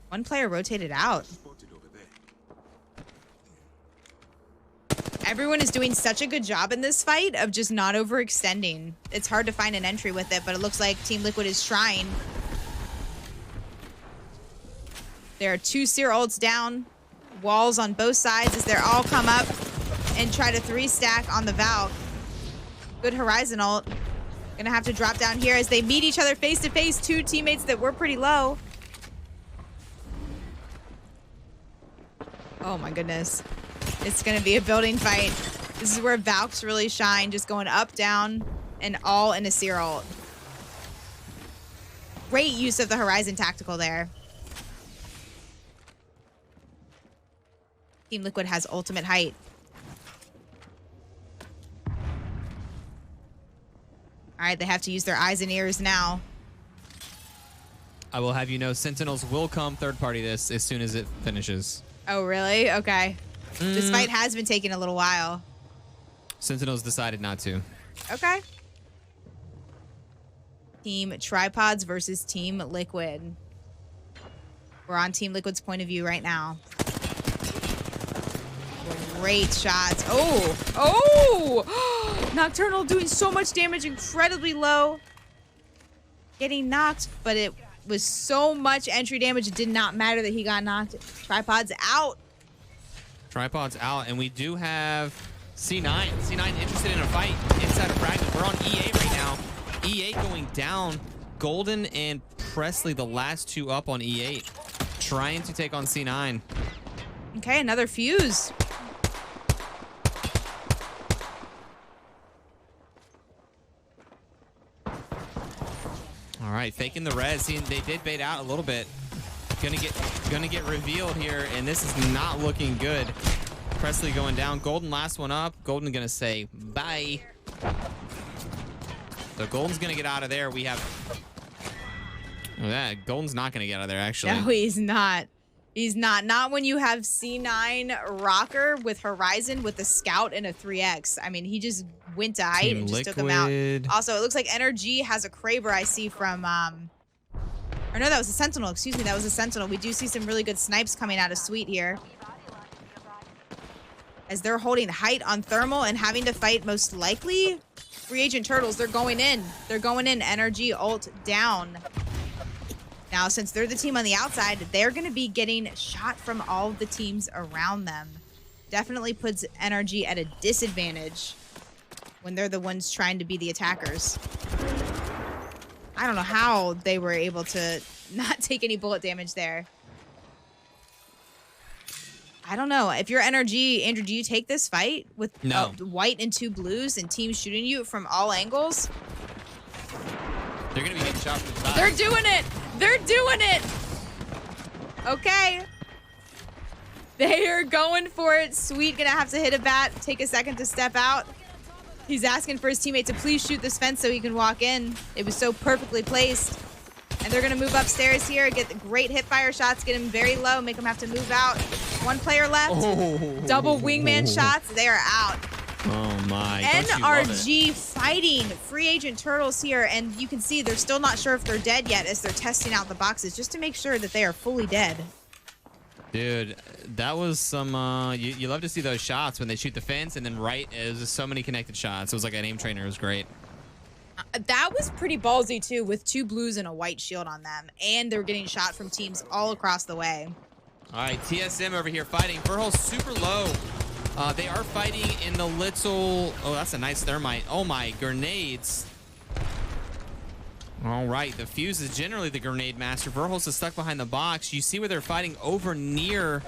S1: One player rotated out. Everyone is doing such a good job in this fight of just not overextending. It's hard to find an entry with it, but it looks like Team Liquid is trying. There are 2 Seer ults down. Walls on both sides as they're all come up and try to 3-stack on the Valk. Good Horizon ult. Gonna have to drop down here as they meet each other face to face. 2 teammates that were pretty low. Oh my goodness. It's going to be a building fight. This is where Valks really shine, just going up, down, and all in a Seer ult. Great use of the Horizon tactical there. Team Liquid has ultimate height. All right, they have to use their eyes and ears now.
S2: I will have you know, Sentinels will come third party this as soon as it finishes.
S1: Oh, really? Okay. This fight has been taking a little while.
S2: Sentinels decided not to.
S1: Okay. Team Tripods versus Team Liquid. We're on Team Liquid's point of view right now. Great shots. Oh! Nocturnal doing so much damage, incredibly low. Getting knocked, but it was so much entry damage, it did not matter that he got knocked. Tripods out.
S2: Tripods out, and we do have C9. C9 interested in a fight inside of Fragment. We're on EA right now. E8 going down. Golden and Presley, the last 2 up on E8, trying to take on C9.
S1: Okay, another fuse.
S2: All right, faking the res. See, they did bait out a little bit. Gonna get revealed here, and this is not looking good. Presley going down. Golden last one up. Golden gonna say bye. So Golden's gonna get out of there. We have. Oh, that Golden's not gonna get out of there actually.
S1: No, he's not. He's not. Not when you have C9 Rocker with Horizon with a Scout and a 3X. I mean, he just went to height and just took him out. Also, it looks like NRG has a Kraber I see from or no, that was a Sentinel. Excuse me, that was a Sentinel. We do see some really good snipes coming out of Sweet here. as they're holding height on thermal and having to fight most likely free agent turtles. They're going in. They're going in. Energy ult down. Now, since they're the team on the outside, they're going to be getting shot from all of the teams around them. Definitely puts energy at a disadvantage when they're the ones trying to be the attackers. I don't know how they were able to not take any bullet damage there. I don't know. If you're energy, Andrew, do you take this fight with white and 2 blues and teams shooting you from all angles?
S2: They're going to be getting shot from the side.
S1: They're doing it. They're doing it. Okay. They are going for it. Sweet gonna have to hit a bat, take a second to step out. He's asking for his teammate to please shoot this fence so he can walk in. It was so perfectly placed. And they're gonna move upstairs here, get the great hip fire shots, get him very low, make him have to move out. 1 player left. Double wingman shots. They are out.
S2: Oh my.
S1: NRG fighting free agent turtles here, and you can see they're still not sure if they're dead yet as they're testing out the boxes just to make sure that they are fully dead.
S2: Dude, that was some, you love to see those shots when they shoot the fence and then it was just so many connected shots. It was like an aim trainer. It was great.
S1: That was pretty ballsy too, with 2 blues and a white shield on them, and they were getting shot from teams all across the way.
S2: All right, TSM over here fighting. Furhol's super low. They are fighting in the little, oh, that's a nice thermite. Oh my, grenades. All right, the Fuse is generally the grenade master. Verholz is stuck behind the box. You see where they're fighting over near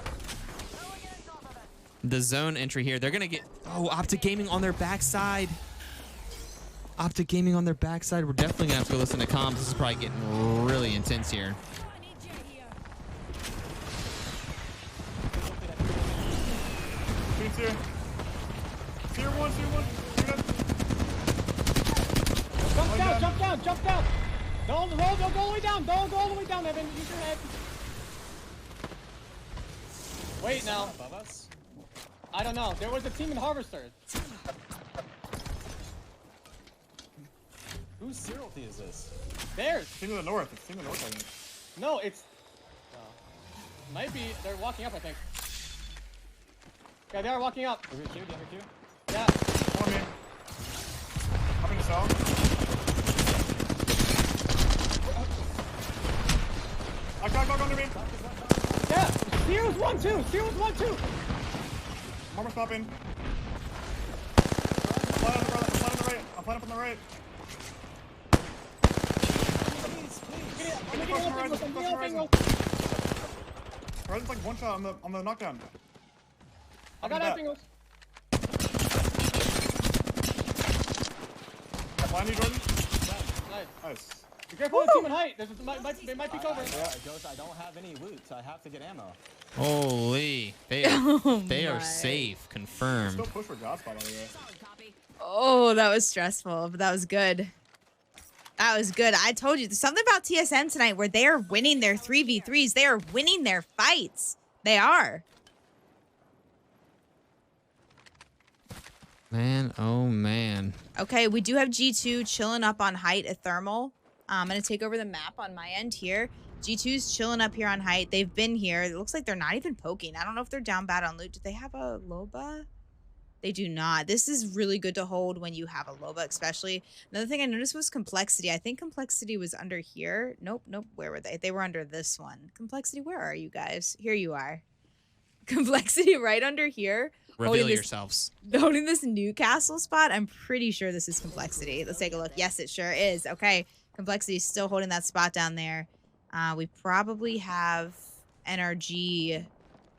S2: the zone entry here. They're going to get, oh, Optic Gaming on their backside. Optic Gaming on their backside. We're definitely going to have to go listen to comms. This is probably getting really intense here.
S11: Tier 1. Jump down. Don't go all the way down. Don't go all the way down, Evan. Use your head. Wait now.
S4: Above us?
S11: I don't know. There was a team in Harvester.
S4: Whose Zeralty is this?
S11: Theirs.
S9: Team to the north. It's team to the north, I think.
S11: No, it's... might be. They're walking up, I think. Yeah, they are walking up.
S4: Do you have a Q?
S11: Yeah.
S9: On me. Hopping south. I got under me.
S11: Yeah. Sears 1-2.
S9: I'm almost stopping. I'm flying up on the right. Horizon's like 1 shot on the knockdown.
S11: I got angles.
S9: Behind you, Jordan.
S11: Nice. Be careful of the team in height. They might peek over.
S4: I don't have any loot, so I have to get ammo.
S2: Holy. They are safe. Confirmed.
S9: Still push for God spot over there.
S1: Oh, that was stressful, but that was good. That was good. I told you, there's something about TSM tonight where they are winning their 3v3s. They are winning their fights. They are.
S2: Man, oh man.
S1: Okay, we do have G2 chilling up on height at thermal. I'm going to take over the map on my end here. G2's chilling up here on height. They've been here. It looks like they're not even poking. I don't know if they're down bad on loot. Do they have a Loba? They do not. This is really good to hold when you have a Loba, especially. Another thing I noticed was Complexity. I think Complexity was under here. Nope. Where were they? They were under this one. Complexity, where are you guys? Here you are. Complexity right under here.
S2: Reveal yourselves.
S1: Holding this Newcastle spot. I'm pretty sure this is Complexity. Let's take a look. Yes, it sure is. Okay. Complexity is still holding that spot down there. We probably have NRG.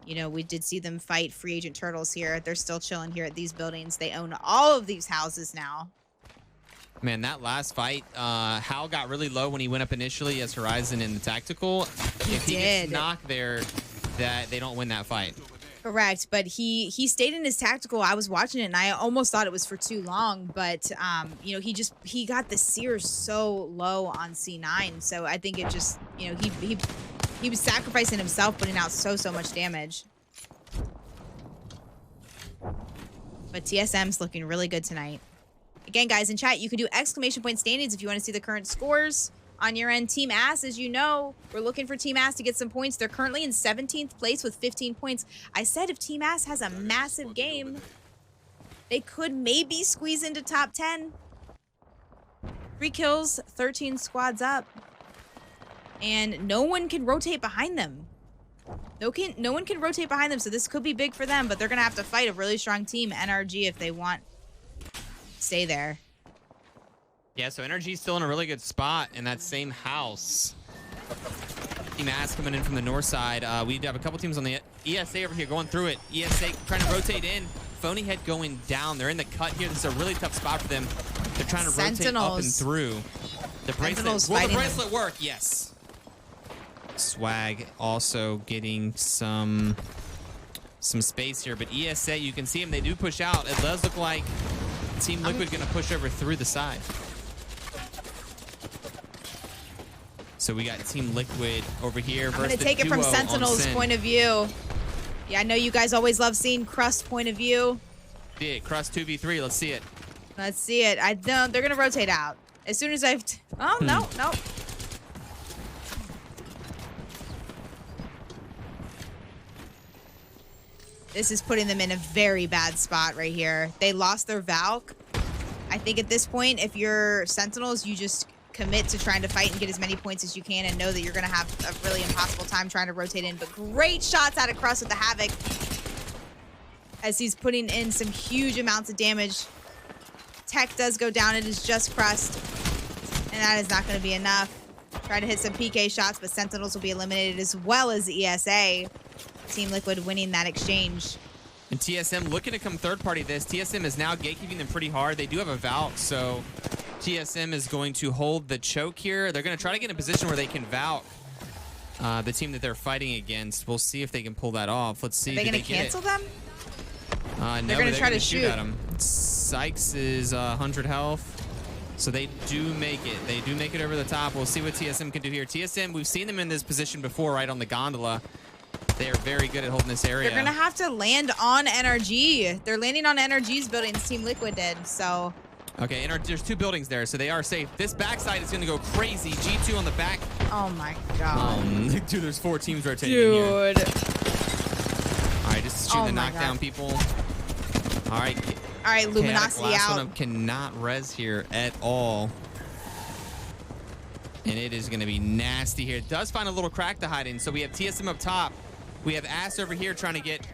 S1: You know, we did see them fight free agent turtles here. They're still chilling here at these buildings. They own all of these houses now.
S2: Man, that last fight, Hal got really low when he went up initially as Horizon in the tactical. If he gets knocked there, that they don't win that fight.
S1: Correct, but he stayed in his tactical. I was watching it and I almost thought it was for too long, but you know, he got the sear so low on C9, so I think it just, you know, he was sacrificing himself, putting out so much damage. But TSM's looking really good tonight. Again, guys, in chat, you can do exclamation point standings if you want to see the current scores. on your end. Team Ass, as you know, we're looking for Team Ass to get some points. They're currently in 17th place with 15 points. I said if Team Ass has a massive game, they could maybe squeeze into top 10. 3 kills, 13 squads up. And no one can rotate behind them. No one can rotate behind them, so this could be big for them, but they're going to have to fight a really strong team, NRG, if they want to stay there.
S2: Yeah, so NRG's still in a really good spot in that same house. Team Ass coming in from the north side. We have a couple teams on the ESA over here going through it. ESA trying to rotate in. Phony Head going down. They're in the cut here. This is a really tough spot for them. They're trying to rotate up and through. The bracelet. Will the bracelet work? Yes. Swag also getting some space here, but ESA, you can see them. They do push out. It does look like Team Liquid going to push over through the side. So we got Team Liquid over here.
S1: I'm going to take it from Sentinel's point of view. Yeah, I know you guys always love seeing Crust point of view.
S2: Yeah, Crust 2v3. Let's see it.
S1: Let's see it. I know they're going to rotate out. As soon as I've... Oh, no. This is putting them in a very bad spot right here. They lost their Valk. I think at this point, if you're Sentinels, you just commit to trying to fight and get as many points as you can and know that you're going to have a really impossible time trying to rotate in. But great shots out of Crust with the Havoc as he's putting in some huge amounts of damage. Tech does go down. It is just Crust. And that is not going to be enough. Try to hit some PK shots, but Sentinels will be eliminated as well as the ESA. Team Liquid winning that exchange.
S2: And TSM looking to come third party this. TSM is now gatekeeping them pretty hard. They do have a Valk, so TSM is going to hold the choke here. They're going to try to get in a position where they can Valk the team that they're fighting against. We'll see if they can pull that off. Let's see.
S1: Are they going to cancel them?
S2: No, they're going to try to shoot at him. Sykes is 100 health. So they do make it. They do make it over the top. We'll see what TSM can do here. TSM, we've seen them in this position before, right on the gondola. They are very good at holding this area.
S1: They're going to have to land on NRG. They're landing on NRG's buildings. Team Liquid did, so...
S2: Okay, there's 2 buildings there, so they are safe. This backside is going to go crazy. G2 on the back.
S1: Oh, my God.
S2: Dude, there's 4 teams rotating in here. All right, just shooting the knockdown people. All right.
S1: All right, Luminosity
S2: out.
S1: out.
S2: Cannot res here at all. And it is going to be nasty here. It does find a little crack to hide in, so we have TSM up top. We have Ass over here trying to get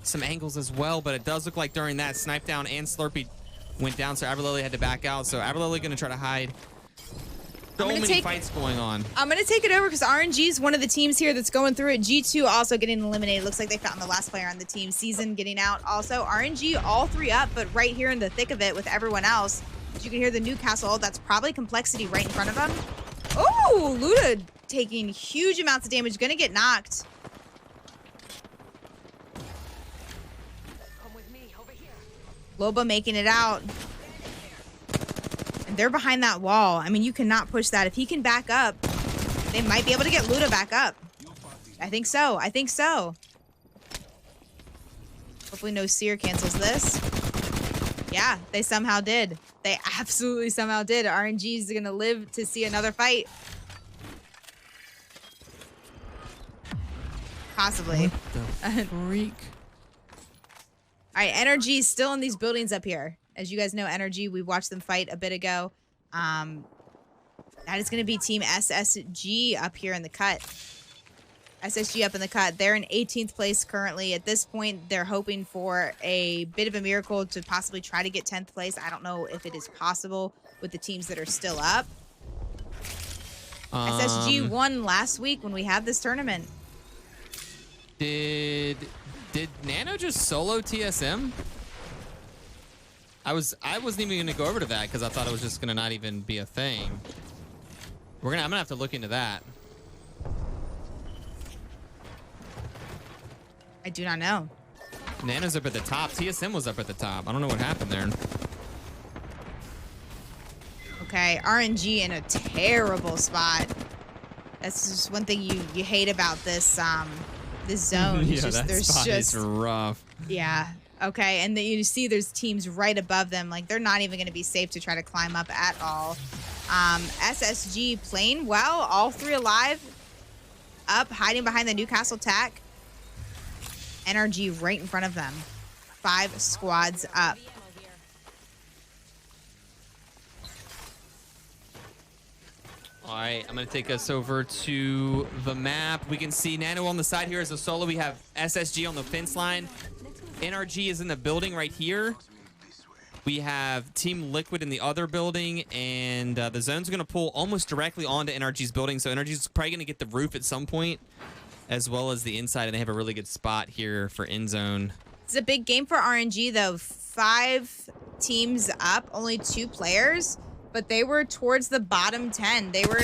S2: some angles as well, but it does look like during that Snipe Down and Slurpee went down, so Aberlily had to back out. So Aberlily going to try to hide. So many fights going on.
S1: I'm going to take it over because RNG is one of the teams here that's going through it. G2 also getting eliminated. Looks like they found the last player on the team. Season getting out. Also, RNG all 3 up, but right here in the thick of it with everyone else. As you can hear the Newcastle. That's probably Complexity right in front of them. Oh, Luda taking huge amounts of damage. Going to get knocked. Loba making it out. And they're behind that wall. I mean, you cannot push that. If he can back up, they might be able to get Luda back up. I think so. I think so. Hopefully no Seer cancels this. Yeah, they somehow did. They absolutely somehow did. RNG is going to live to see another fight. Possibly.
S2: What the freak?
S1: All right, Energy is still in these buildings up here. As you guys know, Energy, we watched them fight a bit ago. That is going to be Team SSG up here in the cut. SSG up in the cut. They're in 18th place currently. At this point, they're hoping for a bit of a miracle to possibly try to get 10th place. I don't know if it is possible with the teams that are still up. SSG won last week when we had this tournament.
S2: Did Nano just solo TSM? I wasn't even gonna go over to that because I thought it was just gonna not even be a thing. I'm gonna have to look into that.
S1: I do not know.
S2: Nano's up at the top. TSM was up at the top. I don't know what happened there.
S1: Okay, RNG in a terrible spot. That's just one thing you hate about this this zone.
S2: Yeah, that spot is rough.
S1: Yeah. Okay, and then you see there's teams right above them. Like, they're not even going to be safe to try to climb up at all. SSG playing well. All three alive. Up, hiding behind the Newcastle tack. NRG right in front of them. 5 squads up.
S2: All right, I'm going to take us over to the map. We can see Nano on the side here as a solo. We have SSG on the fence line. NRG is in the building right here. We have Team Liquid in the other building, and the zone's going to pull almost directly onto NRG's building, so NRG's probably going to get the roof at some point, as well as the inside, and they have a really good spot here for end zone.
S1: It's a big game for RNG, though. 5 teams up, only 2 players. But they were towards the bottom 10. They were,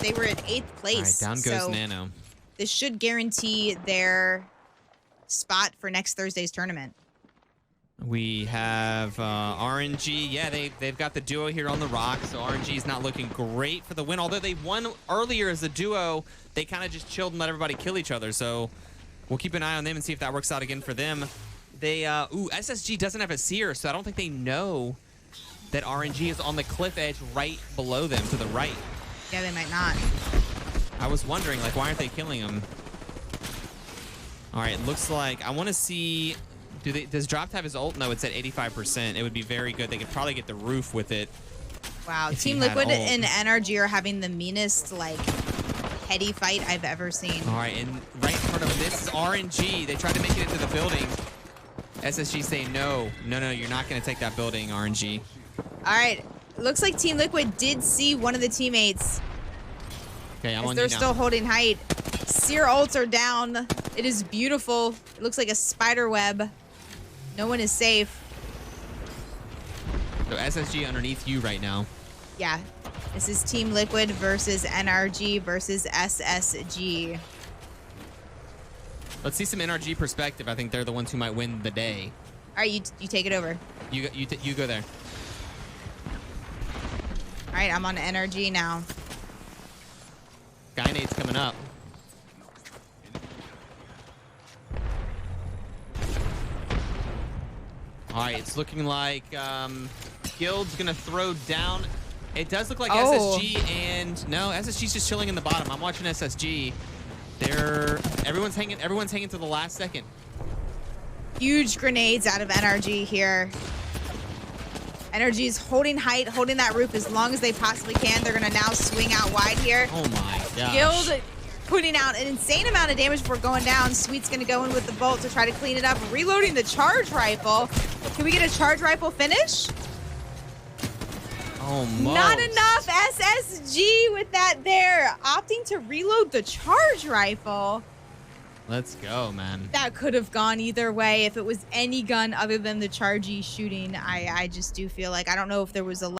S1: they were at 8th place.
S2: All right, down goes Nano.
S1: This should guarantee their spot for next Thursday's tournament.
S2: We have RNG. Yeah, they've got the duo here on the rock, so RNG is not looking great for the win. Although they won earlier as a duo, they kind of just chilled and let everybody kill each other. So we'll keep an eye on them and see if that works out again for them. They, SSG doesn't have a seer, so I don't think they know that RNG is on the cliff edge right below them to the right.
S1: Yeah, they might not.
S2: I was wondering, like, why aren't they killing them? All right, it looks like I want to see. Does Drop have his ult? No, it's at 85%. It would be very good. They could probably get the roof with it.
S1: Wow, Team Liquid and NRG are having the meanest, like, heady fight I've ever seen.
S2: All right, and right in front of them, this is RNG. They tried to make it into the building. SSG saying no, you're not going to take that building, RNG.
S1: All right, looks like Team Liquid did see one of the teammates.
S2: Okay, I'm on you now.
S1: They're still holding height. Seer ults are down. It is beautiful. It looks like a spider web. No one is safe.
S2: So SSG underneath you right now.
S1: Yeah, this is Team Liquid versus NRG versus SSG.
S2: Let's see some NRG perspective. I think they're the ones who might win the day.
S1: All right, you take it over.
S2: You go there.
S1: All right, I'm on NRG now.
S2: Gynade's coming up. All right, it's looking like Guild's gonna throw down. It does look like SSG, and no, SSG's just chilling in the bottom. I'm watching SSG. Everyone's hanging to the last second.
S1: Huge grenades out of NRG here. NRG's holding height, holding that roof as long as they possibly can. They're gonna now swing out wide here.
S2: Oh my gosh.
S1: Guild putting out an insane amount of damage before going down. Sweet's gonna go in with the bolt to try to clean it up. Reloading the charge rifle. Can we get a charge rifle finish?
S2: Almost.
S1: Not enough. SSG with that there. Opting to reload the charge rifle.
S2: Let's go, man.
S1: That could have gone either way. If it was any gun other than the chargey shooting, I just do feel like, I don't know if there was a